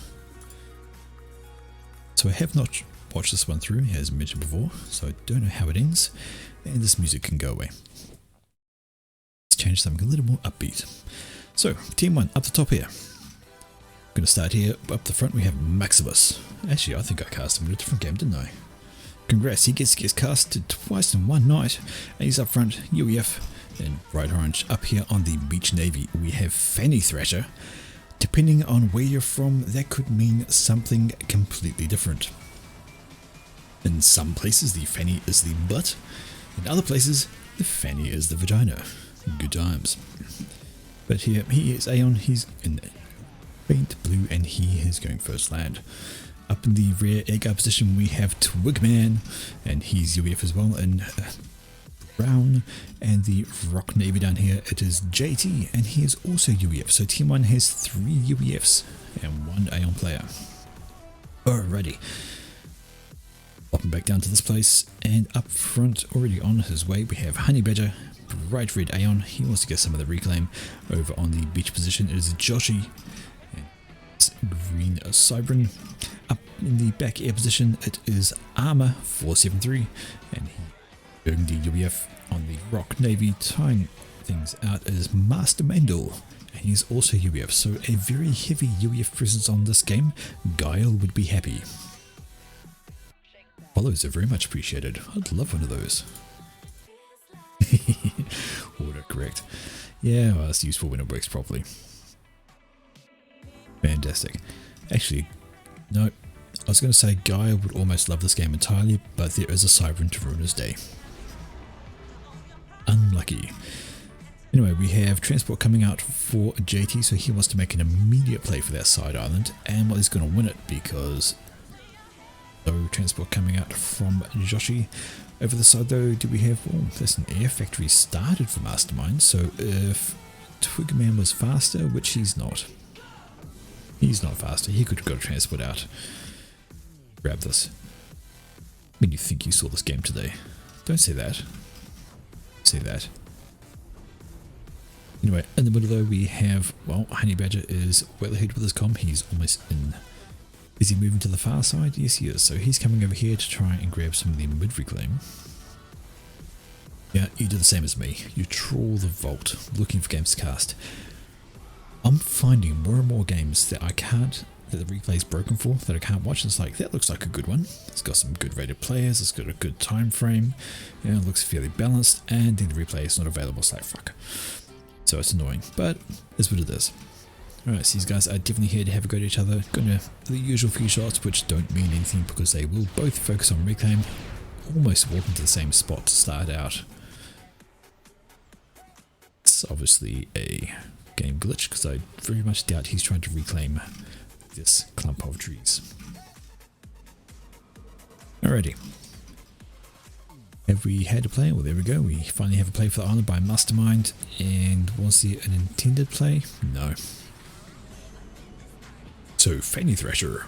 So I have not watched this one through, as mentioned before, so I don't know how it ends, and this music can go away. Let's change something a little more upbeat. So, Team 1, up the top here. Going to start here, up the front we have Maximus. Actually, I think I cast him in a different game, didn't I? Congrats, he gets casted twice in one night, and he's up front, UEF, and bright orange. Up here on the Beach Navy, we have Fanny Thrasher. Depending on where you're from, that could mean something completely different. In some places, the fanny is the butt. In other places, the fanny is the vagina. Good times. But here, he is Aeon, he's in faint blue, and he is going first land. Up in the rear air guard position, we have Twigman, and he's UEF as well, and brown. And the Rock Navy down here, it is JT, and he is also UEF. So Team 1 has 3 UEFs and 1 Aeon player. Alrighty. Popping back down to this place, and up front, already on his way, we have Honey Badger, bright red Aeon. He wants to get some of the reclaim. Over on the beach position, it is Joshi, and it's green Cybran. Up in the back air position, it is Armor 473, and he doing the UEF. On the Rock Navy, tying things out is Master Mendel, and he's also UEF, so a very heavy UEF presence on this game. Guile would be happy. Follows are very much appreciated. I'd love one of those. Autocorrect. Yeah, well, it's useful when it works properly. Fantastic. Actually, no, I was going to say Guile would almost love this game entirely, but there is a Cybran to ruin his day. Unlucky. Anyway, we have transport coming out for JT, so he wants to make an immediate play for that side island, and well, he's going to win it because no transport coming out from Joshi. Over the side though, do we have, oh, there's an air factory started for Mastermind, so if Twigman was faster, which he's not faster, he could have got a transport out. Grab this. I mean, you think you saw this game today. Don't say that. Say that. Anyway, in the middle though, we have, well, Honey Badger is well ahead with his comm. He's almost in. Is he moving to the far side? Yes, he is. So he's coming over here to try and grab some of the mid reclaim. Yeah, you do the same as me. You trawl the vault looking for games to cast. I'm finding more and more games that I can't, that the replay is broken for, that I can't watch. It's like, that looks like a good one. It's got some good rated players, it's got a good time frame, you know, it looks fairly balanced, and then the replay is not available. It's like, fuck. So it's annoying, but it's what it is. Alright, so these guys are definitely here to have a go at each other. Gonna the usual few shots, which don't mean anything because they will both focus on reclaim. Almost walk into the same spot to start out. It's obviously a game glitch because I very much doubt he's trying to reclaim this clump of trees. Alrighty. Have we had a play? Well, there we go. We finally have a play for the island by Mastermind. And was there an intended play? No. So Fanny Thrasher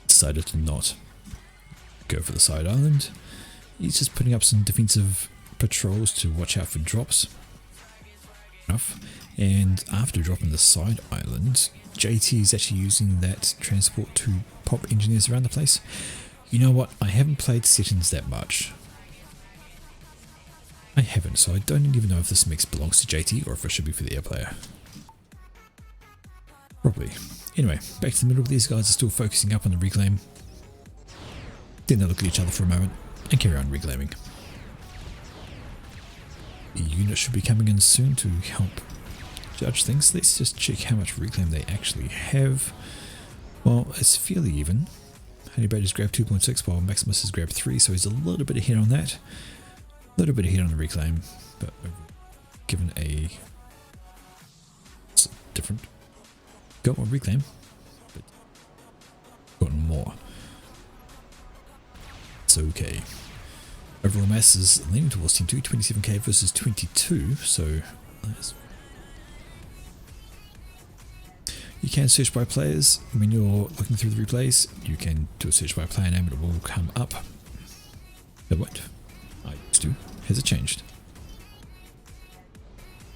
decided to not go for the side island. He's just putting up some defensive patrols to watch out for drops. And after dropping the side island, JT is actually using that transport to pop engineers around the place. You know what? I haven't played settings that much. I haven't, so I don't even know if this mix belongs to JT or if it should be for the air player. Probably. Anyway, back to the middle. These guys are still focusing up on the reclaim. Then they look at each other for a moment and carry on reclaiming. The unit should be coming in soon to help judge things. Let's just check how much reclaim they actually have. Well, it's fairly even. Honey Badger's grabbed 2.6 while Maximus has grabbed 3, so he's a little bit ahead on that. A little bit ahead on the reclaim, but given a... it's different. Got more reclaim, but gotten more. It's okay. Overall mass is leaning towards Team 2, 27k versus 22, so that's... You can search by players. When you're looking through the replays, you can do a search by player name and it will come up. But what I used to, has it changed?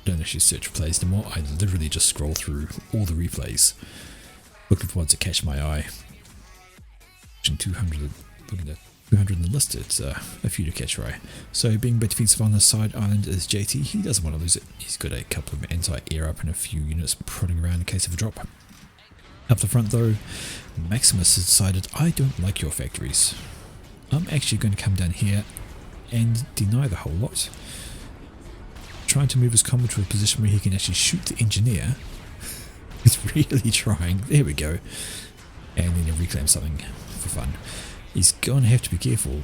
I don't actually search for plays anymore. I literally just scroll through all the replays, looking for ones that catch my eye. 200, looking at 200 in the list, it's a few to catch your eye. So being a bit defensive on the side island is JT. He doesn't want to lose it. He's got a couple of anti-air up and a few units prodding around in case of a drop. Up the front though, Maximus has decided, I don't like your factories. I'm actually going to come down here and deny the whole lot. Trying to move his combat to a position where he can actually shoot the engineer. He's really trying. There we go. And then he'll reclaim something for fun. He's going to have to be careful.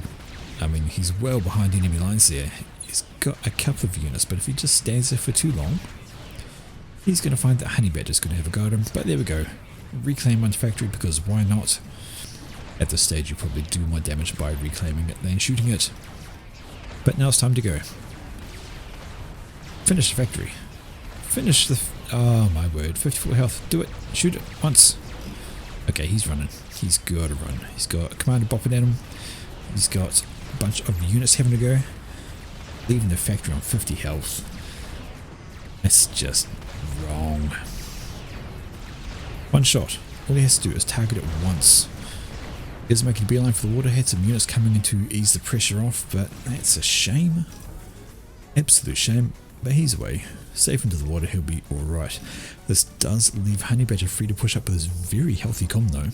I mean, he's well behind enemy lines there. He's got a couple of units, but if he just stands there for too long, he's going to find that Honey Badger's going to have a go at him. But there we go. Reclaim one factory, because why not? At this stage, you probably do more damage by reclaiming it than shooting it. But now it's time to go. Finish the factory. Finish the... oh my word. 54 health. Do it. Shoot it once. Okay, he's running. He's got to run. He's got a commander bopping at him. He's got a bunch of units having to go. Leaving the factory on 50 health. That's just wrong. One shot. All he has to do is target it once. He is making a beeline for the water. Had some units coming in to ease the pressure off, but that's a shame. Absolute shame. But he's away. Safe into the water, he'll be alright. This does leave Honey Badger free to push up with his very healthy comm though.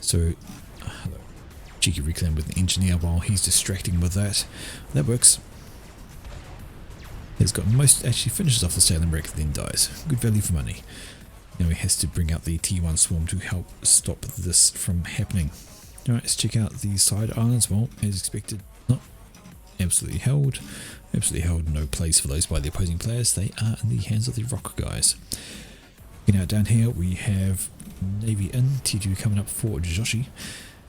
So, hello. Cheeky reclaim with the engineer while he's distracting with that. That works. He's got most, actually finishes off the sailing wreck, then dies. Good value for money. Now he has to bring out the T1 swarm to help stop this from happening. Alright, let's check out the side islands. Well, as expected, not absolutely held. Absolutely held, no place for those by the opposing players. They are in the hands of the rock guys. Looking out down here, we have Navy in, T2 coming up for Joshi.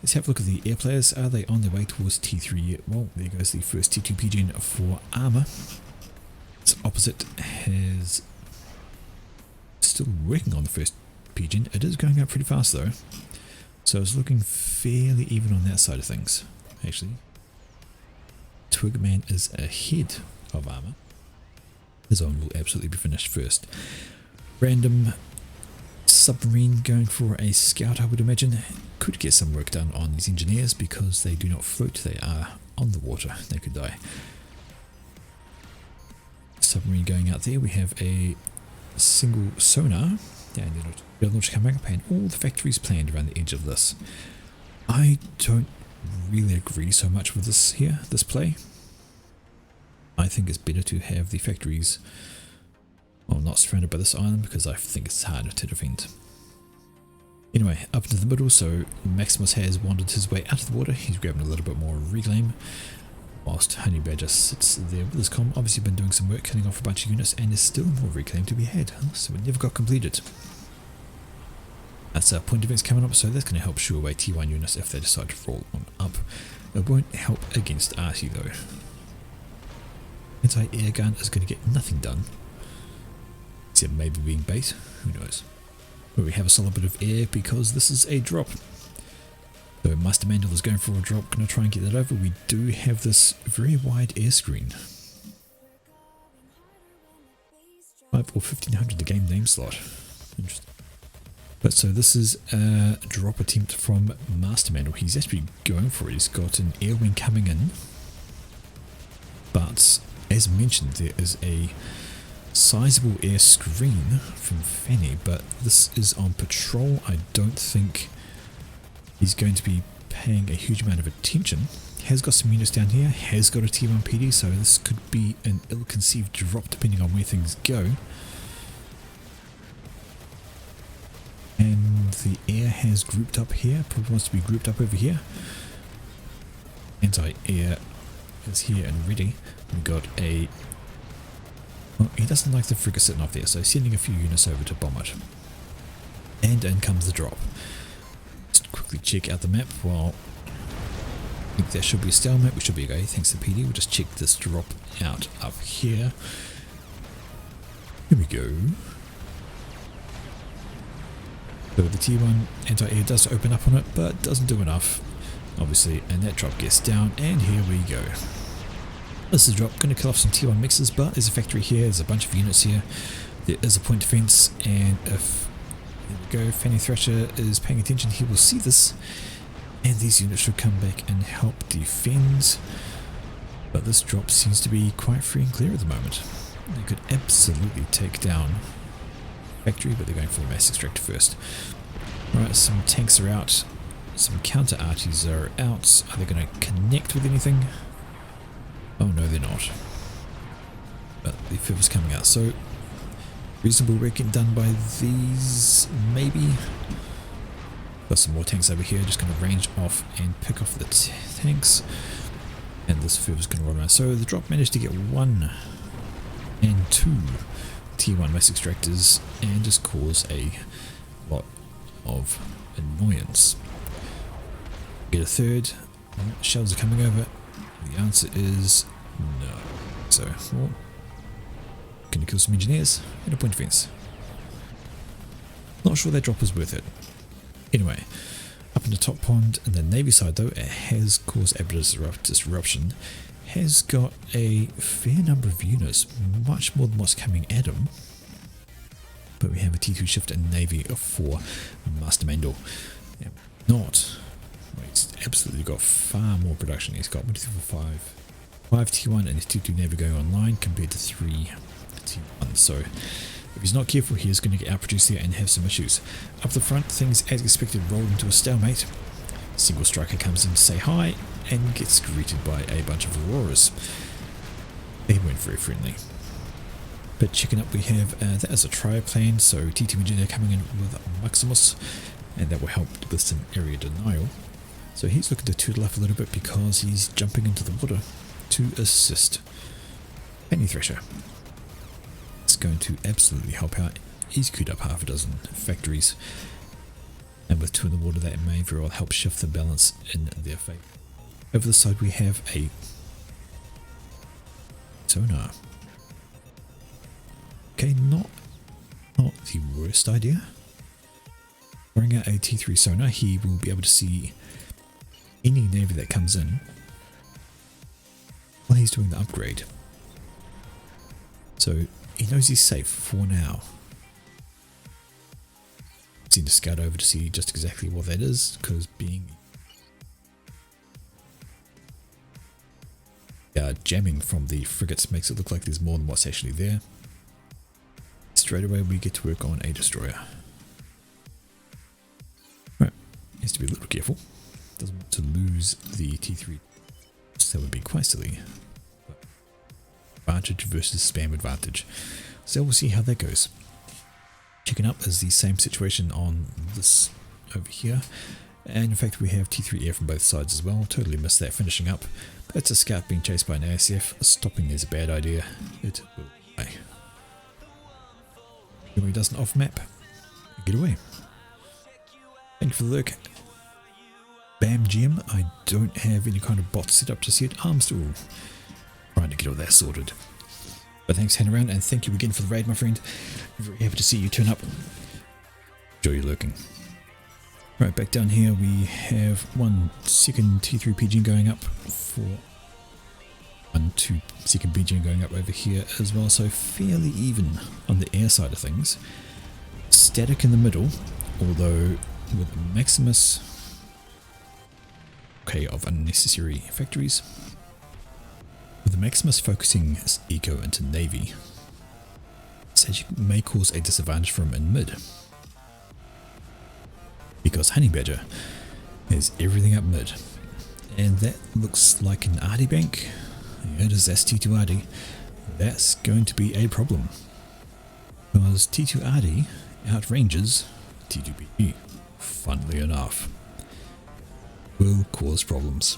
Let's have a look at the air players. Are they on their way towards T3 yet? Well, there goes the first T2 PGN for armor. Its opposite has still working on the first PGN. It is going up pretty fast though. So it's looking fairly even on that side of things, actually. Twigman is ahead of armor. His own will absolutely be finished first. Random submarine going for a scout, I would imagine. Could get some work done on these engineers because they do not float, they are on the water. They could die. submarine going out there. We have a single sonar, and the launch coming up, and all the factories planned around the edge of this. I don't really agree so much with this play. I think it's better to have the factories, well, not surrounded by this island, because I think it's harder to defend. Anyway, up into the middle, so Maximus has wandered his way out of the water. He's grabbing a little bit more reclaim, whilst Honey Badger sits there with his comm. Obviously been doing some work, killing off a bunch of units, and there's still more reclaim to be had, so it never got completed. That's our point defense coming up, so that's going to help shoo away T1 units if they decide to roll on up. It won't help against Arty though. Anti-air gun is going to get nothing done, except maybe being bait, who knows. But we have a solid bit of air because this is a drop. So Master Mandel is going for a drop, going to try and get that over. We do have this very wide air screen. 5 or 1500 the game name slot. Interesting. But so this is a drop attempt from Master Mandel. He's actually going for it. He's got an air wing coming in. But as mentioned, there is a sizable air screen from Fanny, but this is on patrol. I don't think he's going to be paying a huge amount of attention. Has got some units down here, has got a T1 PD, so this could be an ill-conceived drop depending on where things go. And the air has grouped up here, probably wants to be grouped up over here. Anti-air is here and ready. We've got a... well, he doesn't like the frigate sitting up there, so sending a few units over to bomb it. And in comes the drop. Just quickly check out the map. Well, I think there should be a stalemate. We should be okay, thanks to PD. We'll just check this drop out up here. Here we go. So the T1 anti-air does open up on it, but doesn't do enough, obviously, and that drop gets down, and here we go. This is a drop, going to kill off some T1 mixers, but there's a factory here, there's a bunch of units here, there is a point defense, and if, there we go, Fanny Thrasher is paying attention, he will see this, and these units should come back and help defend, but this drop seems to be quite free and clear at the moment. They could absolutely take down factory, but they're going for the mass extractor first. Alright, some tanks are out, some counter arties are out. Are they going to connect with anything? Oh no, they're not. But the FAF is coming out, so reasonable work getting done by these, maybe. Got some more tanks over here, just going to range off and pick off the tanks. And this FAF is going to roll around. So the drop managed to get 1 and 2 T1 mass extractors and just cause a lot of annoyance. Get a third. Shells are coming over. The answer is no. So, well, going to kill some engineers and a point defense. Not sure that drop was worth it. Anyway, up in the top pond, and the navy side though, it has caused a bit of disruption. Has got a fair number of units, much more than what's coming at him. But we have a T2 shift in navy for Master Mandel. Yeah, not. Well, he's absolutely got far more production. He's got 1, 2, 3, 4, 5 T1 and his T2 navy going online compared to 3 T1. So if he's not careful, he is going to get outproduced here and have some issues. Up the front, things as expected roll into a stalemate. Single striker comes in to say hi and gets greeted by a bunch of Auroras. They weren't very friendly. But checking up, we have that as a trio plan, so T2 engineer coming in with Maximus, and that will help with some area denial. So he's looking to tootle up a little bit because he's jumping into the water to assist Fanny Thrasher. It's going to absolutely help out. He's queued up half a dozen factories, and with 2 in the water, that may very well help shift the balance in their fate. Over the side, we have a sonar. Okay, not the worst idea. Bring out a T3 sonar, he will be able to see any navy that comes in while he's doing the upgrade. So he knows he's safe for now. Need to scout over to see just exactly what that is, because being jamming from the frigates makes it look like there's more than what's actually there. Straight away we get to work on a destroyer. Right, has to be a little careful. Doesn't want to lose the T3. So that would be quite silly. Advantage versus spam advantage. So we'll see how that goes. Checking up is the same situation on this over here. And in fact we have T3 air from both sides as well. Totally missed that finishing up. But it's a scout being chased by an ASF. Stopping is a bad idea. It will die. When he does an off map, get away. Thank you for the look. Bam GM, I don't have any kind of bot set up just yet. I'm still trying to get all that sorted. But thanks for hanging around, and thank you again for the raid, my friend. Very happy to see you turn up. Enjoy your lurking. Right, back down here we have 1 second T3 PG going up for 1, 2 second PG going up over here as well, so fairly even on the air side of things. Static in the middle, although with Maximus of unnecessary factories. With the Maximus focusing eco into navy, it may cause a disadvantage for him in mid. Because Honey Badger has everything up mid. And that looks like an Arty bank. Yeah, it is T2 Arty. That's going to be a problem. Because T2 Arty outranges T2 PG, funnily enough. Will cause problems.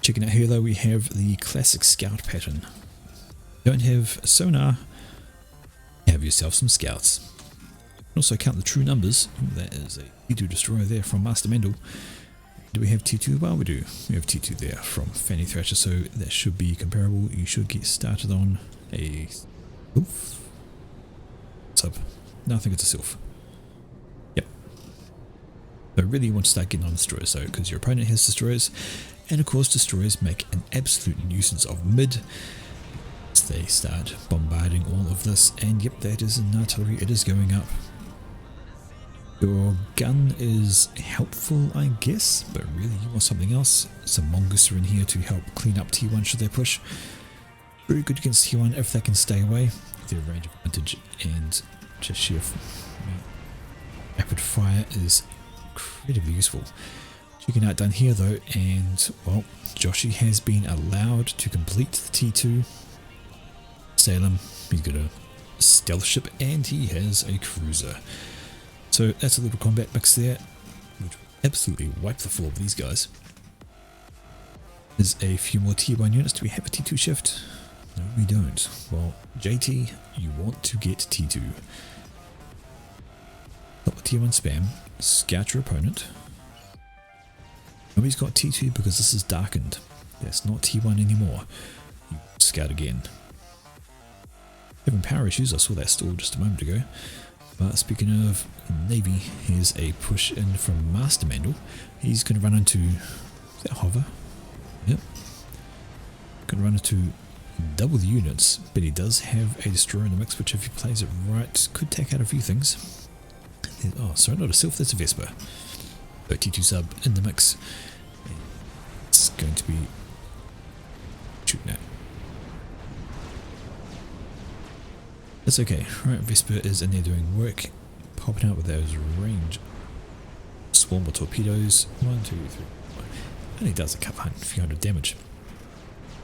Checking out here though, we have the classic scout pattern. Don't have sonar, have yourself some scouts. Also count the true numbers. That is a T2 destroyer there from Master Mendel. Do we have T2? Well, we do. We have T2 there from Fanny Thrasher, so that should be comparable. You should get started on a Sylph. What's up? No, I think it's a Sylph. Yep. So really you want to start getting on destroyers, so because your opponent has destroyers, and of course destroyers make an absolute nuisance of mid. They start bombarding all of this, and yep, that is an artillery. It is going up. Your gun is helpful, I guess, but really you want something else. Some mongoose are in here to help clean up T1 should they push. Very good against T1 if they can stay away. Their range advantage and just sheer rapid fire is incredibly useful. Checking out down here though, and well, Joshy has been allowed to complete the T2. Salem, he's got a stealth ship and he has a cruiser. So that's a little combat mix there, which will absolutely wipe the floor of these guys. There's a few more T1 units. Do we have a T2 shift? No, we don't. Well, JT, you want to get T2. Stop the T1 spam, scout your opponent. Nobody's got T2 because this is darkened. That's not T1 anymore. You scout again. Having power issues, I saw that stall just a moment ago. But speaking of Navy, here's a push in from Master Mendel. He's going to run into, is that Hover? Yep. Going to run into double the units, but he does have a destroyer in the mix, which if he plays it right, could take out a few things. Oh, sorry, not a Sylph, that's a Vesper. So T2 sub in the mix. It's going to be shooting at. That's okay. Right, Vesper is in there doing work, popping out with those range swarm of torpedoes. 1, 2, 3, 4. Only does a few hundred damage.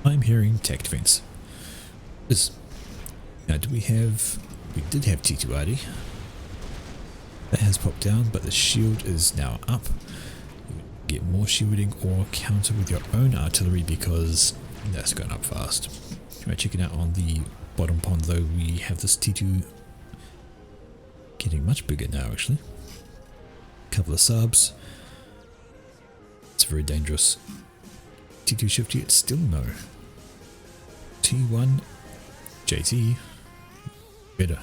I'm hearing tech defense. Now, do we have? We did have T2 Arty. That has popped down, but the shield is now up. Get more shielding or counter with your own artillery because that's going up fast. Right, checking out on the bottom pond though, we have this T2 getting much bigger now actually. Couple of subs. It's very dangerous. T2 shift yet? Still no. T1 JT better.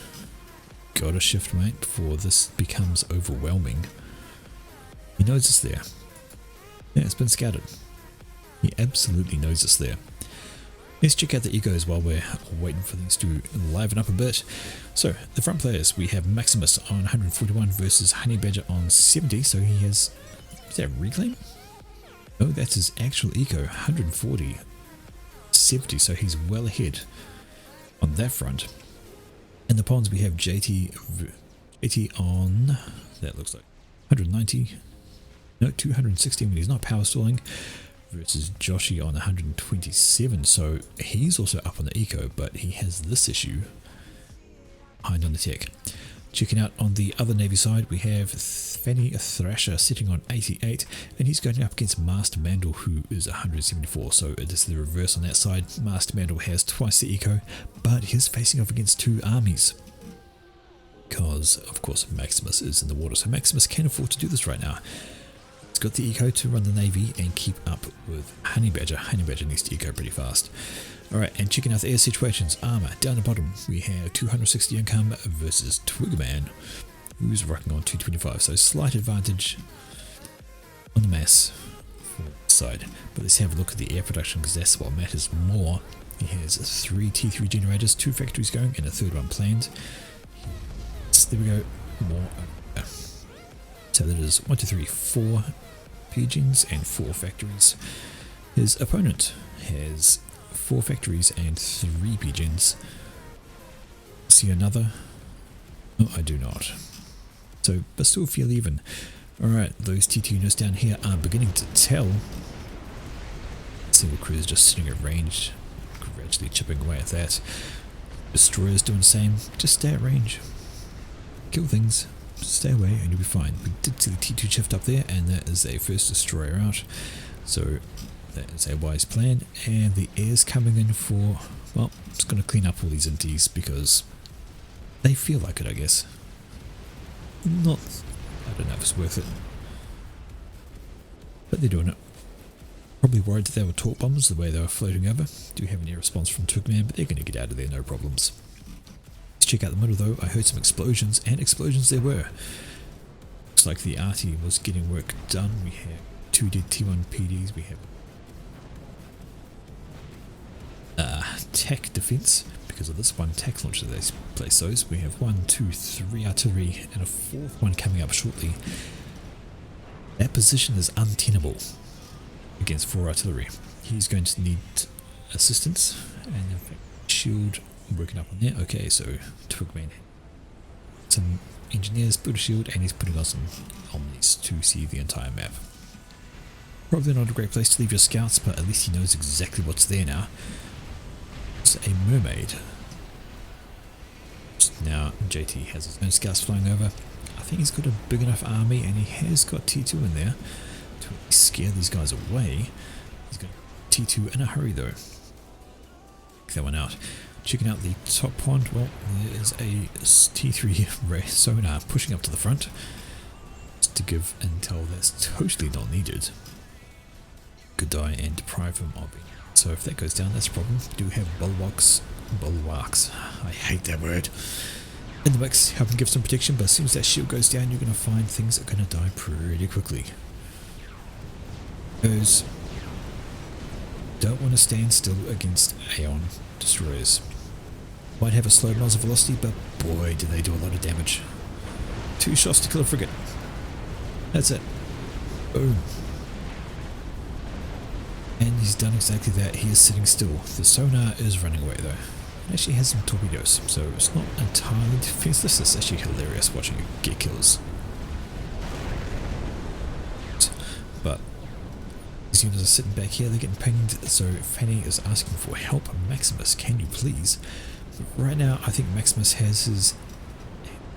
Gotta shift mate before this becomes overwhelming. He knows it's there. Yeah, it's been scouted. He absolutely knows it's there. Let's check out the ecos while we're waiting for things to liven up a bit. So, the front players, we have Maximus on 141 versus Honey Badger on 70. So he has, is that reclaim? Oh, that's his actual eco, 140. 70, so he's well ahead on that front. In the ponds we have JT on, that looks like 190, no, 260 when he's not power stalling, versus Joshi on 127, so he's also up on the eco, but he has this issue behind on the tech. Checking out on the other Navy side, we have Fanny Thrasher sitting on 88, and he's going up against Master Mandel, who is 174, so it is the reverse on that side. Master Mandel has twice the eco, but he's facing off against two armies, because of course Maximus is in the water, so Maximus can afford to do this right now. He's got the eco to run the Navy and keep up with Honey Badger. Honey Badger needs to eco pretty fast. Alright, and checking out the air situations, armor, down the bottom, we have 260 income versus Twigman, who's rocking on 225, so slight advantage on the mass for the side. But let's have a look at the air production, because that's what matters more. He has 3 T3 generators, 2 factories going, and a third one planned. So there we go, more. So that is 1, 2, 3, 4 pigeons and 4 factories. His opponent has 4 factories and 3 pigeons. See another? No, I do not. So, but still feel even. Alright, those T2 units down here are beginning to tell. Single cruise just sitting at range, gradually chipping away at that. Destroyers doing the same, just stay at range. Kill things, stay away and you'll be fine. We did see the T2 shift up there, and that is a first destroyer out. So that is a wise plan, and the air's coming in for, well, it's going to clean up all these empties because they feel like it, I guess. Not, I don't know if it's worth it, but they're doing it. Probably worried that they were torp bombers the way they were floating over. Do have an air response from Twigman, but they're going to get out of there, no problems. Let's check out the middle though. I heard some explosions, and explosions there were. Looks like the arty was getting work done. We have 2 dead T1 PDs, we have tech defense because of this one tech launcher they place those. We have 1, 2, 3 artillery and a 4th one coming up shortly. That position is untenable against 4 artillery. He's going to need assistance, and in fact shield working up on there. Okay, so Twigman, some engineers build a shield, and he's putting on some omnis to see the entire map. Probably not a great place to leave your scouts, but at least he knows exactly what's there now. It's a mermaid. Now JT has his own scouts flying over. I think he's got a big enough army, and he has got T2 in there to scare these guys away. He's got T2 in a hurry though. Check that one out. Checking out the top pond, well, there is a T3 ray sonar pushing up to the front just to give intel that's totally not needed. Could die and deprive him of it. So if that goes down, that's a problem. We do have bulwarks, I hate that word, in the mix, helping give some protection, but as soon as that shield goes down, you're going to find things are going to die pretty quickly. Those don't want to stand still against Aeon destroyers. Might have a slow muzzle velocity, but boy do they do a lot of damage. 2 shots to kill a frigate. That's it. Boom. And he's done exactly that. He is sitting still. The sonar is running away though. It actually has some torpedoes, so it's not entirely defenseless. It's actually hilarious watching it get kills. But these units are sitting back here, they're getting pinged, so Fanny is asking for help. Maximus, can you please? But right now, I think Maximus has his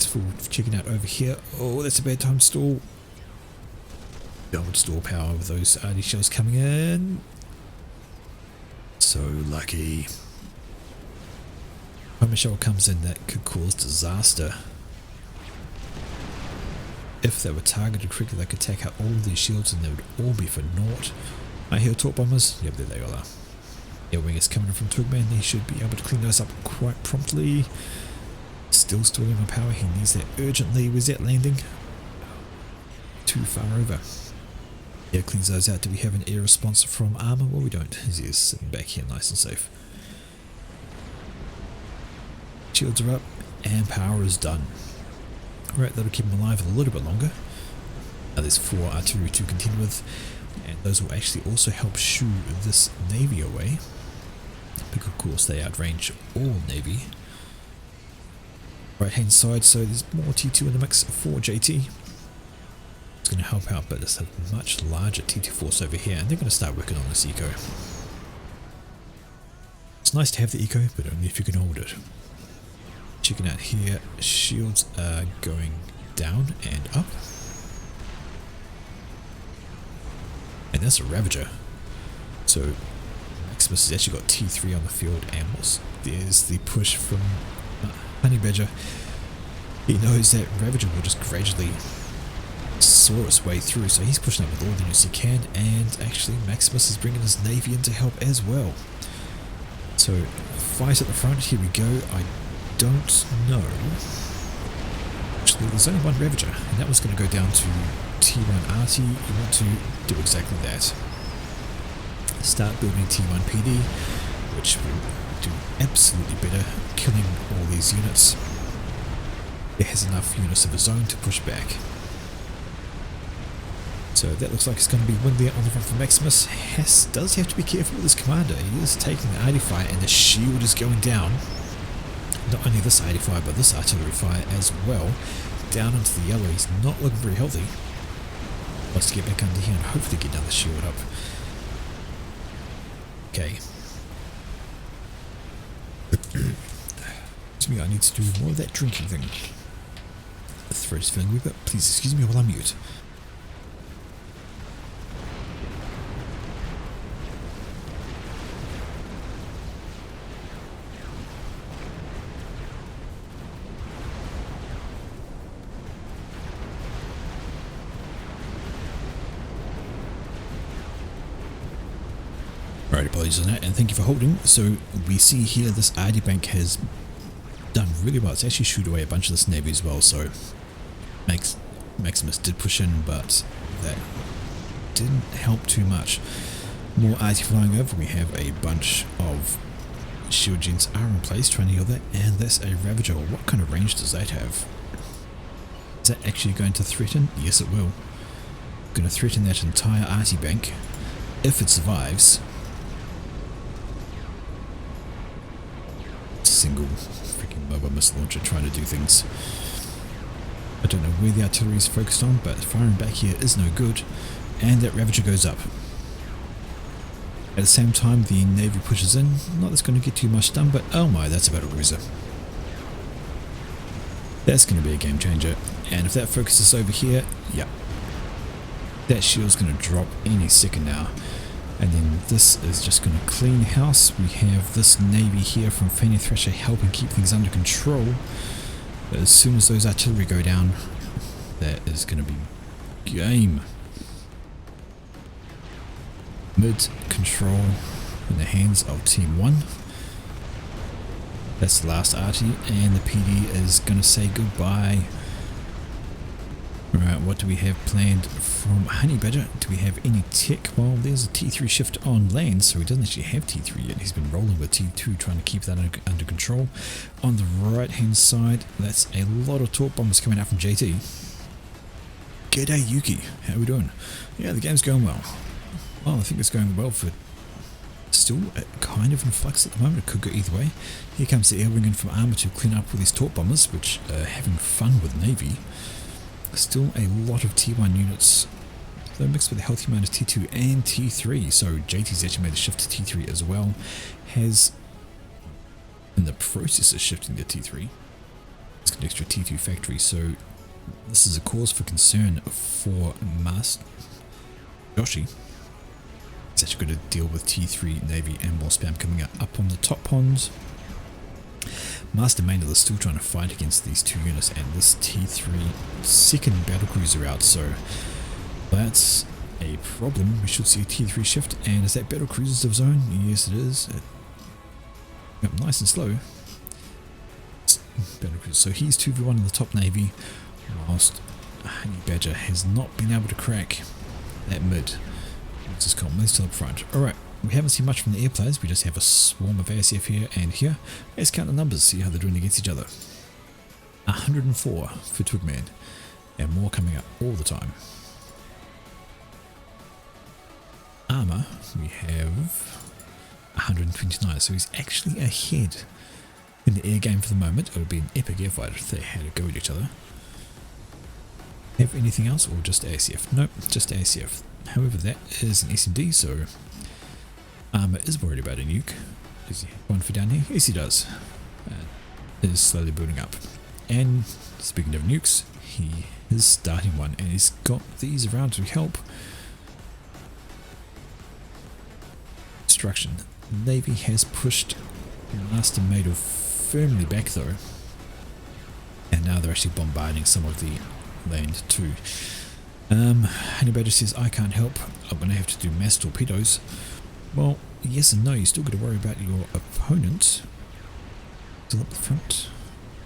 hands full checking out over here. Oh, that's a bad time to stall. Double stall power with those RD shells coming in. So lucky. When a shell comes in, that could cause disaster. If they were targeted correctly, they could take out all of these shields and they would all be for naught. I hear torp bombers. Yep, there they all are. Air wing is coming in from Twigman. He should be able to clean those up quite promptly. Still stalling on power. He needs that urgently. Where's that landing? Too far over. Yeah, cleans those out. Do we have an air response from armor? Well, we don't. He is sitting back here nice and safe. Shields are up and power is done. Alright, that'll keep him alive a little bit longer. Now there's 4 artillery to contend with, and those will actually also help shoo this navy away. because of course they outrange all Navy. Right hand side, so there's more T2 in the mix for JT. It's going to help out, but there's a much larger T2 force over here, and they're going to start working on this eco. It's nice to have the eco, but only if you can hold it. Checking out here, shields are going down and up. And that's a Ravager. So Maximus has actually got T3 on the field, and there's the push from Honey Badger. He knows that Ravager will just gradually saw its way through, so he's pushing up with all the units he can, and actually Maximus is bringing his Navy in to help as well. So fight at the front, here we go. I don't know. Actually, there's only one Ravager, and that was going to go down to T1 RT. You want to do exactly that. Start building T1 PD, which will do absolutely better, killing all these units. It has enough units of its own to push back. So that looks like it's going to be windy on the front for Maximus. Does have to be careful with his commander. He is taking the arty fire, and the shield is going down. Not only this arty fire, but this artillery fire as well. Down into the yellow. He's not looking very healthy. Wants to get back under here and hopefully get another shield up. Okay. Excuse me, I need to do more of that drinking thing. The throat is feeling weak, but please excuse me while I mute. Alright, apologies on that, and thank you for holding. So we see here this RD bank has done really well. It's actually shoot away a bunch of this Navy as well, so Maximus did push in, but that didn't help too much. More RT flying over. We have a bunch of shield gens are in place trying to heal that, and that's a Ravager. What kind of range does that have? Is that actually going to threaten? Yes, it will. Going to threaten that entire RT bank if it survives. Single freaking mobile missile launcher trying to do things. I don't know where the artillery is focused on, but firing back here is no good, and that Ravager goes up. At the same time, the Navy pushes in. Not that's going to get too much done, but oh my, that's a battle cruiser. That's going to be a game changer. And if that focuses over here, yeah, that shield's going to drop any second now. And then this is just going to clean house. We have this Navy here from Fanny Thrasher helping keep things under control. But as soon as those artillery go down, that is going to be game. Mid control in the hands of Team 1. That's the last arty, and the PD is going to say goodbye. Alright, what do we have planned from Honey Badger? Do we have any tech? Well, there's a T3 shift on land, so he doesn't actually have T3 yet. He's been rolling with T2, trying to keep that under control. On the right hand side, that's a lot of torp bombers coming out from JT. G'day Yuki, how are we doing? Yeah, the game's going well. Well, I think it's going well for still kind of in flux at the moment. It could go either way. Here comes the air wing in from Armour to clean up with these torp bombers, which are having fun with Navy. Still a lot of T1 units, though mixed with a healthy amount of T2 and T3, so JT's actually made a shift to T3 as well, has in the process of shifting to T3. It's got an extra T2 factory, so this is a cause for concern for Master Yoshi. He's actually going to deal with T3 Navy and more spam coming up on the top ponds. Master Manual is still trying to fight against these two units and this T3 second battlecruiser out, so that's a problem. We should see a T3 shift, and is that battlecruiser's of zone? Yes, it is. Yep, nice and slow. Battlecruiser. So he's 2v1 in the top Navy, whilst Honey Badger has not been able to crack that mid. Let's just come to the front. Alright. We haven't seen much from the air players, we just have a swarm of ASF here and here. Let's count the numbers, see how they're doing against each other. 104 for Twigman, and more coming up all the time. Armour, we have 129, so he's actually ahead in the air game for the moment. It would be an epic air fight if they had to go at each other. Have anything else or just ACF? Nope, just ACF. However, that is an SMD, so Armour is worried about a nuke. Does he have one for down here? Yes, he does. Is slowly building up. And speaking of nukes, he is starting one, and he's got these around to help. Destruction. Navy has pushed Master Maidel firmly back though, and now they're actually bombarding some of the land too. Honey Badger says, I can't help, I'm going to have to do mass torpedoes. Well, yes and no, you still got to worry about your opponent. Still up the front.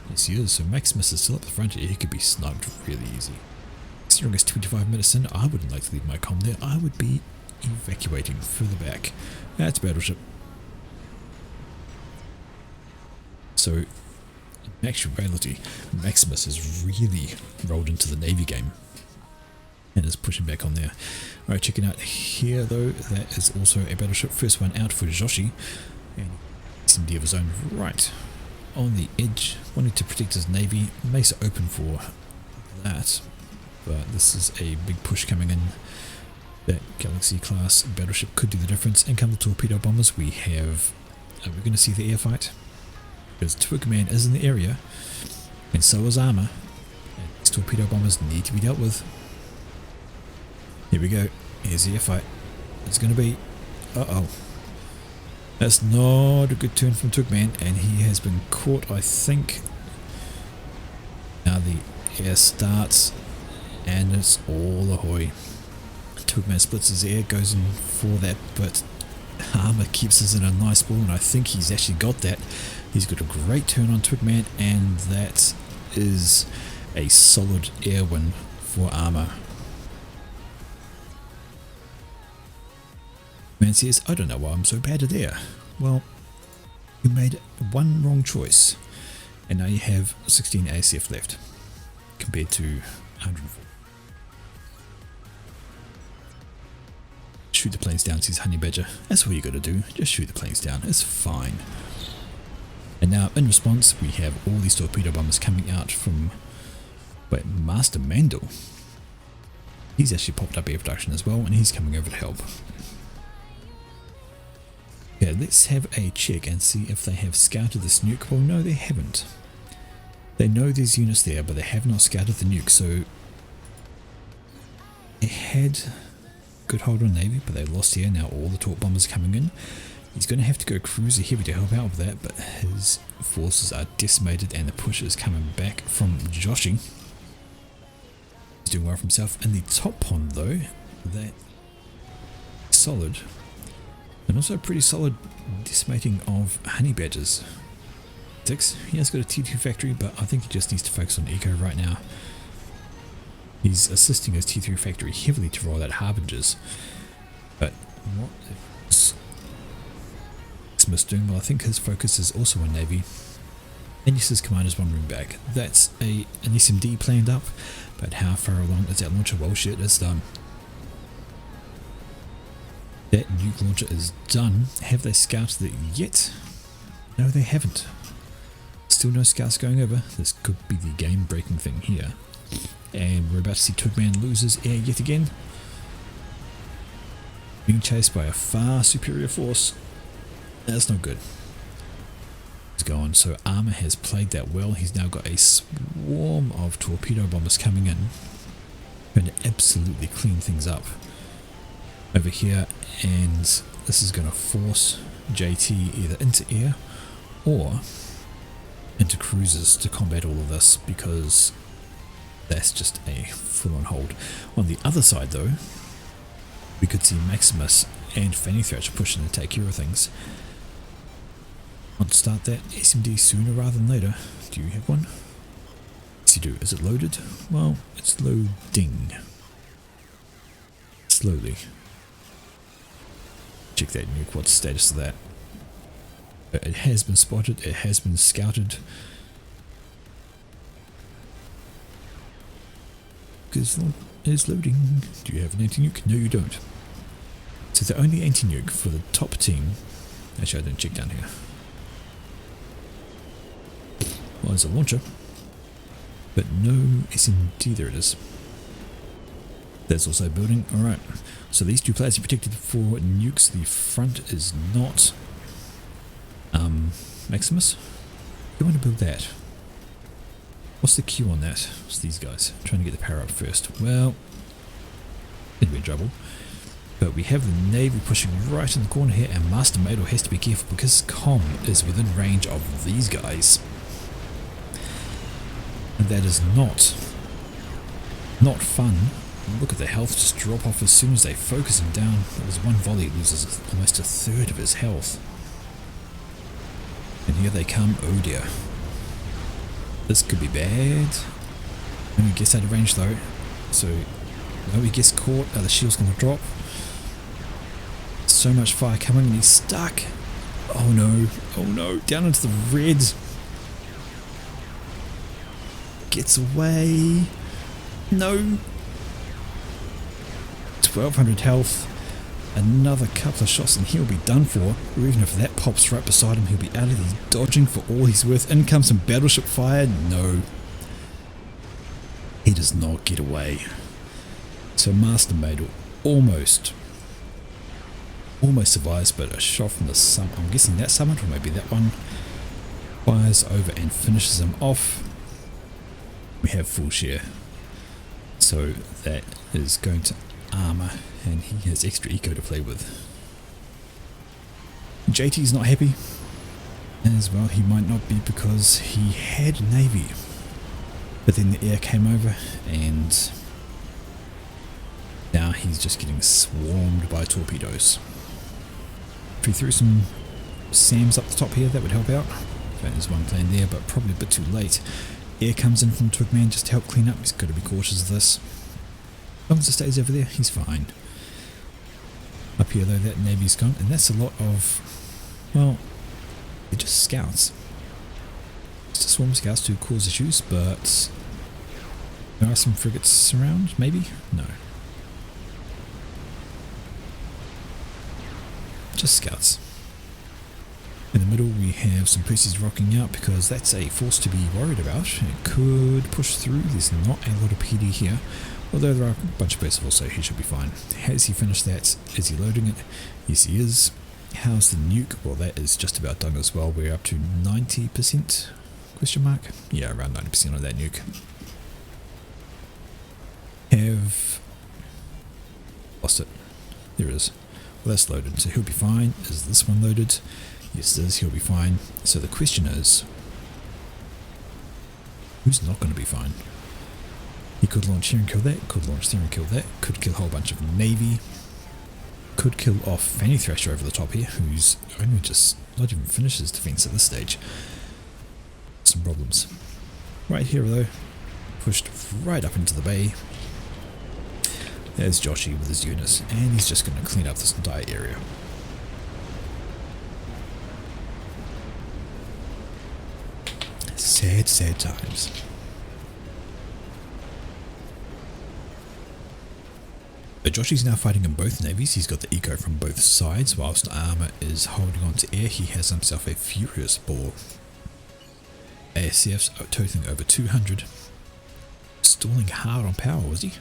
Yes, he is. So Maximus is still up the front. He could be snubbed really easy. Considering it's 25 minutes in, I wouldn't like to leave my comm there. I would be evacuating further back. That's battleship. So, in actuality, Maximus has really rolled into the Navy game and is pushing back on there. Alright, checking out here though, that is also a battleship. First one out for Joshi, and SMD of his own right on the edge, wanting to protect his Navy. Mesa open for that, but this is a big push coming in. That Galaxy class battleship could do the difference. And come the torpedo bombers, we have, we're going to see the air fight, because Twigman is in the area, and so is Armour, and these torpedo bombers need to be dealt with. Here we go, here's the air fight. It's going to be, uh-oh, that's not a good turn from Twigman, and he has been caught, I think. Now the air starts, and it's all ahoy. Twigman splits his air, goes in for that, but Armour keeps us in a nice ball, and I think he's actually got that. He's got a great turn on Twigman, and that is a solid air win for Armour. Man says, I don't know why I'm so bad at air. Well, you made one wrong choice, and now you have 16 ACF left, compared to 104. Shoot the planes down, says Honey Badger. That's all you got to do, just shoot the planes down, it's fine. And now in response we have all these torpedo bombers coming out from, wait, Master Mandel. He's actually popped up air production as well, and he's coming over to help. Yeah, let's have a check and see if they have scouted this nuke. Well, no, they haven't. They know there's units there, but they have not scouted the nuke, so they had good hold on Navy, but they lost here. Now all the torp bombers are coming in. He's going to have to go cruiser heavy to help out with that, but his forces are decimated, and the push is coming back from Joshi. He's doing well for himself. In the top pond though, that solid, and also pretty solid decimating of Honey Badgers. 6, he has got a T2 factory, but I think he just needs to focus on eco right now. He's assisting his T3 factory heavily to roll out Harbingers. But what is Maximus doing? Well, I think his focus is also on Navy. And yes, his commander's wandering back. That's an SMD planned up, but how far along is that launcher? Well, shit, it's done. That nuke launcher is done. Have they scouted it yet? No, they haven't. Still no scouts going over. This could be the game-breaking thing here. And we're about to see Twigman lose his air yet again. Being chased by a far superior force. That's not good. He's gone. So Armour has played that well. He's now got a swarm of torpedo bombers coming in. Going to absolutely clean things up over here. And this is going to force JT either into air or into cruisers to combat all of this, because that's just a full-on hold. On the other side though, we could see Maximus and Fanny Thratch pushing to take care of things. Want to start that SMD sooner rather than later. Do you have one? Yes you do. Is it loaded? Well, it's loading. Slowly. Check that nuke, what's the status of that? It has been spotted, it has been scouted. Is loading. Do you have an anti-nuke? No, you don't. So the only anti-nuke for the top team Actually, I didn't check down here. Well, there's a launcher, but no SMD. There it is. That's also a building. Alright, so these two players are protected for nukes. The front is not Maximus. You want to build that. What's the queue on that? It's these guys trying to get the power up first. Well, it'd be in trouble. But we have the Navy pushing right in the corner here, and Master Mador has to be careful because Com is within range of these guys. And that is not fun. Look at the health just drop off as soon as they focus him down. That was one volley, loses almost a third of his health. And here they come. Oh dear. This could be bad. When he gets out of range though. So, no, he gets caught. The shield's going to drop. So much fire coming and he's stuck. Oh no. Oh no. Down into the red. Gets away. No. 1200 health. Another couple of shots and he'll be done for. Or even if that pops right beside him, he'll be out of his dodging for all he's worth. In comes some battleship fire. No. He does not get away. So Master Mador almost survives, but a shot from the summit, I'm guessing that summit or maybe that one, fires over and finishes him off. We have full share. So that is going to armor, and he has extra eco to play with. JT's not happy as well. He might not be because he had Navy, but then the air came over and now he's just getting swarmed by torpedoes. If we threw some SAMs up the top here, that would help out. There's one plane there, but probably a bit too late. Air comes in from Twigman just to help clean up. He's got to be cautious of this. As long as it stays over there, he's fine. Up here though, that Navy's gone, and that's a lot of, well, they're just scouts. Just a swarm of scouts to cause issues, but there are some frigates around, maybe? No. Just scouts. In the middle we have some Percy's rocking out because that's a force to be worried about. It could push through. There's not a lot of PD here, although there are a bunch of Percivals, so he should be fine. Has he finished that? Is he loading it? Yes, he is. How's the nuke? Well, that is just about done as well. We're up to 90%? Question mark? Yeah, around 90% on that nuke. Have lost it. There it is. Well, that's loaded, so he'll be fine. Is this one loaded? Yes, it is. He'll be fine. So the question is, who's not going to be fine? He could launch here and kill that, could launch there and kill that, could kill a whole bunch of Navy, could kill off Fanny Thrasher over the top here, who's only just not even finished his defense at this stage. Some problems. Right here though, pushed right up into the bay. There's Joshy with his units, and he's just going to clean up this entire area. Sad, sad times. But Joshy's now fighting in both navies. He's got the eco from both sides, whilst Armour is holding on to air. He has himself a furious ball. ASCF's totaling over 200. Stalling hard on power, was he?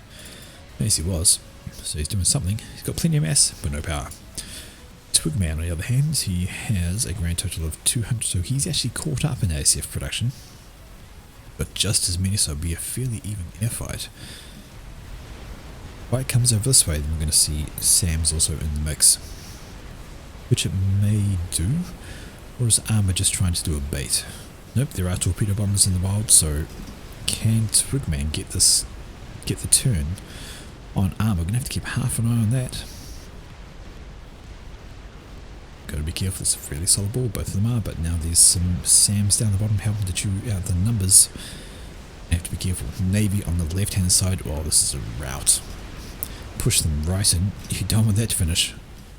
Yes, he was. So he's doing something. He's got plenty of mass, but no power. Twigman, on the other hand, he has a grand total of 200, so he's actually caught up in ASF production. But just as many, so it'll be a fairly even air fight. If it comes over this way, then we're going to see Sam's also in the mix. Which it may do. Or is Armour just trying to do a bait? Nope, there are torpedo bombers in the wild, so can Twigman get the turn on Armour? We're going to have to keep half an eye on that. Got to be careful, it's a fairly solid ball, both of them are, but now there's some SAMs down the bottom helping to chew out the numbers. You have to be careful. Navy on the left hand side, oh, this is a rout. Push them right in. You don't want that to finish.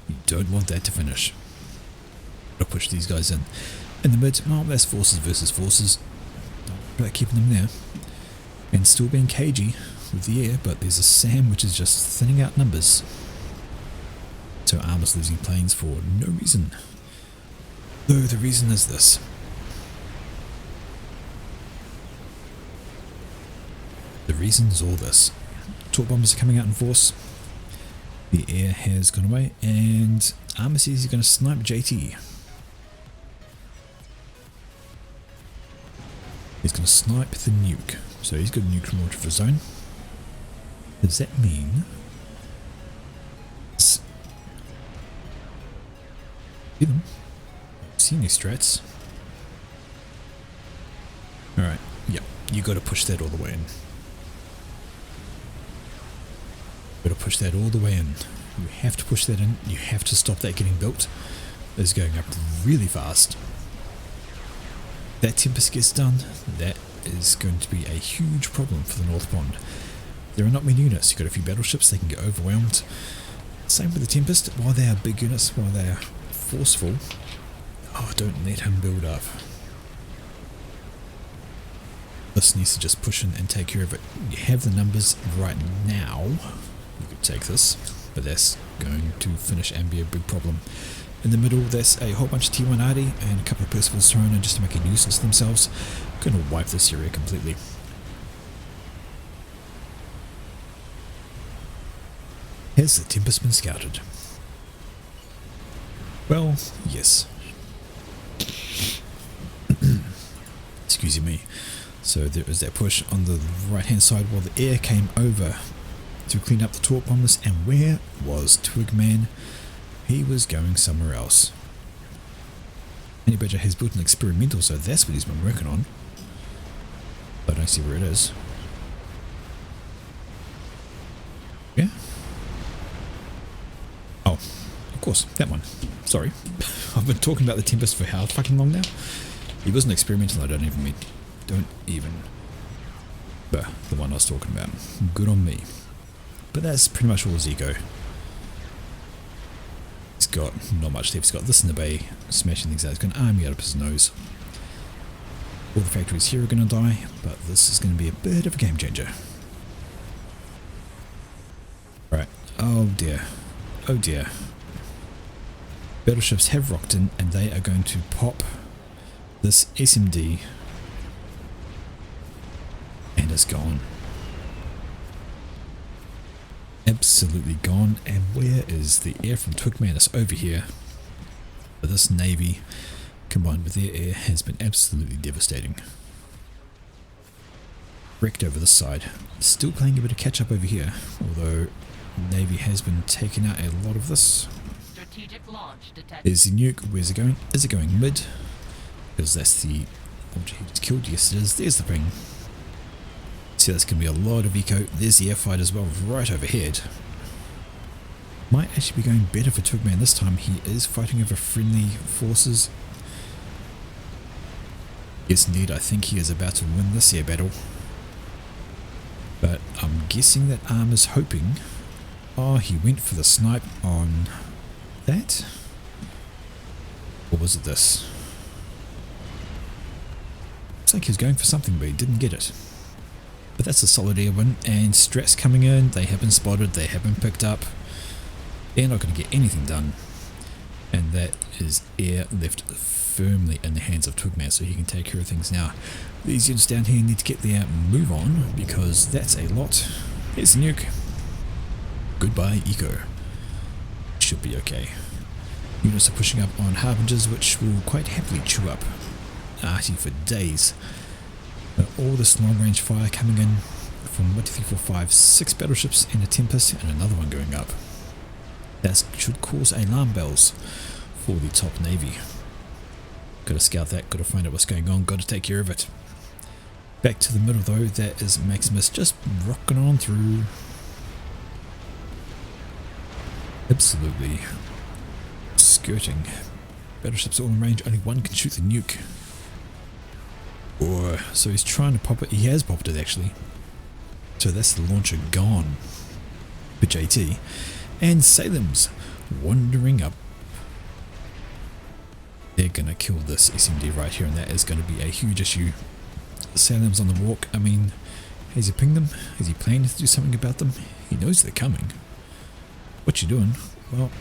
You don't want that to finish. Gotta push these guys in. In the mid, well, that's forces versus forces. Don't worry about keeping them there. And still being cagey with the air, but there's a SAM which is just thinning out numbers. So Armour's losing planes for no reason. Though the reason is this. The reason is all this. Torp bombers are coming out in force. The air has gone away, and Armour says he's going to snipe JT. He's going to snipe the nuke. So he's got a nuke launcher for his zone. Does that mean... See them? See any strats? Alright, yep, you got to push that all the way in. Got to push that all the way in. You have to push that in. You have to stop that getting built. It's going up really fast. That Tempest gets done, that is going to be a huge problem for the North Pond. There are not many units. You've got a few battleships, they can get overwhelmed. Same with the Tempest. While they are big units, while they are forceful, oh, don't let him build up. This needs to just push in and take care of it. You have the numbers right now. You could take this, but that's going to finish and be a big problem. In the middle, there's a whole bunch of T1 Arty and a couple of Percivals thrown in just to make a nuisance of themselves. Going to wipe this area completely. Has the Tempest been scouted? Well, yes. Excuse me. So there was that push on the right hand side while the air came over to clean up the Torp bombers, and where was Twigman? He was going somewhere else. Honey Badger has built an experimental, so that's what he's been working on. I don't see where it is. Yeah? Oh, of course, that one. Sorry. I've been talking about the Tempest for how fucking long now? He was an experimental, I don't even... But the one I was talking about. Good on me. But that's pretty much all his ego. He's got not much left. He's got this in the bay, smashing things out. He's got an army out of his nose. All the factories here are going to die, but this is going to be a bit of a game changer. Right. Oh dear. Oh dear. Battleships have rocked in, and they are going to pop this SMD, and it's gone. Absolutely gone. And where is the air from Twigman? It's over here. But this navy combined with their air has been absolutely devastating. Wrecked over this side. Still playing a bit of catch up over here, although navy has been taking out a lot of this. Strategic launch detected. There's the nuke. Where's it going? Is it going mid? Because that's the object he just killed. Yes it is. There's the ping. See, that's going to be a lot of eco. There's the air fight as well, right overhead. Might actually be going better for Twigman this time. He is fighting over friendly forces. Yes, indeed, I think he is about to win this air battle. But I'm guessing that Arm is hoping... Oh, he went for the snipe on that? Or was it this? Looks like he was going for something, but he didn't get it. But that's a solid air win, and strats coming in. They have been spotted, they have been picked up. They're not going to get anything done. And that is air left firmly in the hands of Twigman, so he can take care of things now. These units down here need to get their move on, because that's a lot. Here's the nuke. Goodbye, eco. Should be okay. Units are pushing up on Harbingers, which will quite happily chew up Arty for days. But all this long range fire coming in from 1, 2, 3, 4, 5, 6 battleships and a Tempest and another one going up. That should cause alarm bells for the top navy. Got to scout that, got to find out what's going on, got to take care of it. Back to the middle though, that is Maximus just rocking on through. Absolutely skirting. Battleships all in range, only one can shoot the nuke. Or so he's trying to pop it. He has popped it actually. So that's the launcher gone for JT. And Salem's wandering up. They're gonna kill this SMD right here, and that is gonna be a huge issue. Salem's on the walk. I mean, has he pinged them? Is he planning to do something about them? He knows they're coming. What you doing? Well,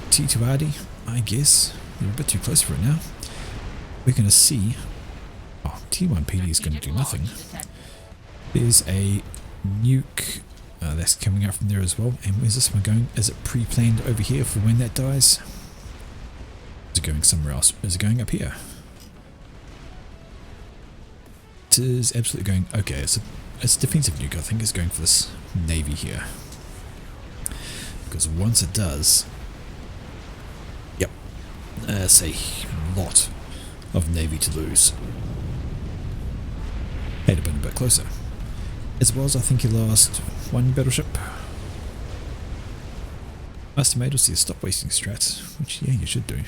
T2RD, I guess. You're a bit too close for it now. we're going to see, oh, T1 PD is going to do nothing. There's a nuke that's coming out from there as well. And where's this one going? Is it pre-planned over here for when that dies? Is it going somewhere else? Is it going up here? It is absolutely going, okay, it's a defensive nuke. I think it's going for this navy here. Because once it does, yep, that's a lot of navy to lose. Had it been a bit closer. As well as I think he lost one battleship. Master Mate will see a stop wasting strat, which yeah, you should do.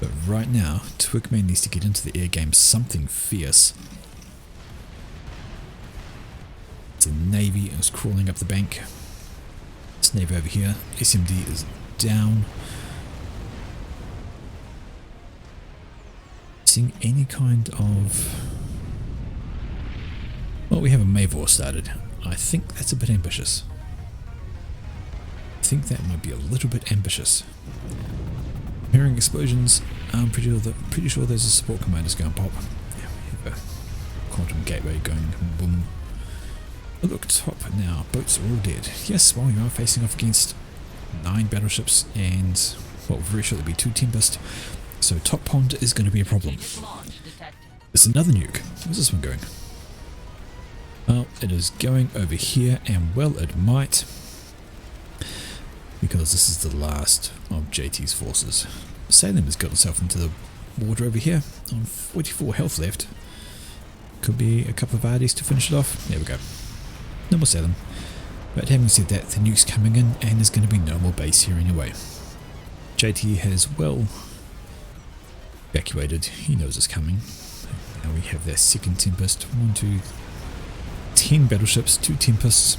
But right now, Twigman needs to get into the air game something fierce. The navy is crawling up the bank. This navy over here, SMD is down. Seeing any kind of... Well, we have a Mavor started. I think that's a bit ambitious. I think that might be a little bit ambitious. Hearing explosions, I'm pretty sure there's a support commander's going to pop. Yeah, we have a quantum gateway going boom. Oh, look, top now, boats are all dead. Yes, well, you are facing off against 9 battleships and, well, very shortly be 2 Tempest. So top pond is going to be a problem. It's another nuke. Where's this one going? Well, it is going over here, and well it might, because this is the last of JT's forces. Salem has got itself into the water over here, on 44 health left. Could be a couple of RDs to finish it off. There we go. No more Salem. But having said that, the nuke's coming in, and there's going to be no more base here anyway. JT has well evacuated. He knows it's coming. Now we have their second Tempest. 1, 2, 10 battleships, 2 Tempests,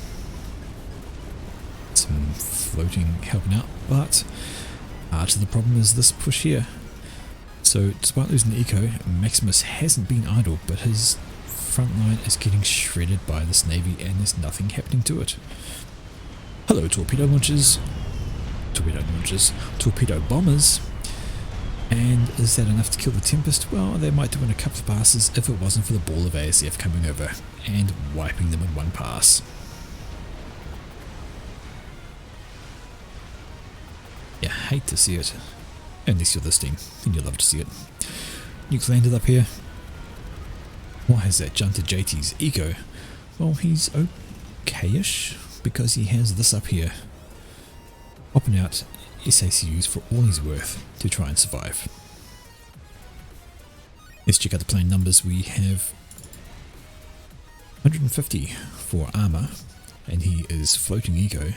some floating helping out, but to the problem is this push here. So despite losing the eco, Maximus hasn't been idle, but his front line is getting shredded by this navy and there's nothing happening to it. Hello torpedo launchers, torpedo bombers, and is that enough to kill the Tempest? Well, they might do in a couple of passes if it wasn't for the ball of ASF coming over and wiping them in one pass. You hate to see it, unless you're this team, then you love to see it. Nuke landed up here. Why has that jumped to JT's eco? Well, he's okay-ish, because he has this up here, popping out SACUs for all he's worth to try and survive. Let's check out the plane numbers. We have 150 for armor, and he is floating eco.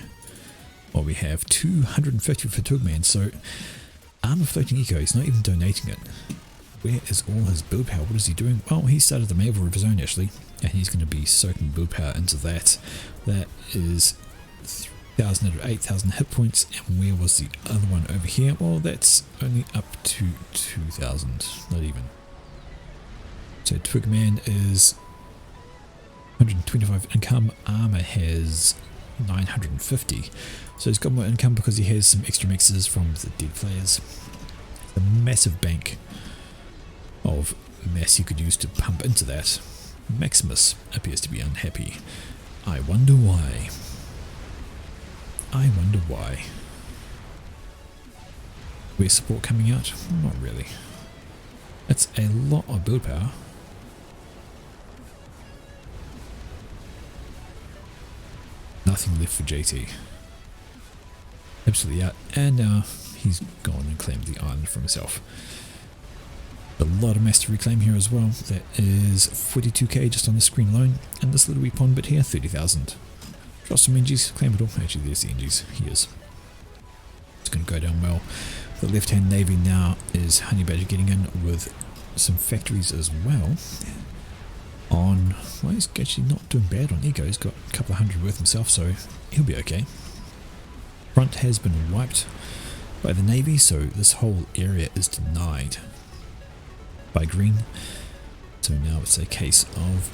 Well, we have 250 for Tugman, so armor floating eco, he's not even donating it. Where is all his build power? What is he doing? Well, he started the Mavor of his own actually, and he's going to be soaking build power into that. That is 3,000 out of 8,000 hit points, and where was the other one over here? Well, that's only up to 2,000, not even. So Twigman is 125 income, armor has 950, so he's got more income because he has some extra mixes from the dead players. A massive bank of mass he could use to pump into that. Maximus appears to be unhappy. I wonder why. I wonder why. Where's support coming out? Not really. It's a lot of build power. Nothing left for JT. Absolutely out. And now he's gone and claimed the island for himself. A lot of mass to reclaim here as well. That is 42k just on the screen alone. And this little wee pond bit here, 30,000. Draw some NGs, claim it all. Actually, there's the NGs. He is. It's going to go down well. The left-hand navy now is Honey Badger getting in with some factories as well. On, well, he's actually not doing bad on eco. He's got a couple of hundred worth himself, so he'll be okay. Front has been wiped by the navy, so this whole area is denied by green. So now it's a case of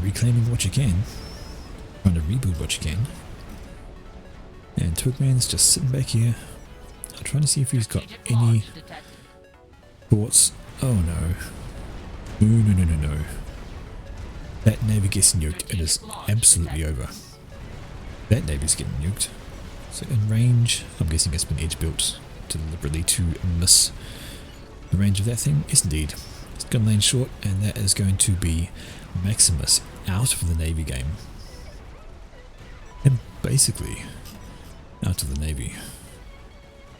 reclaiming what you can, trying to rebuild what you can. And Twigman's just sitting back here, trying to see if he's got any Thoughts? Oh no. No. That Navy gets nuked. It is absolutely over. That Navy's getting nuked. So in range, I'm guessing it's been edge built deliberately to miss the range of that thing. Yes indeed. It's going to land short, and that is going to be Maximus out of the Navy game. And basically out of the Navy.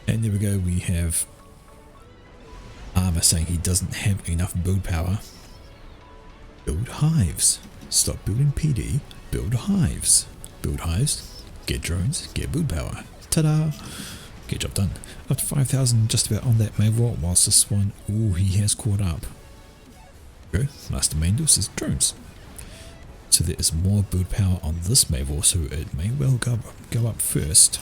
And there we go, we have Armour saying he doesn't have enough build power. Build hives. Stop building PD, build hives. Build hives, get drones, get build power. Ta-da! Get job done. Up to 5,000 just about on that Mavor, whilst this one, ooh, he has caught up. Go, Master Mandel says drones. So there is more build power on this Mavor, so it may well go up first.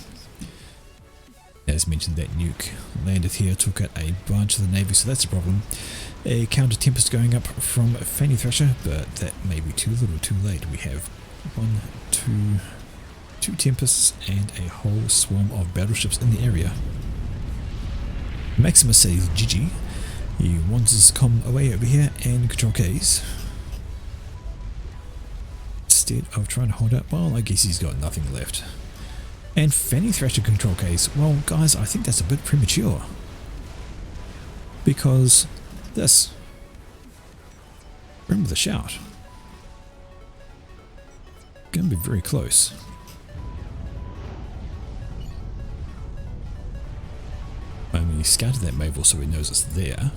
As mentioned, that nuke landed here, took out a branch of the Navy, so that's a problem. A counter Tempest going up from Fanny Thrasher, but that may be too little too late. We have two Tempests and a whole swarm of battleships in the area. Maximus says GG. He wants his comm away over here and control Ks. Instead of trying to hold up, well, I guess he's got nothing left. And Fanny Thrasher control case. Well, guys, I think that's a bit premature. Because this. Remember the shout. Gonna be very close. I mean, he scouted that Mavor so he knows it's there.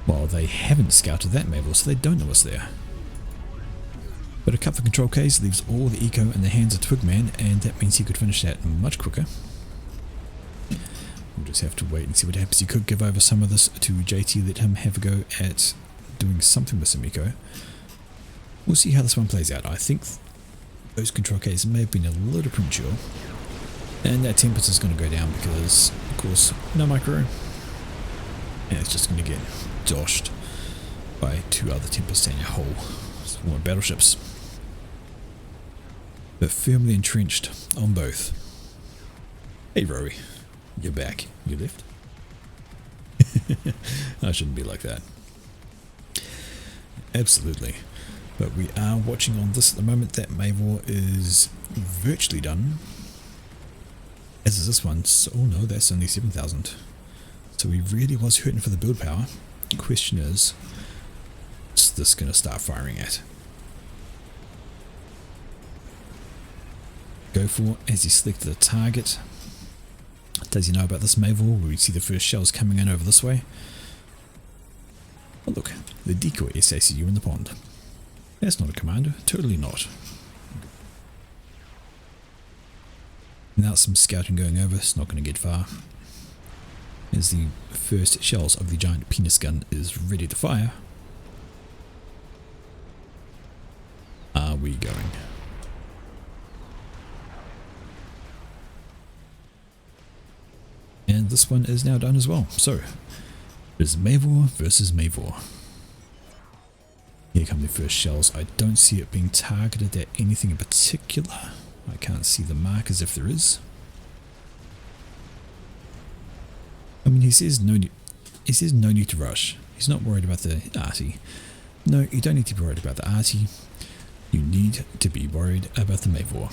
Well, they haven't scouted that Mavor, so they don't know it's there. But a cut for control case leaves all the eco in the hands of Twigman, and that means he could finish that much quicker. We'll just have to wait and see what happens. He could give over some of this to JT, let him have a go at doing something with some eco. We'll see how this one plays out. I think those control cases may have been a little premature. And that Tempest is going to go down because, of course, no micro. And it's just going to get doshed by two other Tempests and a whole swarm of battleships. But firmly entrenched on both. Hey Rory, you're back. You left? I shouldn't be like that. Absolutely. But we are watching on this at the moment. That Mavor is virtually done. As is this one. So, oh no, that's only 7,000. So he really was hurting for the build power. The question is this going to start firing at? Go for as he selected the target. Does he know about this Mavor? Will we see the first shells coming in over this way? Oh look, the decoy SACU in the pond. That's not a commander, totally not. Now some scouting going over, it's not going to get far. As the first shells of the giant penis gun is ready to fire. Are we going? And this one is now done as well. So, it is Mavor versus Mavor. Here come the first shells. I don't see it being targeted at anything in particular. I can't see the markers if there is. I mean, he says no need to rush. He's not worried about the arty. No, you don't need to be worried about the arty. You need to be worried about the Mavor.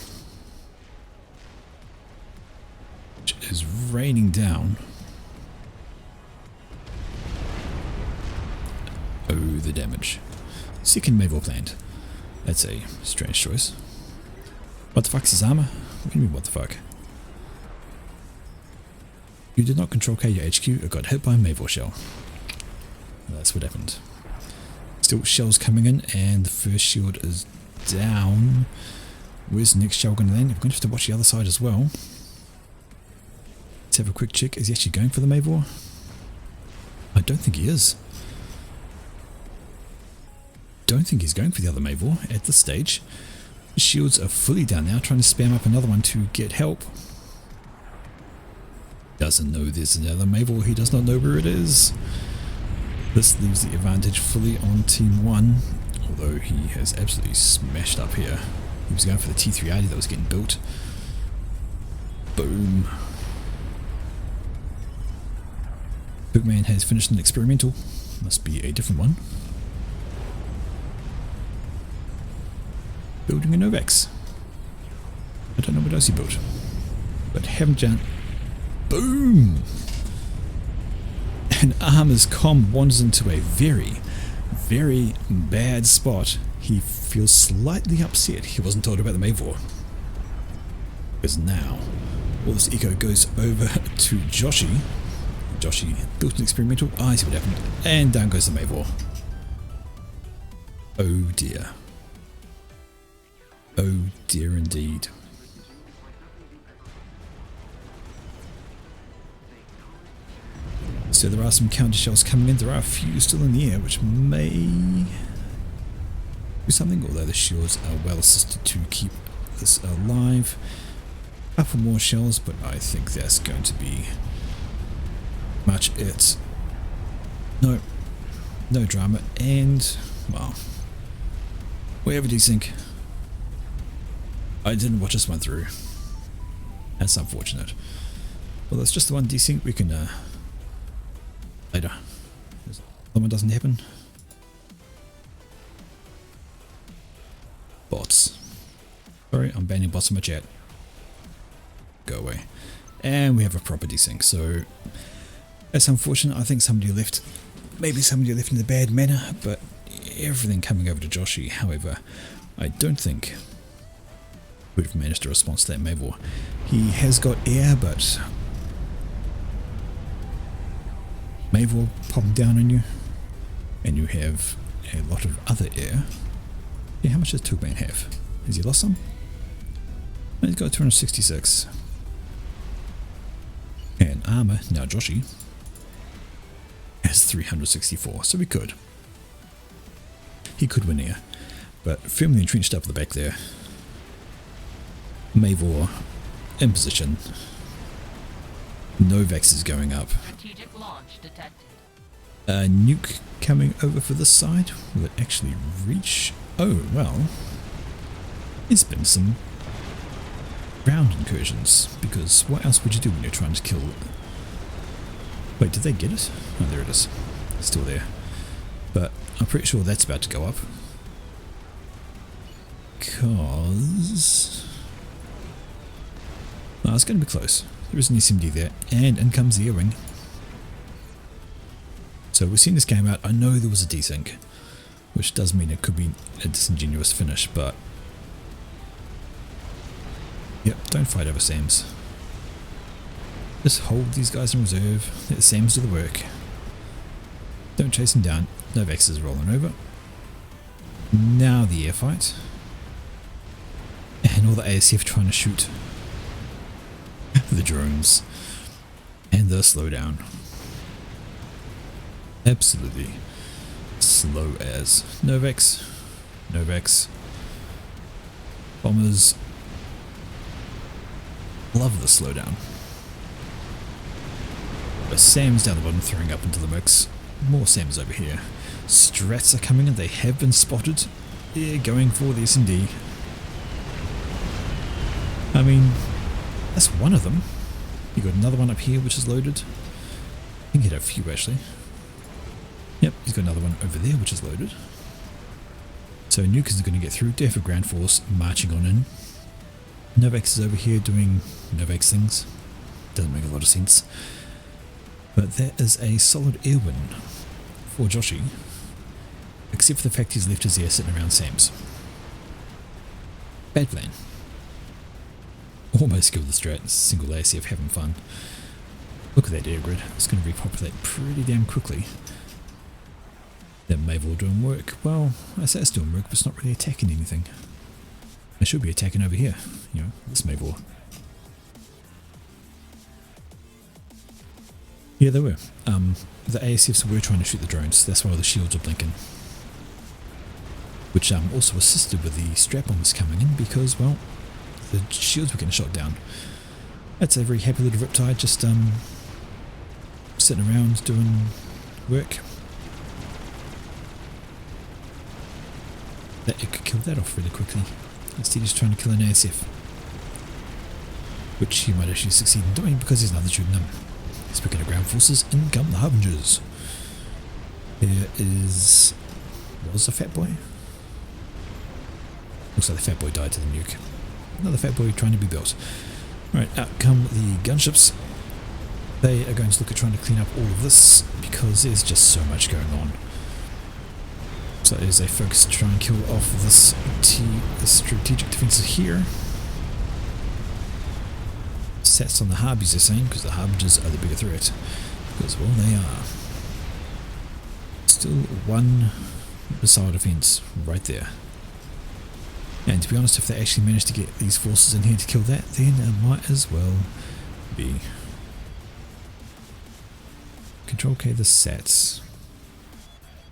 Which is raining down. Oh, the damage. Second Mavor planned. That's a strange choice. What the fuck's his armor? What do you mean, what the fuck? You did not control K your HQ, it got hit by a Mavor shell. Well, that's what happened. Still shells coming in, and the first shield is down. Where's the next shell going to land? We're going to have to watch the other side as well. Let's have a quick check. Is he actually going for the Mavor? I don't think he is. Don't think he's going for the other Mavor at this stage. Shields are fully down now, trying to spam up another one to get help. Doesn't know there's another Mavor, he does not know where it is. This leaves the advantage fully on Team 1, although he has absolutely smashed up here. He was going for the T380 that was getting built. Boom. Bookman has finished an experimental. Must be a different one. Building a Novex. I don't know what else he built. But heaven jump. Boom! And Armor's comm wanders into a very, very bad spot. He feels slightly upset he wasn't told about the Mavor. Because now, all this echo goes over to Joshi. Joshi built an experimental. I see what happened. And down goes the Mavor. Oh dear. Oh dear indeed. So there are some counter shells coming in. There are a few still in the air, which may do something, although the shields are well assisted to keep this alive. Up for more shells, but I think that's going to be much it. No drama, and well, we have a desync. I didn't watch this one through. That's unfortunate. Well, that's just the one desync. We can later. That one doesn't happen. Bots. Sorry, I'm banning bots in my chat. Go away. And we have a proper desync, so that's unfortunate. I think somebody left, maybe somebody left in a bad manner, but everything coming over to Joshi. However, I don't think we'd have managed a response to that Mavor. He has got air, but Mavor popping down on you, and you have a lot of other air. Yeah, how much does Tugman have? Has he lost some? He's got 266. And Armor, now Joshi, has 364, so we could. He could win here, but firmly entrenched up the back there. Mavor in position. Novex is going up. Strategic launch detected. A nuke coming over for this side. Will it actually reach? Oh, well. There's been some ground incursions, because what else would you do when you're trying to kill... Wait, did they get it? Oh, there it is. It's still there. But I'm pretty sure that's about to go up. Because... well, it's going to be close. There is an SMD there, and in comes the air-wing. So we've seen this game out. I know there was a desync, which does mean it could be a disingenuous finish, but yep, don't fight over SAMs. Just hold these guys in reserve, let the SAMs do the work. Don't chase them down. Novex is rolling over. Now the air fight. And all the ASF trying to shoot the drones. And the slowdown. Absolutely slow as. Novex. Bombers love the slowdown. But SAM's down the bottom throwing up into the mix. More SAMs over here. Strats are coming in, they have been spotted. They're going for the S&D. I mean, that's one of them. You got another one up here which is loaded. I think he had a few actually. Yep, he's got another one over there which is loaded. So Nuke is going to get through. Death of Ground Force marching on in. Novex is over here doing Novex things. Doesn't make a lot of sense. But that is a solid air win for Joshi. Except for the fact he's left his air sitting around SAMs. Bad plan. Almost killed the strat. Single ACF having fun. Look at that air grid. It's going to repopulate pretty damn quickly. That Mavor doing work. Well, I say it's doing work, but it's not really attacking anything. It should be attacking over here. You know, this Mavor. Yeah, they were. The ASFs were trying to shoot the drones. That's why all the shields are blinking. Which also assisted with the strap bombers coming in because, well, the shields were getting shot down. That's a very happy little Riptide just sitting around doing work. That it could kill that off really quickly. Instead he's trying to kill an ASF. Which he might actually succeed in doing because there's another shooting him. Speaking of ground forces, in come the Harbingers. Here is... was the Fat Boy? Looks like the Fat Boy died to the nuke. Another Fat Boy trying to be built. Right, out come the gunships. They are going to look at trying to clean up all of this because there's just so much going on. So as they focus to try and kill off this strategic defences here. Sats on the Harbies, they're saying, because the Harbingers are the bigger threat. Because, well, they are. Still one missile defense right there. And to be honest, if they actually manage to get these forces in here to kill that, then it might as well be. Control K the Sats.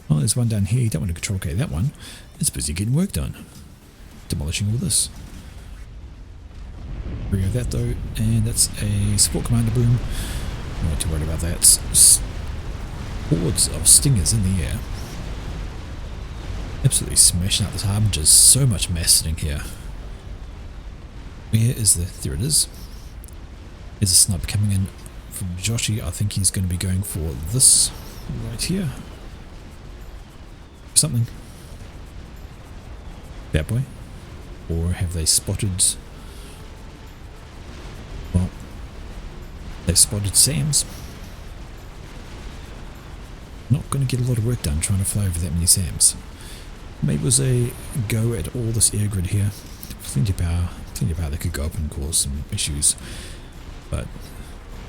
Oh, there's one down here. You don't want to Control K that one. It's busy getting work done. Demolishing all this. Bring out that though, and that's a support commander boom. Not too worried about that. Hordes of stingers in the air. Absolutely smashing out this Harbingers. So much mass sitting here. Where is the... there it is. There's a sniper coming in from Joshi. I think he's going to be going for this right here. Something. Bad boy. Or have they spotted... well, they've spotted Sams. Not going to get a lot of work done trying to fly over that many Sams. Maybe it was a go at all this air grid here. Plenty of power that could go up and cause some issues. But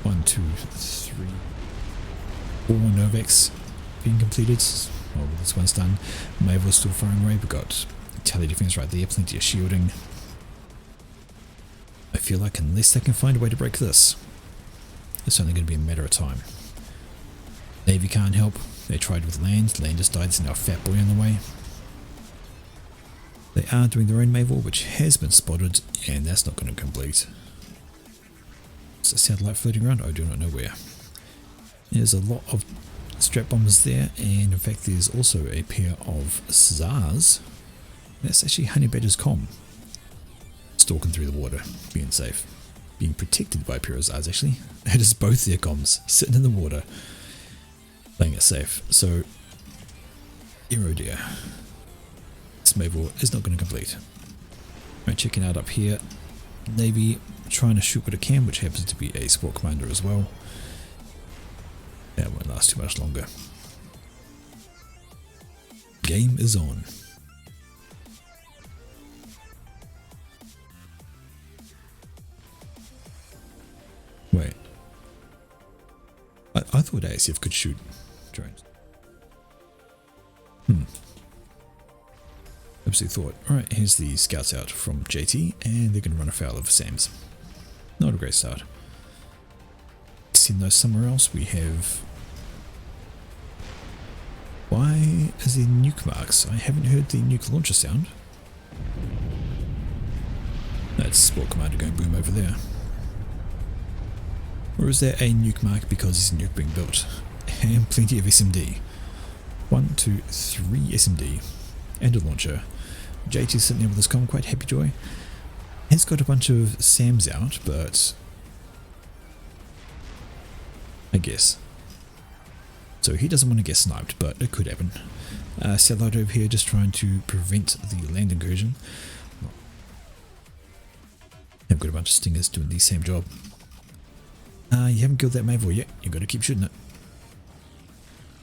1, 2, 3, 4 Novaks being completed. Well, this one's done. Mavel's still firing away. We've got tele defense right there, plenty of shielding. I feel like unless they can find a way to break this, it's only going to be a matter of time. Navy can't help. They tried with land. Land just died. There's now a Fat Boy on the way. They are doing their own Mavel, which has been spotted, and that's not going to complete. Is a satellite floating around? I do not know where. There's a lot of strap bombers there, and in fact there's also a pair of Czars. That's actually Honey Badger's comm. Stalking through the water, being safe. Being protected by a pair of Czars actually. It is both their comms, sitting in the water, playing it safe. So, oh dear. This Mavel is not going to complete. Right, checking out up here. Navy trying to shoot what it can, which happens to be a support commander as well. That won't last too much longer. Game is on. Wait. I thought ASF could shoot drones. Absolutely thought. Alright, here's the scouts out from JT, and they're going to run afoul of Sams. Not a great start. Send those somewhere else. We have... why is there nuke marks? I haven't heard the nuke launcher sound. That's Sport Commander going boom over there. Or is there a nuke mark because there's a nuke being built? And plenty of SMD. 1, 2, 3 SMD. And a launcher. JT's sitting there with his comm, quite happy joy. Has got a bunch of SAMs out, but... I guess. So he doesn't want to get sniped, but it could happen. Satellite over here just trying to prevent the land incursion. I've got a bunch of stingers doing the same job. You haven't killed that Mavel yet. You've got to keep shooting it.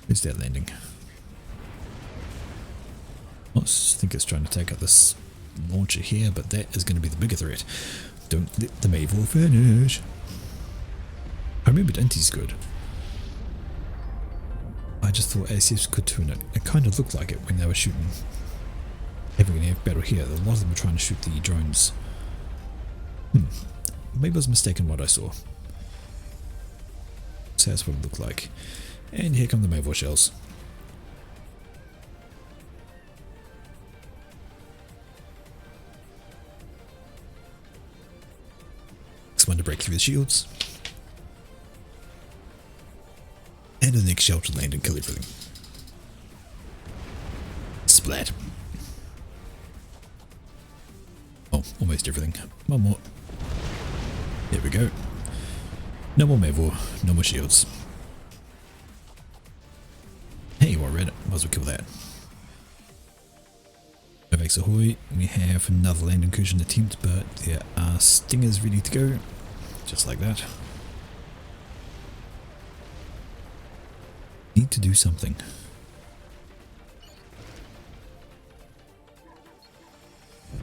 Where's that landing? I think it's trying to take out this launcher here, but that is going to be the bigger threat. Don't let the Mavel finish. I remembered Inti's good. I just thought ASFs could too, and it kind of looked like it when they were shooting. Having an air battle here, a lot of them were trying to shoot the drones. Maybe I was mistaken in what I saw. So that's what it looked like. And here come the Mavel shells. Next one to break through the shields. And the next shell to land and kill everything. Splat. Oh, almost everything. One more. There we go. No more Mavor, no more shields. Hey, well read it. Might as well kill that. Novax ahoy. We have another land incursion attempt, but there are stingers ready to go. Just like that. Need to do something.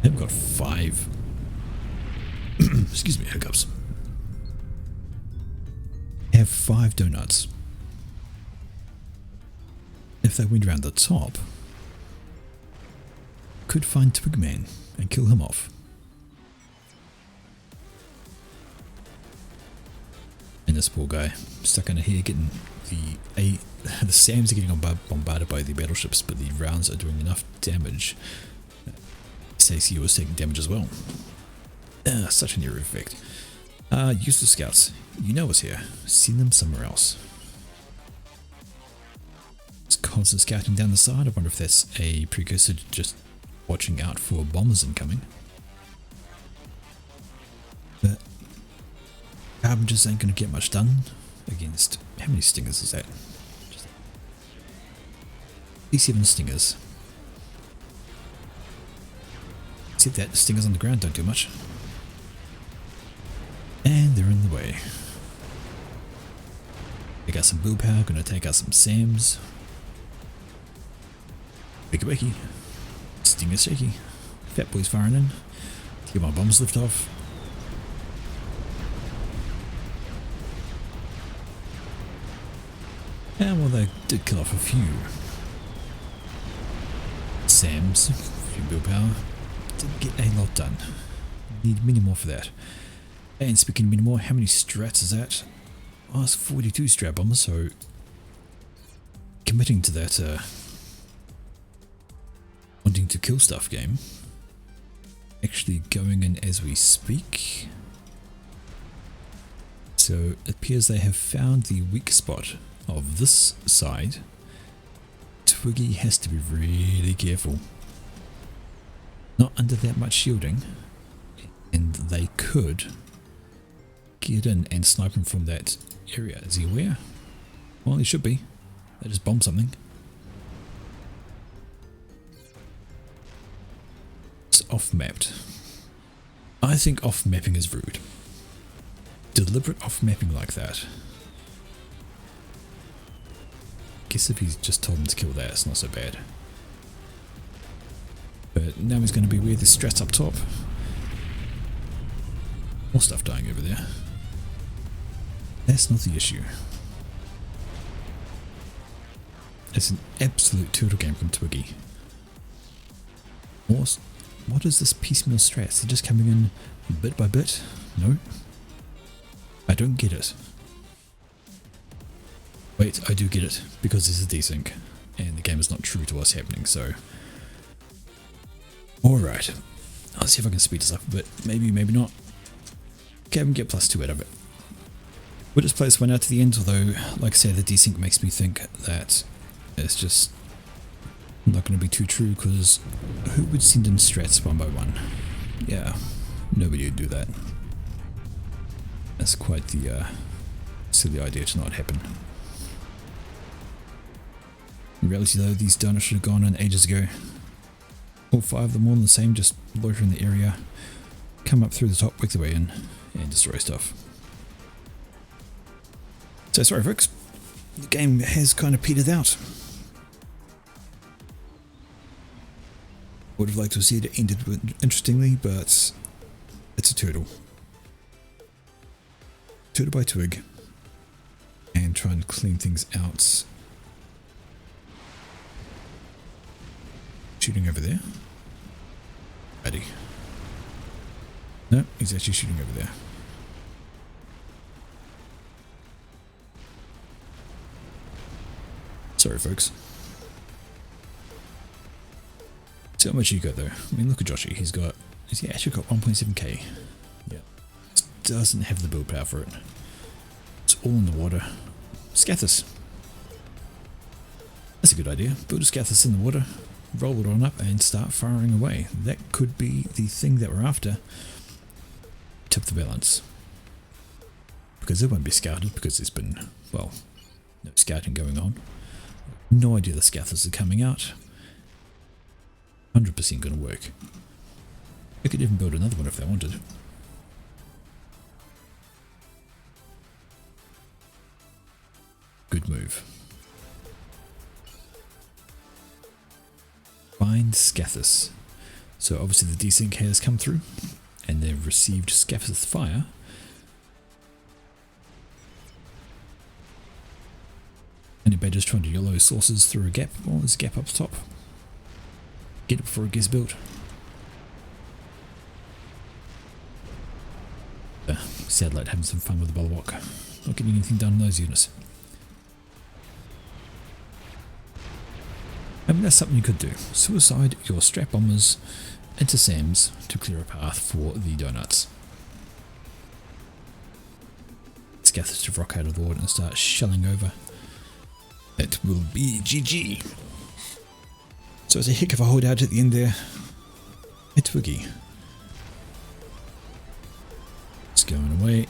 I've got 5. Excuse me, hiccups. Have 5 donuts. If they went around the top, could find Twigman and kill him off. And this poor guy stuck in here getting the SAMs are getting bombarded by the battleships, but the rounds are doing enough damage. SACU was taking damage as well. Such an eerie effect. Useless scouts, you know us here. Send them somewhere else. It's constant scouting down the side. I wonder if that's a precursor to just watching out for bombers incoming. But Harbingers ain't going to get much done against... How many stingers is that? Just 7 stingers. Except that the stingers on the ground don't do much. And they're in the way. They got some boo power, gonna take out some SAMs. Bicky Bicky. Stinger shaky. Fat boys firing in. To get my bombs lift off. And well, they did kill off a few SAMs, a few boo power. Didn't get a lot done. Need many more for that. And speaking of many more, how many strats is that? Oh, it's 42 strat bombers, so committing to that wanting to kill stuff game. Actually going in as we speak. So it appears they have found the weak spot of this side. Twiggy has to be really careful. Not under that much shielding, and they could get in and snipe him from that area. Is he aware? Well, he should be. They just bombed something. It's off-mapped. I think off-mapping is rude. Deliberate off-mapping like that. Guess if he's just told him to kill that, it's not so bad. But now he's going to be where the strats up top. More stuff dying over there. That's not the issue. It's an absolute turtle game from Twiggy. What is this piecemeal strats? They're just coming in bit by bit? No? I don't get it. Wait, I do get it, because this is desync, and the game is not true to what's happening, so... Alright, I'll see if I can speed this up a bit. Maybe, maybe not. Okay, we can get +2 out of it. We'll just play this one out to the end, although, like I said, the desync makes me think that it's just not going to be too true, because who would send in strats one by one? Yeah, nobody would do that. That's quite the silly idea to not happen. In reality though, these donuts should have gone in ages ago. All 5 of them all in the same, just loiter in the area, come up through the top, work their way in, and destroy stuff. So sorry folks, the game has kind of petered out. Would have liked to see it ended interestingly, but it's a turtle. Turtle by twig. And try and clean things out. Shooting over there. Ready. No, he's actually shooting over there. Sorry folks. So how much you got though? I mean look at Joshy, he's actually got 1.7k. Yeah. Doesn't have the build power for it. It's all in the water. Scathis. That's a good idea. Build a Scathis in the water, roll it on up and start firing away. That could be the thing that we're after. Tip the balance. because it won't be scouted because there's been, well, no scouting going on. No idea the scathers are coming out. 100% going to work. They could even build another one if they wanted. Good move. Find Scathus. So obviously the desync has come through and they've received Scathus fire. Any badgers trying to YOLO sources through a gap? Well, there's a gap up top. Get it before it gets built. Satellite having some fun with the bulwark. Not getting anything done in those units. I mean, that's something you could do. Suicide your strap bombers into SAMs to clear a path for the donuts. Scathers to rock out of the water and start shelling over. It will be GG. So it's a heck of a holdout at the end there. A Twiggy. It's going away.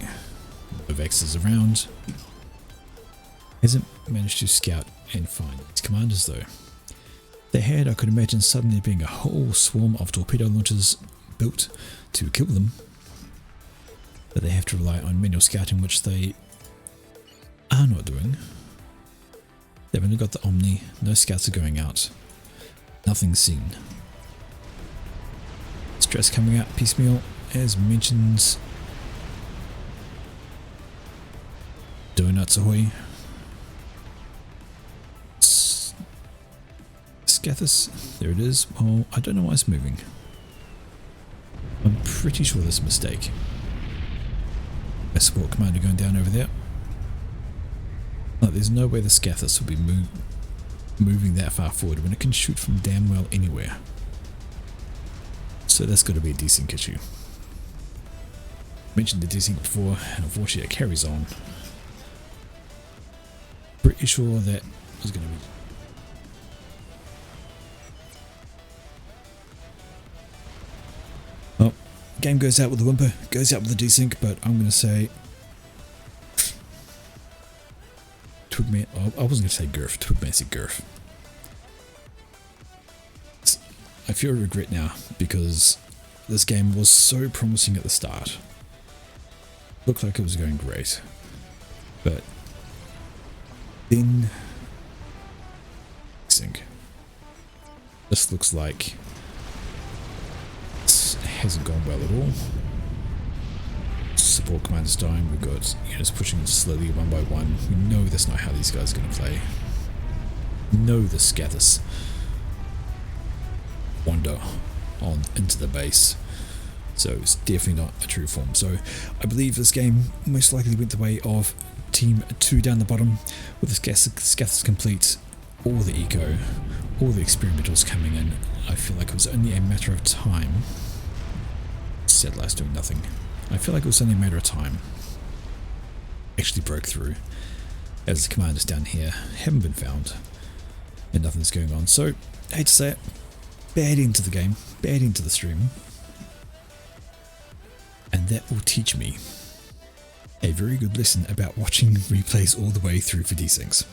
Novax is around. Hasn't managed to scout and find its commanders though. They had, I could imagine suddenly being a whole swarm of torpedo launchers built to kill them. But they have to rely on manual scouting, which they are not doing. They've only got the Omni, no scouts are going out. Nothing seen. Stress coming out piecemeal, as mentioned. Donuts ahoy. Scathus, there it is. Oh, I don't know why it's moving. I'm pretty sure this is a mistake. A support commander going down over there. Like, there's no way the Scathus will be moving that far forward when it can shoot from damn well anywhere. So that's got to be a desync issue. Mentioned the desync before, and unfortunately it carries on. Pretty sure that was going to be... Well, game goes out with a whimper, goes out with a desync, but I'm going to say... Twigman, I wasn't going to say Gurf, Twigman said Gurf. I feel regret now because this game was so promising at the start. Looked like it was going great. But then sync. This looks like it hasn't gone well at all. Support commanders dying, we've got units pushing slowly one by one. We know that's not how these guys are going to play. We know the Scathus wander on into the base, so it's definitely not a true form. So I believe this game most likely went the way of Team 2 down the bottom, with the Scathus complete, all the eco, all the experimentals coming in. I feel like it was only a matter of time. Satellites doing nothing. I feel like it was only a matter of time. Actually broke through, as the commanders down here haven't been found, and nothing's going on. So, I hate to say it, bad into the game, bad into the stream, and that will teach me a very good lesson about watching replays all the way through for desyncs.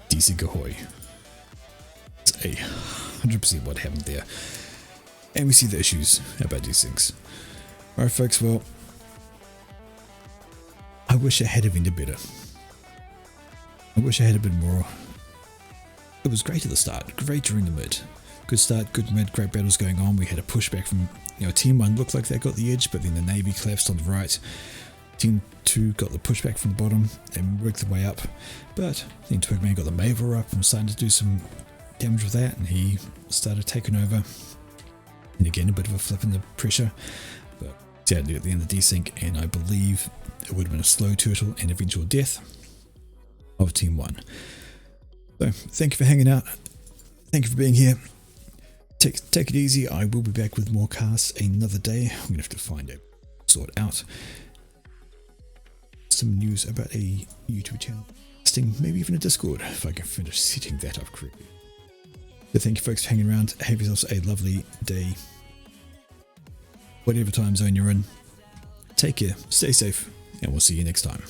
Desync ahoy. It's 100% what happened there. And we see the issues about desyncs. Alright folks, well, I wish it had been better. I wish I had a bit more. It was great at the start, great during the mid. Good start, good mid, great battles going on. We had a pushback from, Team 1 looked like they got the edge, but then the Navy collapsed on the right. Team 2 got the pushback from the bottom and worked their way up. But then Twigman got the Maver up and was starting to do some damage with that, and he started taking over. And again, a bit of a flip in the pressure, but sadly at the end of the desync, and I believe it would have been a slow turtle and eventual death of Team 1. So, thank you for hanging out. Thank you for being here. Take it easy. I will be back with more casts another day. I'm going to have to sort out some news about a YouTube channel, maybe even a Discord, if I can finish setting that up correctly. So thank you folks for hanging around. Have yourselves a lovely day, whatever time zone you're in. take care, stay safe, and we'll see you next time.